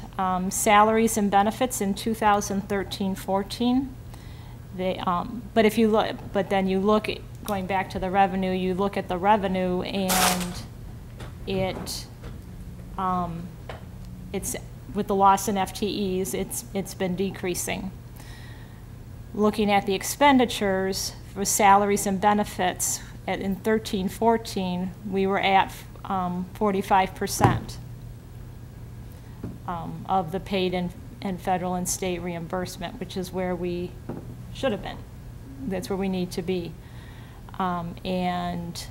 salaries and benefits in 2013-14, they, but if you look, but then you look at, going back to the revenue, you look at the revenue and it's with the loss in FTEs, it's been decreasing. Looking at the expenditures for salaries and benefits in 13-14, we were at 45% of the paid and federal and state reimbursement, which is where we should have been. That's where we need to be. And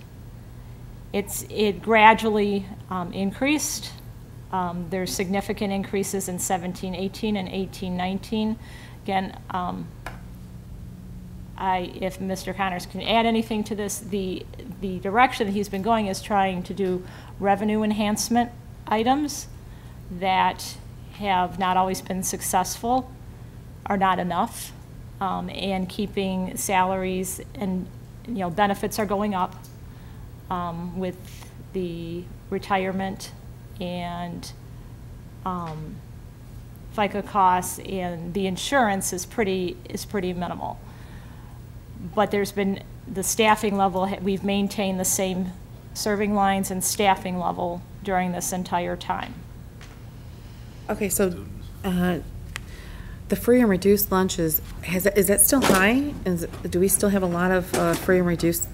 it gradually increased. There's significant increases in 17-18 and 18-19. Again, if Mr. Connors can add anything to this, the direction that he's been going is trying to do revenue enhancement items that have not always been successful, are not enough, and keeping salaries and benefits are going up with the retirement and FICA costs, and the insurance is pretty minimal. But there's been the staffing level, we've maintained the same serving lines and staffing level during this entire time. Okay, so the free and reduced lunches, is that still high? Do we still have a lot of free and reduced?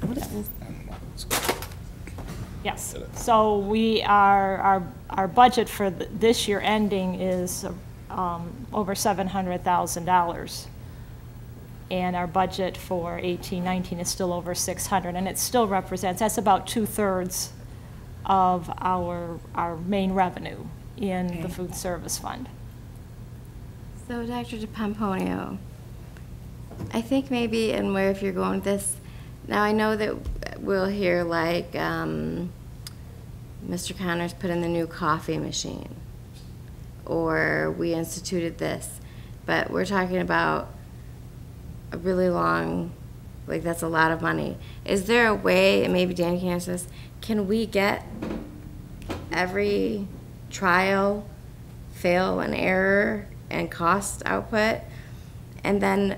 Yes. So we are, our budget for this year ending is over $700,000. And our budget for 18-19 is still over 600, and it still represents, that's about 2/3 of our main revenue in the food service fund. So Dr. DePomponio, I think maybe, and where if you're going with this, now I know that we'll hear like Mr. Connors put in the new coffee machine, or we instituted this, but we're talking about a really long, like that's a lot of money. Is there a way, and maybe Danny can answer this, can we get every trial, fail and error and cost output? And then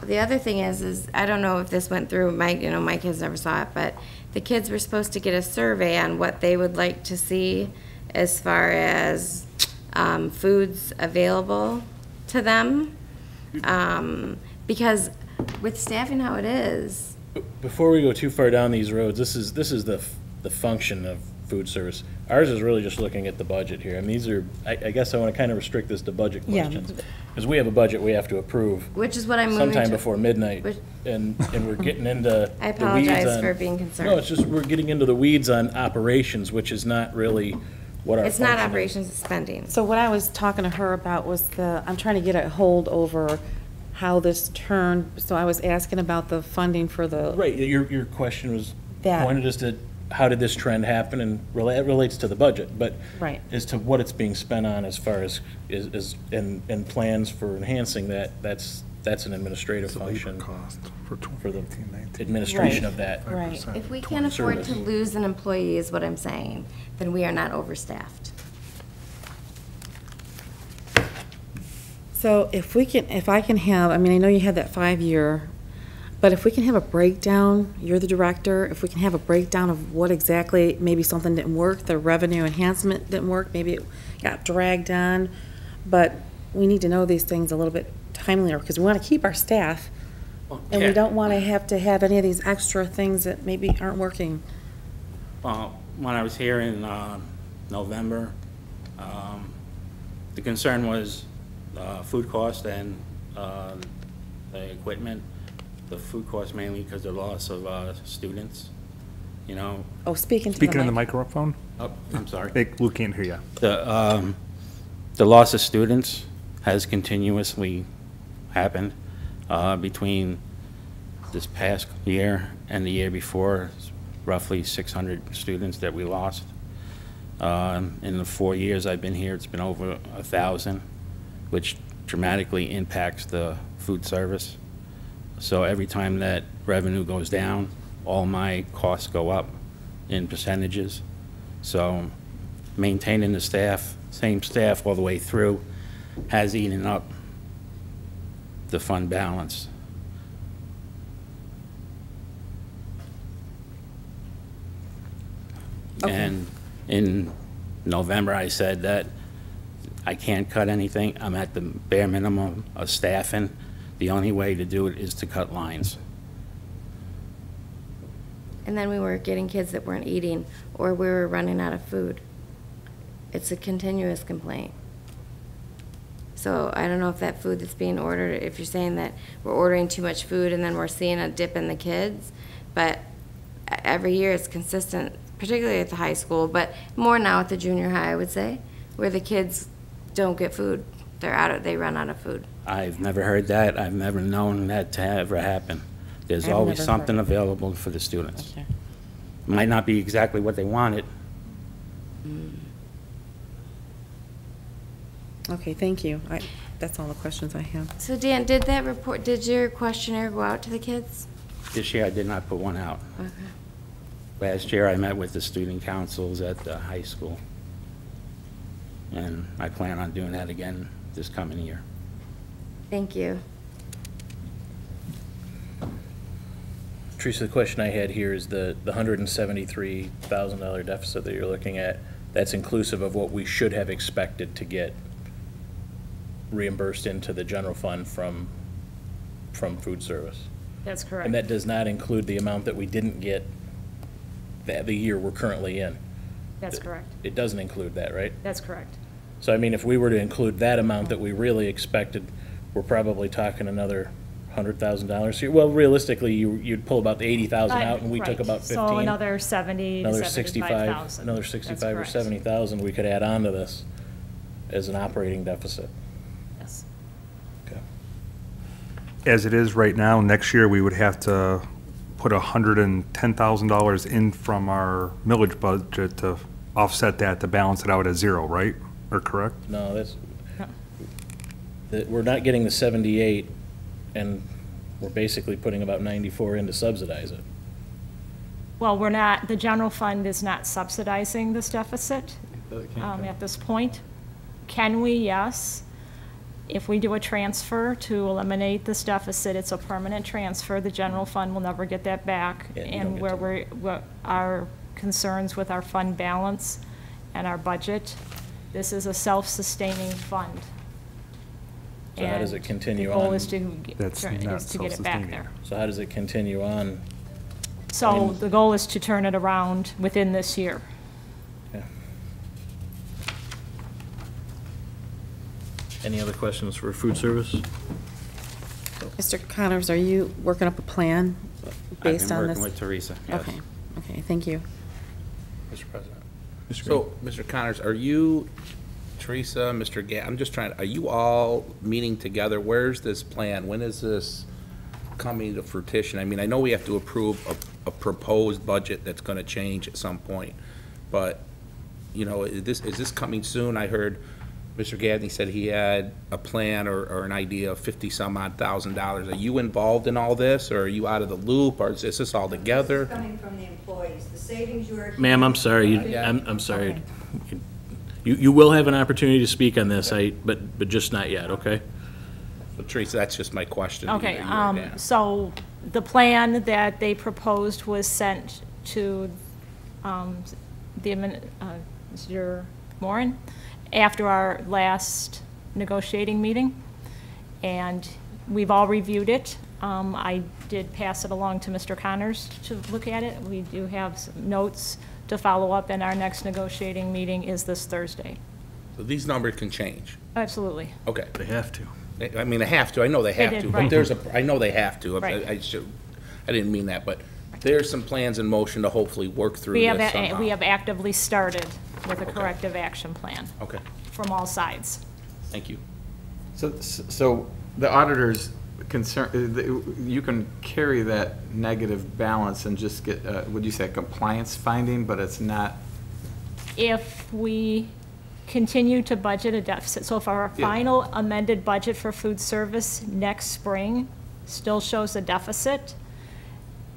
the other thing is I don't know if this went through, my kids never saw it, but the kids were supposed to get a survey on what they would like to see as far as foods available to them. Because with staffing how it is. Before we go too far down these roads, this is the function of food service. Ours is really just looking at the budget here. I mean, these are, I guess I want to kind of restrict this to budget questions. Because we have a budget we have to approve. Which is what I'm moving to. Sometime before midnight. And we're getting into I the weeds apologize on, for being concerned. No, it's just we're getting into the weeds on operations, which is not really what our It's not function is. operations, it's spending. So what I was talking to her about was I'm trying to get a hold over how this turned, so I was asking about the funding for the. Right, your question was That. pointed as to how did this trend happen, and it relates to the budget, but Right. as to what it's being spent on as far as and plans for enhancing that, that's an administrative function for the administration of that. Right. If we can't afford to service. lose an employee is what I'm saying, then we are not overstaffed. So if I can have, I mean, I know you had that 5-year, but if we can have a breakdown, you're the director, if we can have a breakdown of what exactly, maybe something didn't work, the revenue enhancement didn't work, maybe it got dragged on, but we need to know these things a little bit timelier, because we want to keep our staff, and we don't want to have any of these extra things that maybe aren't working. When I was here in November, the concern was food cost and the equipment. The food cost mainly because of the loss of students, Oh, speaking in the microphone? Oh, I'm sorry. We can't hear you. The loss of students has continuously happened between this past year and the year before, it's roughly 600 students that we lost. In the 4 years I've been here, it's been over 1,000, which dramatically impacts the food service. So every time that revenue goes down, all my costs go up in percentages. So maintaining the staff, same staff all the way through, has eaten up the fund balance. Okay. And in November, I said that I can't cut anything. I'm at the bare minimum of staffing. The only way to do it is to cut lines. And then we were getting kids that weren't eating, or we were running out of food. It's a continuous complaint. So I don't know if that food that's being ordered, if you're saying that we're ordering too much food and then we're seeing a dip in the kids, but every year it's consistent, particularly at the high school, but more now at the junior high, I would say, where the kids don't get food. They run out of food. I've never heard that. I've never known that to ever happen. There's I've always never something heard. available for the students. Okay. Might not be exactly what they wanted. Okay, thank you. That's all the questions I have. So Dan, did your questionnaire go out to the kids? This year, I did not put one out. Okay. Last year, I met with the student councils at the high school. And I plan on doing that again this coming year. Thank you. Teresa, the question I had here is the $173,000 deficit that you're looking at, that's inclusive of what we should have expected to get reimbursed into the general fund from food service. That's correct. And that does not include the amount that we didn't get the year we're currently in. That's correct. It doesn't include that, right? That's correct. So I mean, if we were to include that amount that we really expected, we're probably talking another $100,000 here. Well, realistically, you'd pull about the 80,000 out, and we took Right. about 15. So another 70 to Another 75,000. Another That's 65 or correct. 70,000 we could add on to this as an operating deficit. Yes. Okay. As it is right now, next year, we would have to put $110,000 in from our millage budget to offset that, to balance it out at zero, right? Or correct? No, that's, No. we're not getting the 78, and we're basically putting about 94 in to subsidize it. Well, we're not, the general fund is not subsidizing this deficit at this point. Can we? Yes. If we do a transfer to eliminate this deficit, it's a permanent transfer. The general fund will never get that back. Yeah, you don't And get where to. what our concerns with our fund balance and our budget, this is a self-sustaining fund. So how does it And continue The goal on? is to get That's not it back self-sustaining. there. So how does it continue on? So the goal is to turn it around within this year. Yeah. Any other questions for food service? Mr. Connors, are you working up a plan based on I've been this? working with Teresa, yes. Okay, okay, thank you. Mr. President. So, Mr. Connors, are you, Teresa, Mr. I'm just trying, are you all meeting together? Where's this plan? When is this coming to fruition? I mean, I know we have to approve a proposed budget that's gonna change at some point, but, you know, is this coming soon? I heard Mr. Gadney said he had a plan or an idea of $50-some-odd thousand. Are you involved in all this, or are you out of the loop, or is this all together? Coming from the employees, the savings you are. Ma'am, I'm sorry, I'm sorry. You will have an opportunity to speak on this, but just not yet, okay? So Teresa, that's just my question. to Okay, you, Dan. so the plan that they proposed was sent to Mr. Moran after our last negotiating meeting, and we've all reviewed it. I did pass it along to Mr. Connors to look at it. We do have some notes to follow up, and our next negotiating meeting is this Thursday. So these numbers can change. Absolutely. Okay. They have to. I mean, they have to, I know they have did, to, but right. there's I know they have to. Right. I didn't mean that, but there's some plans in motion to hopefully work through We this have, somehow. we have actively started with a Okay. corrective action plan Okay, from all sides. thank you. So the auditors concern, you can carry that negative balance and just get, would you say a compliance finding, but it's not, If we continue to budget a deficit, so if our Yeah. final amended budget for food service next spring still shows a deficit,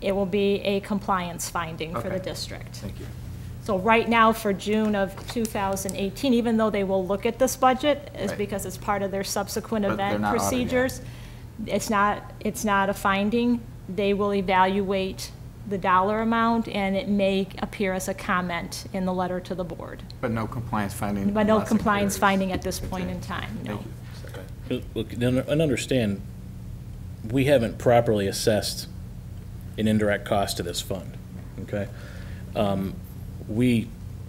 it will be a compliance finding for the Okay. district. thank you. So right now, for June of 2018, even though they will look at this budget, is Right. because it's part of their subsequent But they're event not auditing it. procedures, it's not a finding. They will evaluate the dollar amount, and it may appear as a comment in the letter to the board. But no compliance finding? But no unless it compliance carries. finding at this point in time, no. Thank you. Look, and understand, we haven't properly assessed an indirect cost to this fund, okay? We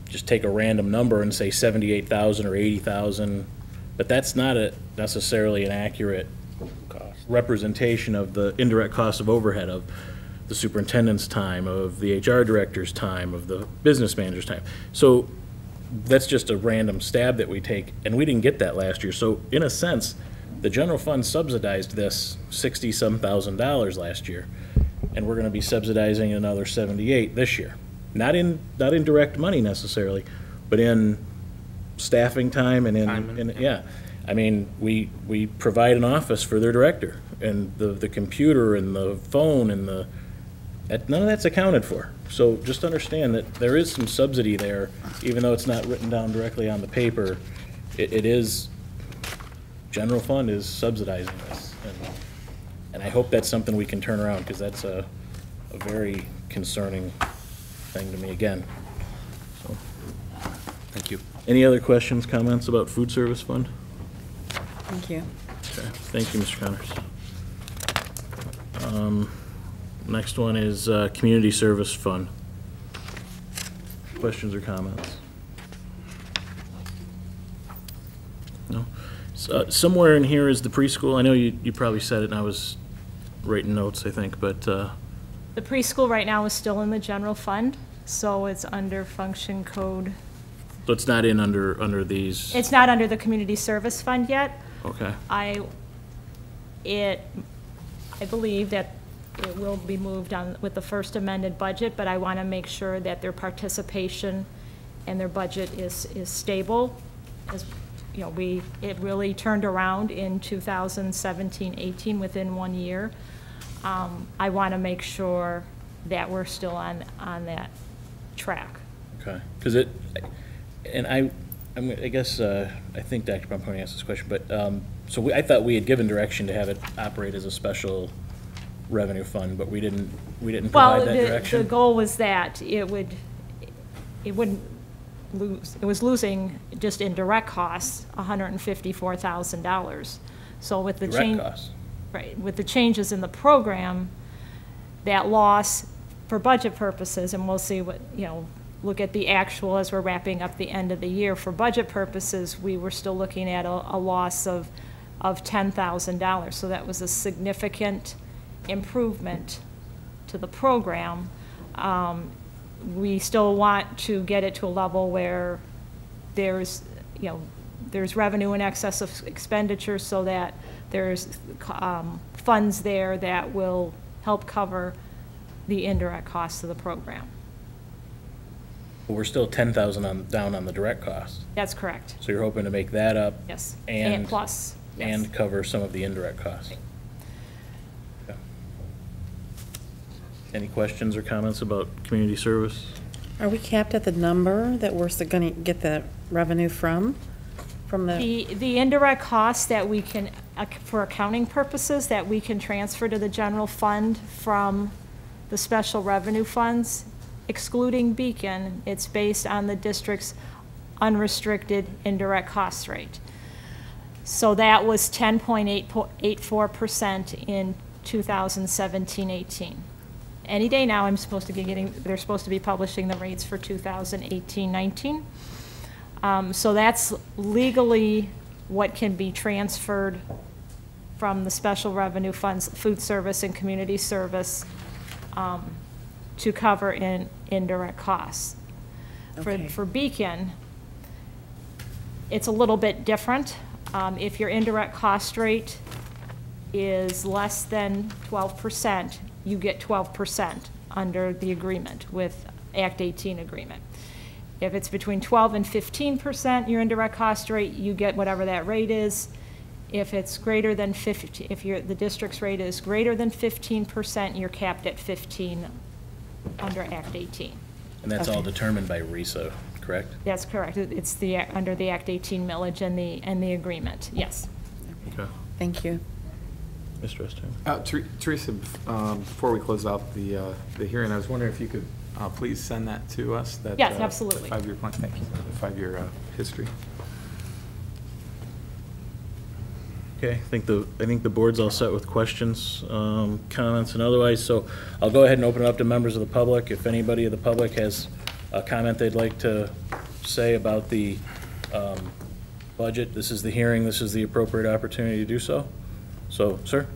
just take a random number and say 78,000 or 80,000, but that's not necessarily an accurate representation of the indirect cost of overhead of the superintendent's time, of the HR director's time, of the business manager's time. So that's just a random stab that we take, and we didn't get that last year. So in a sense, the general fund subsidized this $60-some thousand last year, and we're gonna be subsidizing another 78 this year. Not in direct money necessarily, but in staffing time and yeah. I mean, we provide an office for their director, and the computer and the phone and none of that's accounted for. So just understand that there is some subsidy there, even though it's not written down directly on the paper. It is, general fund is subsidizing this. And I hope that's something we can turn around, because that's a very concerning thing to me again. So, Thank you. any other questions, comments about food service fund? Thank you. Okay, thank you, Mr. Connors. Next one is community service fund. Questions or comments? No? Somewhere in here is the preschool. I know you probably said it, and I was writing notes, I think, but The preschool right now is still in the general fund, so it's under function code. so it's not in under these. It's not under the community service fund yet. Okay. I believe that it will be moved on with the first amended budget, but I want to make sure that their participation and their budget is stable. As, you know, it really turned around in 2017-18 within 1 year. I want to make sure that we're still on that track. Okay, because I guess, I think Dr. Pomponi asked this question, but, so I thought we had given direction to have it operate as a special revenue fund, but we didn't provide that direction? Well, the goal was that it wouldn't lose, it was losing just in direct costs, $154,000. So with the change. Direct costs. Right, with the changes in the program, that loss for budget purposes, and we'll see what, look at the actual as we're wrapping up the end of the year. For budget purposes, we were still looking at a loss of $10,000. So that was a significant improvement to the program. We still want to get it to a level where there's revenue in excess of expenditure, so that there's funds there that will help cover the indirect costs of the program. We're still 10,000 down on the direct cost. That's correct. So you're hoping to make that up? Yes. And plus. Yes. And cover some of the indirect costs? Okay. Any questions or comments about community service? Are we capped at the number that we're going to get the revenue from the? The indirect costs that we can, for accounting purposes, that we can transfer to the general fund from the special revenue funds, excluding Beacon, it's based on the district's unrestricted indirect cost rate. So that was 10.84% in 2017-18. Any day now, they're supposed to be publishing the rates for 2018-19. So that's legally what can be transferred from the special revenue funds, food service and community service, to cover indirect costs. Okay. For Beacon, it's a little bit different. If your indirect cost rate is less than 12%, you get 12% under the agreement with Act 18 agreement. If it's between 12 and 15%, your indirect cost rate, you get whatever that rate is. If it's greater than 50, if the district's rate is greater than 15%, you're capped at 15 under Act 18. And that's all determined by RISA, correct? That's correct. It's under the Act 18 millage and the agreement, yes. Okay. Thank you. Mr. Esther. Teresa, before we close out the hearing, I was wondering if you could please send that to us. That, yes, absolutely. 5-year plan, thank you. The 5-year history. Okay, I think the board's all set with questions, comments, and otherwise. So I'll go ahead and open it up to members of the public. If anybody of the public has a comment they'd like to say about the budget, this is the hearing. This is the appropriate opportunity to do so. So, sir.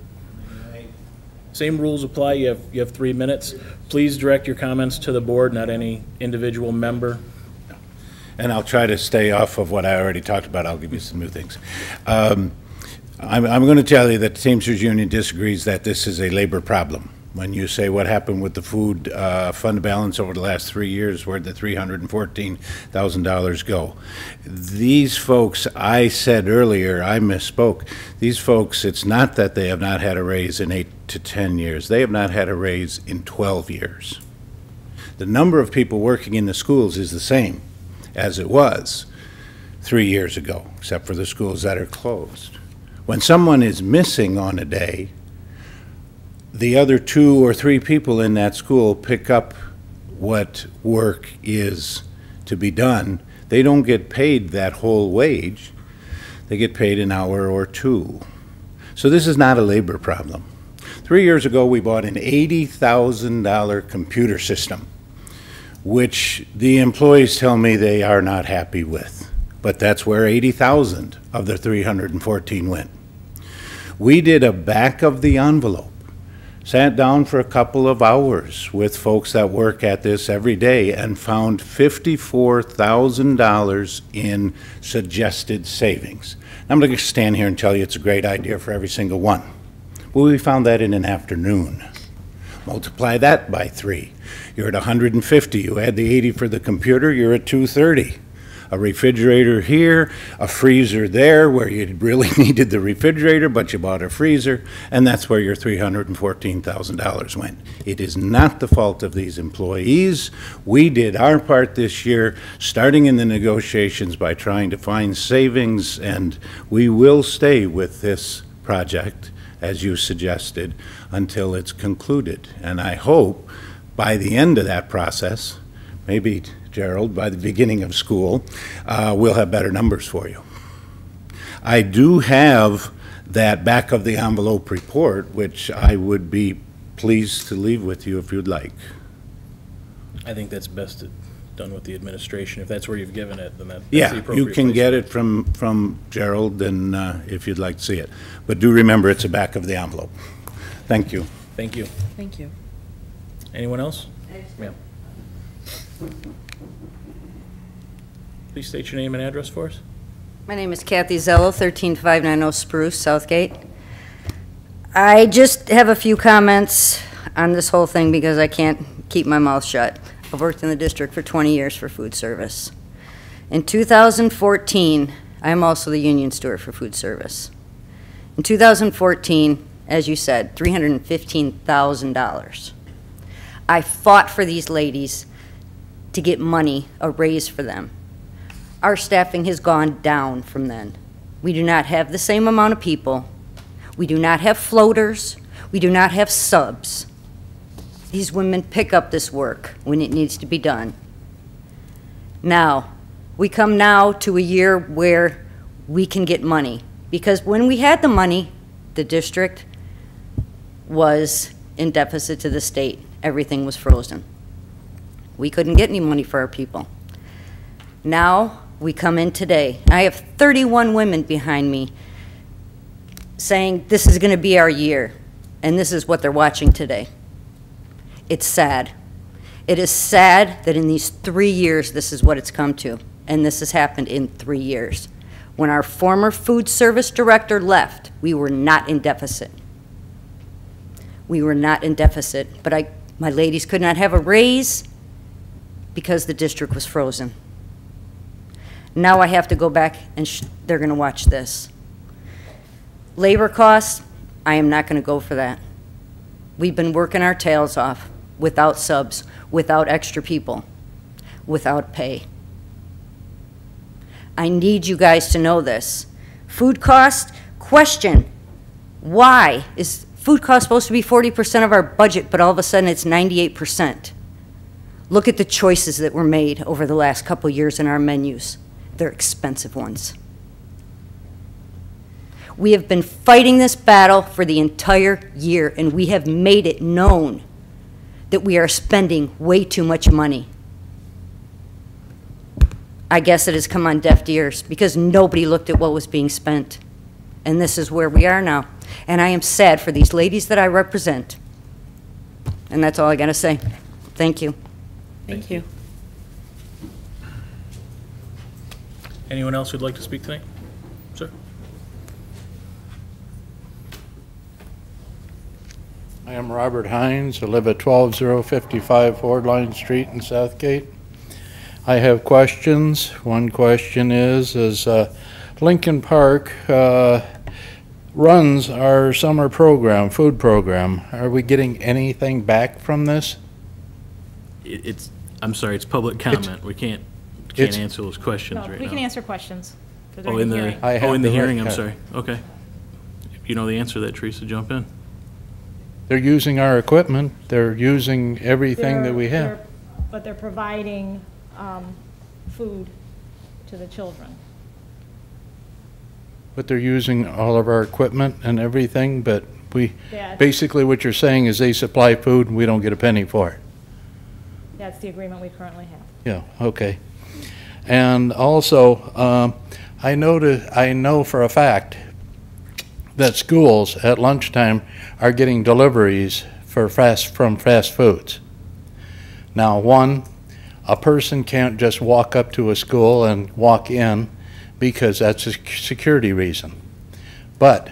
Same rules apply. You have 3 minutes. Please direct your comments to the board, not any individual member. And I'll try to stay off of what I already talked about. I'll give you some new things. I'm going to tell you that the Teamsters Union disagrees that this is a labor problem. When you say what happened with the food fund balance over the last 3 years, where'd the $314,000 go? These folks, I said earlier, I misspoke. These folks, it's not that they have not had a raise in 8 to 10 years. They have not had a raise in 12 years. The number of people working in the schools is the same as it was 3 years ago, except for the schools that are closed. When someone is missing on a day, the other 2 or 3 people in that school pick up what work is to be done. They don't get paid that whole wage. They get paid an hour or 2. So this is not a labor problem. 3 years ago, we bought an $80,000 computer system, which the employees tell me they are not happy with. But that's where 80,000 of the 314 went. We did a back of the envelope, sat down for a couple of hours with folks that work at this every day and found $54,000 in suggested savings. I'm going to stand here and tell you it's a great idea for every single one. Well, we found that in an afternoon. Multiply that by 3. You're at 150. You add the 80 for the computer, you're at 230. A refrigerator here, a freezer there where you really needed the refrigerator, but you bought a freezer, and that's where your $314,000 went. It is not the fault of these employees. We did our part this year, starting in the negotiations by trying to find savings, and we will stay with this project, as you suggested, until it's concluded. And I hope by the end of that process, maybe Gerald, by the beginning of school, we'll have better numbers for you. I do have that back of the envelope report, which I would be pleased to leave with you if you'd like. I think that's best done with the administration. If that's where you've given it, then that's the Yeah, appropriate you can place. get it from Gerald, and if you'd like to see it. But do remember, it's the back of the envelope. Thank you. Thank you. Thank you. Anyone else? Ma'am. Please state your name and address for us. My name is Kathy Zello, 13590 Spruce, Southgate. I just have a few comments on this whole thing because I can't keep my mouth shut. I've worked in the district for 20 years for food service. In 2014, I'm also the union steward for food service. In 2014, as you said, $315,000. I fought for these ladies to get money, a raise for them. Our staffing has gone down from then. We do not have the same amount of people. We do not have floaters. We do not have subs. These women pick up this work when it needs to be done. Now, we come now to a year where we can get money. Because when we had the money, the district was in deficit to the state. Everything was frozen. We couldn't get any money for our people. Now, we come in today. I have 31 women behind me saying this is going to be our year, and this is what they're watching today. It's sad. It is sad that in these 3 years, this is what it's come to, and this has happened in 3 years. When our former food service director left, we were not in deficit. We were not in deficit, but my ladies could not have a raise because the district was frozen. Now I have to go back and they're going to watch this. Labor costs, I am not going to go for that. We've been working our tails off without subs, without extra people, without pay. I need you guys to know this. Food cost, question, why is food cost supposed to be 40% of our budget, but all of a sudden it's 98%? Look at the choices that were made over the last couple years in our menus. They're expensive ones. We have been fighting this battle for the entire year, and we have made it known that we are spending way too much money. I guess it has come on deaf ears because nobody looked at what was being spent. And this is where we are now. And I am sad for these ladies that I represent. And that's all I got to say. Thank you. Thank you. Anyone else who'd like to speak tonight? Sir? I am Robert Hines. I live at 12055 Ford Line Street in Southgate. I have questions. One question is Lincoln Park runs our summer program, food program. Are we getting anything back from this? I'm sorry, it's public comment. We can't answer those questions No, right we now. can answer questions. Oh, in the hearing, I'm sorry. Okay. If you know the answer to that, Teresa, jump in. They're using our equipment. They're using everything that we have. But they're providing food to the children. But they're using all of our equipment and everything, but Yeah. basically what you're saying is they supply food and we don't get a penny for it. That's the agreement we currently have. Yeah, okay. And also, I know for a fact that schools at lunchtime are getting deliveries from fast foods. Now, a person can't just walk up to a school and walk in because that's a security reason. But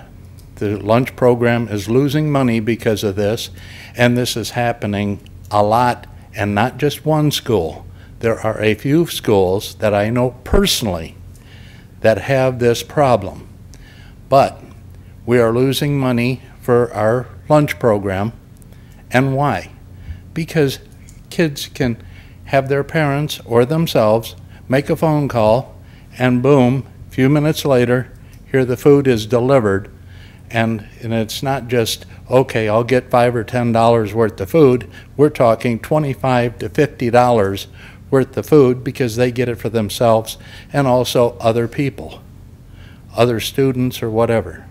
the lunch program is losing money because of this, and this is happening a lot, and not just one school. There are a few schools that I know personally that have this problem. But we are losing money for our lunch program. And why? Because kids can have their parents or themselves make a phone call, and boom, a few minutes later, here the food is delivered. And it's not just, okay, I'll get $5 or $10 worth of food. We're talking $25 to $50 worth of food because they get it for themselves and also other people, other students or whatever.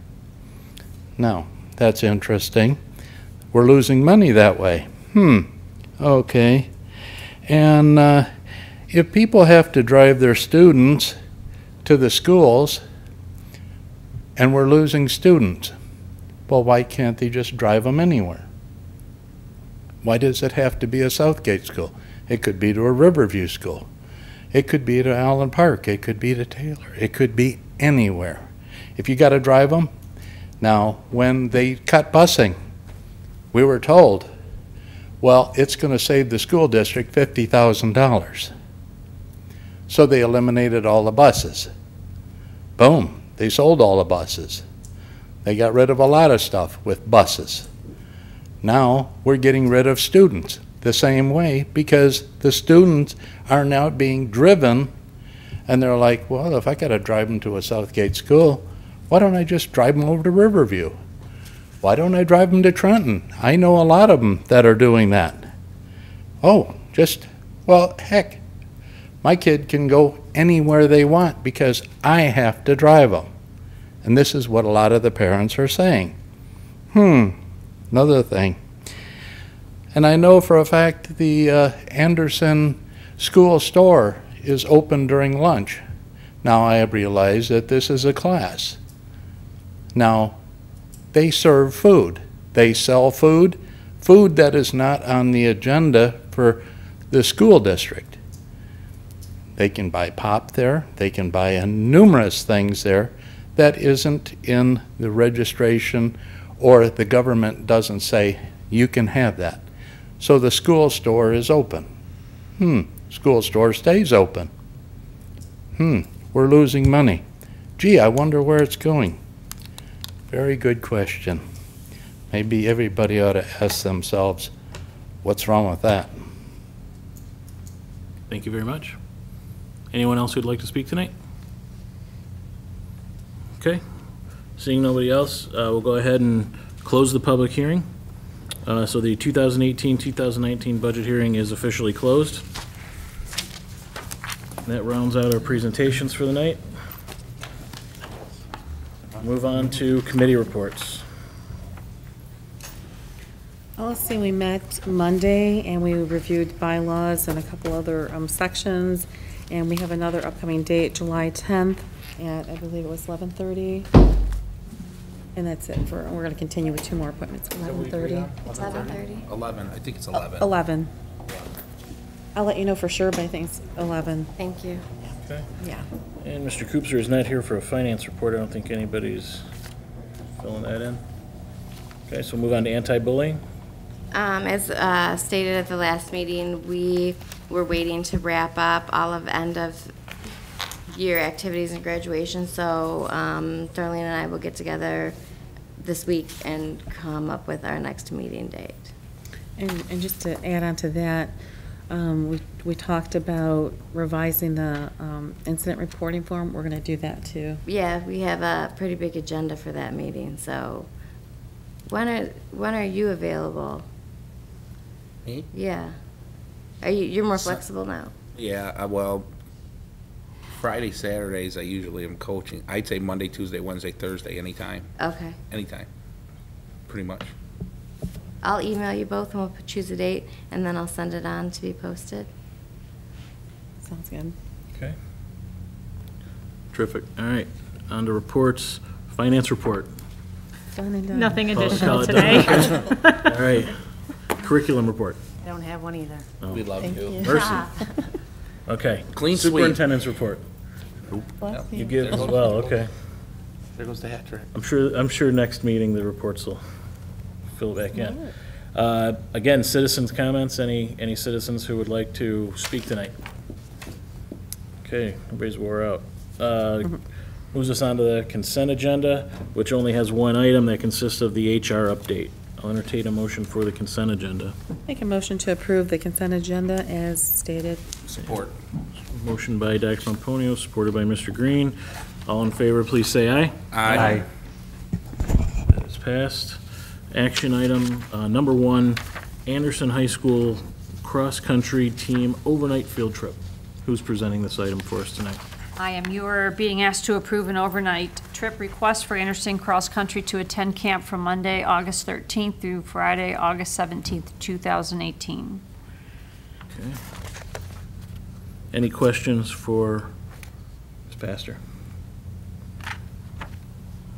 Now, that's interesting. We're losing money that way. Okay. And if people have to drive their students to the schools and we're losing students, well, why can't they just drive them anywhere? Why does it have to be a Southgate school? It could be to a Riverview school. It could be to Allen Park. It could be to Taylor. It could be anywhere. If you got to drive them. Now, when they cut busing, we were told, well, it's going to save the school district $50,000. So they eliminated all the buses. Boom, they sold all the buses. They got rid of a lot of stuff with buses. Now we're getting rid of students the same way because the students are now being driven, and they're like, well, if I got to drive them to a Southgate school, why don't I just drive them over to Riverview? Why don't I drive them to Trenton? I know a lot of them that are doing that. Oh, well, heck, my kid can go anywhere they want because I have to drive them. And this is what a lot of the parents are saying. Another thing. And I know for a fact the Anderson School Store is open during lunch. Now I realize that this is a class. Now, they serve food. They sell food that is not on the agenda for the school district. They can buy pop there. They can buy numerous things there that isn't in the registration, or the government doesn't say you can have that. So the school store is open. School store stays open. We're losing money. Gee, I wonder where it's going. Very good question. Maybe everybody ought to ask themselves, what's wrong with that? Thank you very much. Anyone else who'd like to speak tonight? Okay. Seeing nobody else, we'll go ahead and close the public hearing. So the 2018-2019 budget hearing is officially closed. That rounds out our presentations for the night. Move on to committee reports. Well, let's see, we met Monday and we reviewed bylaws and a couple other sections. And we have another upcoming date, July 10th at, I believe it was 11:30. And that's it for, we're going to continue with 2 more appointments, 11:30. It's 11:30. 11, I think it's 11. 11. I'll let you know for sure, but I think it's 11. Thank you. Okay. Yeah. And Mr. Koopser is not here for a finance report. I don't think anybody's filling that in. Okay, so we'll move on to anti-bullying. As stated at the last meeting, we were waiting to wrap up all of end of year activities and graduation, so Darlene and I will get together this week and come up with our next meeting date. And just to add on to that, we talked about revising the incident reporting form. We're going to do that too. Yeah, we have a pretty big agenda for that meeting, so when are you available? Me? Yeah. You're more flexible now? Yeah, well, Friday, Saturdays, I usually am coaching. I'd say Monday, Tuesday, Wednesday, Thursday, anytime. Okay. Anytime, pretty much. I'll email you both and we'll choose a date, and then I'll send it on to be posted. Sounds good. Okay. Terrific. All right, on to reports. Finance report. Done and done. Nothing Call additional it today. done. All right. Curriculum report. I don't have one either. Oh. We love you. Mercy. Okay. Clean sweep. Superintendent's report. You give as well, okay. There goes the hat trick. I'm sure next meeting the reports will fill it back in. Again, citizens' comments. Any citizens who would like to speak tonight? Okay, everybody's wore out. Moves us on to the consent agenda, which only has one item that consists of the HR update. I'll entertain a motion for the consent agenda. Make a motion to approve the consent agenda as stated. Support. Motion by Dr. Pomponio, supported by Mr. Green. All in favor, please say aye. Aye. That is passed. Action item number 1, Anderson High School cross-country team overnight field trip. Who's presenting this item for us tonight? I am. You are being asked to approve an overnight trip request for Anderson Cross Country to attend camp from Monday, August 13th through Friday, August 17th, 2018. Okay. Any questions for Ms. Pastor?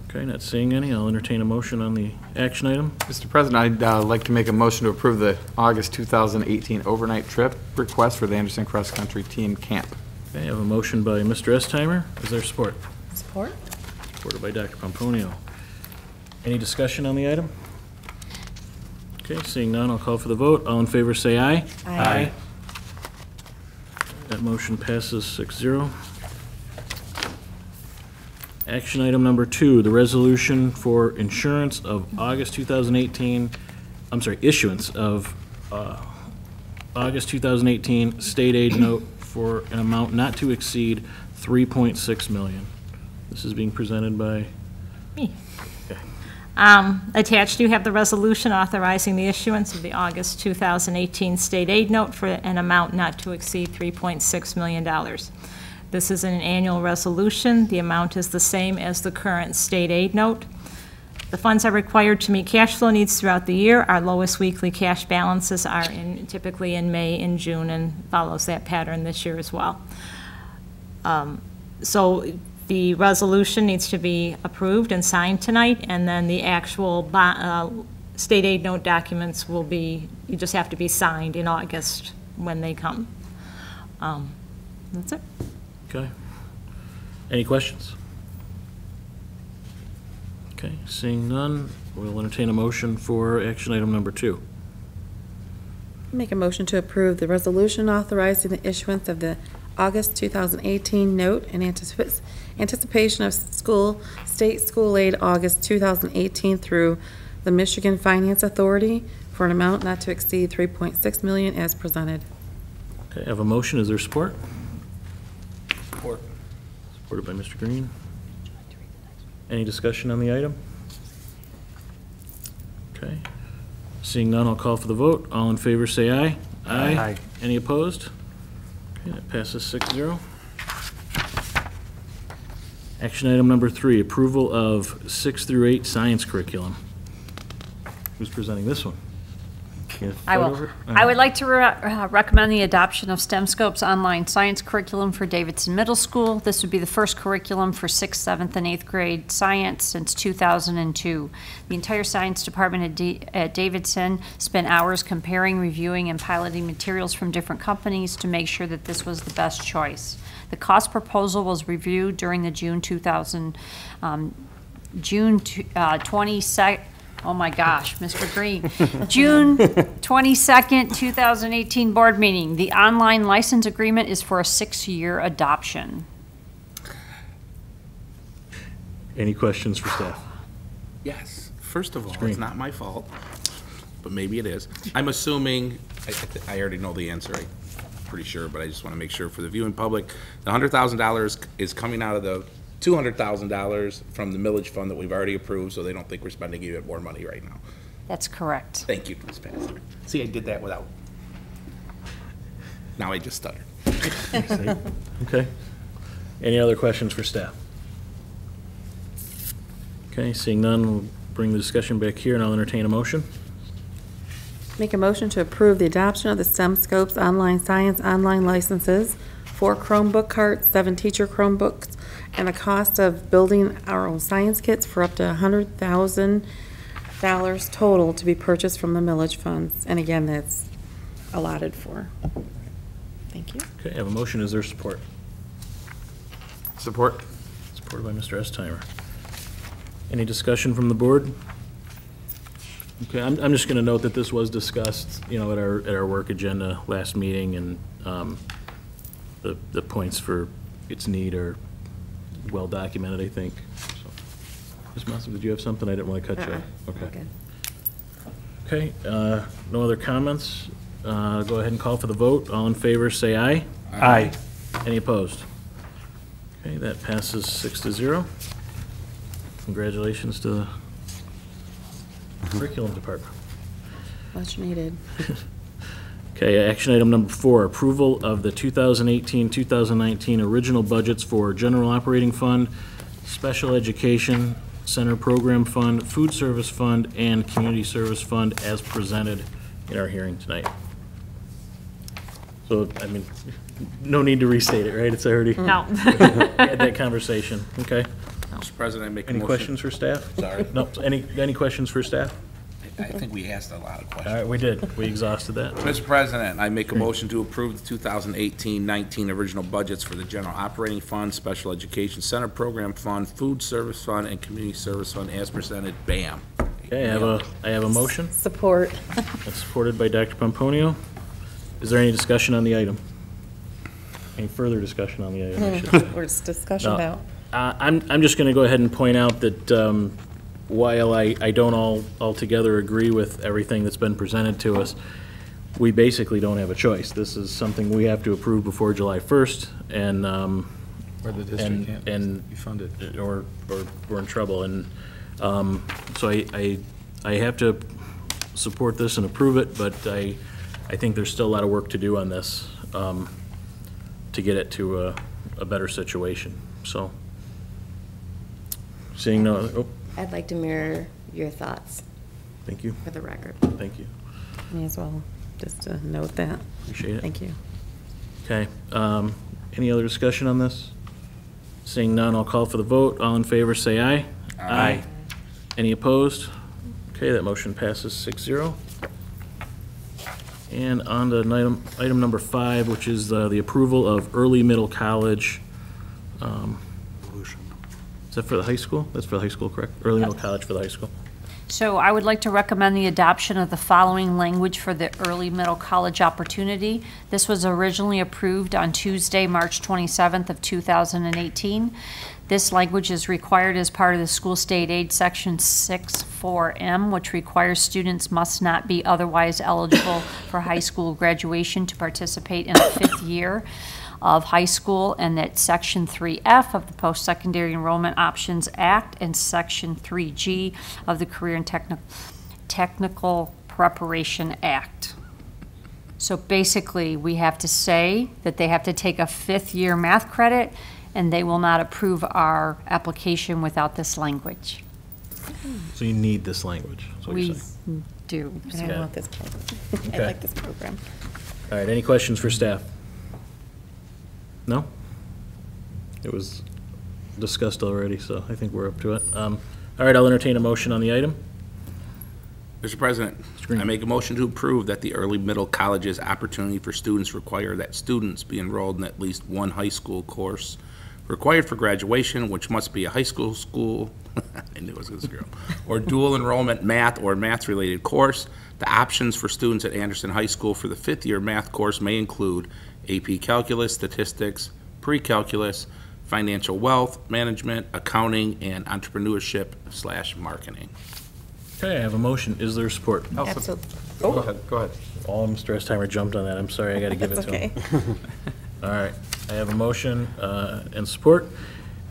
Okay, not seeing any. I'll entertain a motion on the action item. Mr. President, I'd like to make a motion to approve the August 2018 overnight trip request for the Anderson Cross Country Team Camp. Okay, I have a motion by Mr. Estheimer. Is there support? Support. Supported by Dr. Pomponio. Any discussion on the item? Okay, seeing none, I'll call for the vote. All in favor, say aye. Aye. That motion passes 6-0. Action item number 2, the resolution for insurance of August 2018, issuance of August 2018 state aid note for an amount not to exceed $3.6 million. This is being presented by Me. Okay. Attached, you have the resolution authorizing the issuance of the August 2018 state aid note for an amount not to exceed $3.6 million. This is an annual resolution. The amount is the same as the current state aid note. The funds are required to meet cash flow needs throughout the year. Our lowest weekly cash balances are typically in May and June, and follows that pattern this year as well. So the resolution needs to be approved and signed tonight, and then the actual state aid note documents will be, you just have to be signed in August when they come. That's it. Okay. Any questions? Okay, seeing none, we'll entertain a motion for action item number 2. Make a motion to approve the resolution authorizing the issuance of the August 2018 note in anticipation of state school aid August 2018 through the Michigan Finance Authority for an amount not to exceed $3.6 million as presented. Okay, I have a motion. Is there support? Support. Supported by Mr. Green. Any discussion on the item? Okay. Seeing none, I'll call for the vote. All in favor, say aye. Aye. Any opposed? Okay, that passes 6-0. Action item number 3, approval of 6 through 8 science curriculum. Who's presenting this one? I will. I would like to recommend the adoption of STEM Scope's online science curriculum for Davidson Middle School. This would be the first curriculum for 6th, 7th, and 8th grade science since 2002. The entire science department at Davidson spent hours comparing, reviewing, and piloting materials from different companies to make sure that this was the best choice. The cost proposal was reviewed during the June 22nd. Oh my gosh, Mr. Green. June 22nd, 2018 board meeting. The online license agreement is for a 6-year adoption. Any questions for staff? Yes. First of all, it's not my fault, but maybe it is. I'm assuming, I already know the answer, I'm pretty sure, but I just want to make sure for the viewing public, the $100,000 is coming out of the $200,000 from the millage fund that we've already approved, so they don't think we're spending even more money right now. That's correct. Thank you, Ms. Pastor. See, I did that without. Now I just stuttered. Okay. Any other questions for staff? Okay, seeing none, we'll bring the discussion back here, and I'll entertain a motion. Make a motion to approve the adoption of the STEM Scopes online science online licenses, 4 Chromebook carts, 7 teacher Chromebooks, and the cost of building our own science kits for up to $100,000 total to be purchased from the millage funds. And again, that's allotted for. Thank you. Okay, I have a motion. Is there support? Support. Supported by Mr. Estimer. Any discussion from the board? Okay, I'm just going to note that this was discussed, at our work agenda last meeting, and the points for its need are well documented, I think. So, Ms. Mossop, did you have something? I didn't want to cut you off. Okay. Okay, no other comments. Go ahead and call for the vote. All in favor, say aye. Aye. Any opposed? Okay, that passes 6-0. Congratulations to the curriculum department. Much needed. Okay, action item number 4, approval of the 2018-2019 original budgets for General Operating Fund, Special Education Center Program Fund, Food Service Fund, and Community Service Fund as presented in our hearing tonight. So, no need to restate it, right? It's already No. had that conversation. Okay. Mr. President, I make a Any motion. questions for staff? Sorry. No. Any questions for staff? I think we asked a lot of questions. All right, we did. We exhausted that. Mr. President, I make a motion to approve the 2018-19 original budgets for the General Operating Fund, Special Education Center Program Fund, Food Service Fund, and Community Service Fund as presented. Bam. Okay, I have a motion. Support. That's supported by Dr. Pomponio. Is there any discussion on the item? Any further discussion on the item, I should say? Or it's discussion No. about. I'm just going to go ahead and point out that while I don't altogether agree with everything that's been presented to us, we basically don't have a choice. This is something we have to approve before July 1st, and Or the district can't be funded. or we're in trouble. And so I have to support this and approve it, but I think there's still a lot of work to do on this to get it to a better situation. So, seeing no other, I'd like to mirror your thoughts thank you. for the record. Thank you. Me as well, just to note that. Appreciate it. Thank you. Okay. Any other discussion on this? Seeing none, I'll call for the vote. All in favor, say aye. Aye. Any opposed? Okay, that motion passes 6-0. And on to item number 5, which is the approval of early middle college Is that for the high school? That's for the high school, correct? Early middle college for the high school. So I would like to recommend the adoption of the following language for the early middle college opportunity. This was originally approved on Tuesday, March 27th of 2018. This language is required as part of the school state aid section 6.4M, which requires students must not be otherwise eligible for high school graduation to participate in a fifth year of high school, and that Section 3F of the Post-Secondary Enrollment Options Act and Section 3G of the Career and Technical Preparation Act. So basically, we have to say that they have to take a fifth-year math credit, and they will not approve our application without this language. So you need this language, is what you're We saying. do. And I want this program. I Okay. like this program. All right, any questions for staff? No? It was discussed already, so I think we're up to it. All right, I'll entertain a motion on the item. Mr. President, I make a motion to approve that the early middle college's opportunity for students require that students be enrolled in at least one high school course required for graduation, which must be a high school, I knew I was going to screw up, or dual enrollment math or math-related course. The options for students at Anderson High School for the fifth-year math course may include AP Calculus, Statistics, Pre-Calculus, Financial Wealth, Management, Accounting, and Entrepreneurship/Marketing. Okay, I have a motion. Is there support? Absolutely. Go ahead, go ahead. Oh, Mr. Estheimer jumped on that. I'm sorry, I got to give it That's to him. okay. All right, I have a motion and support.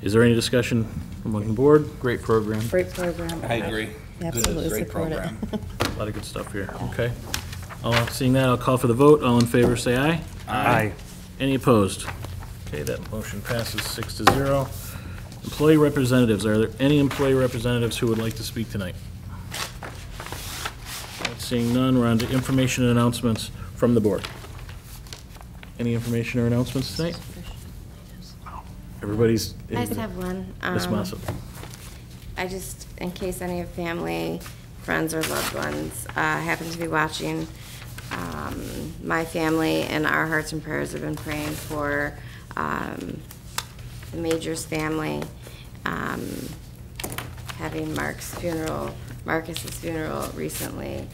Is there any discussion among the board? Great program. Great program. I agree. Absolutely Great support it. program. A lot of good stuff here. Okay. Seeing that, I'll call for the vote. All in favor, say aye. Aye. Any opposed? Okay, that motion passes 6-0. Employee representatives, are there any employee representatives who would like to speak tonight? Seeing none, we're on to information and announcements from the board. Any information or announcements tonight? Everybody's. I just have one. Ms. Mossop. I just, in case any of family, friends, or loved ones happen to be watching, my family and our hearts and prayers have been praying for the Majors family, having Marcus's funeral recently,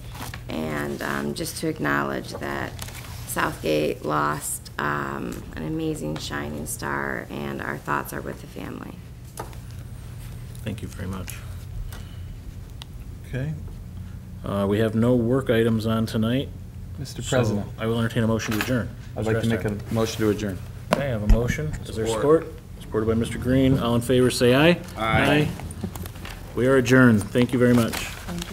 and just to acknowledge that Southgate lost an amazing shining star, and our thoughts are with the family. Thank you very much. Okay. We have no work items on tonight. Mr. so President, I will entertain a motion to adjourn. I'd like to make a motion to adjourn. Okay, I have a motion. Is there support? Supported by Mr. Green. All in favor, say aye. Aye. We are adjourned. Thank you very much.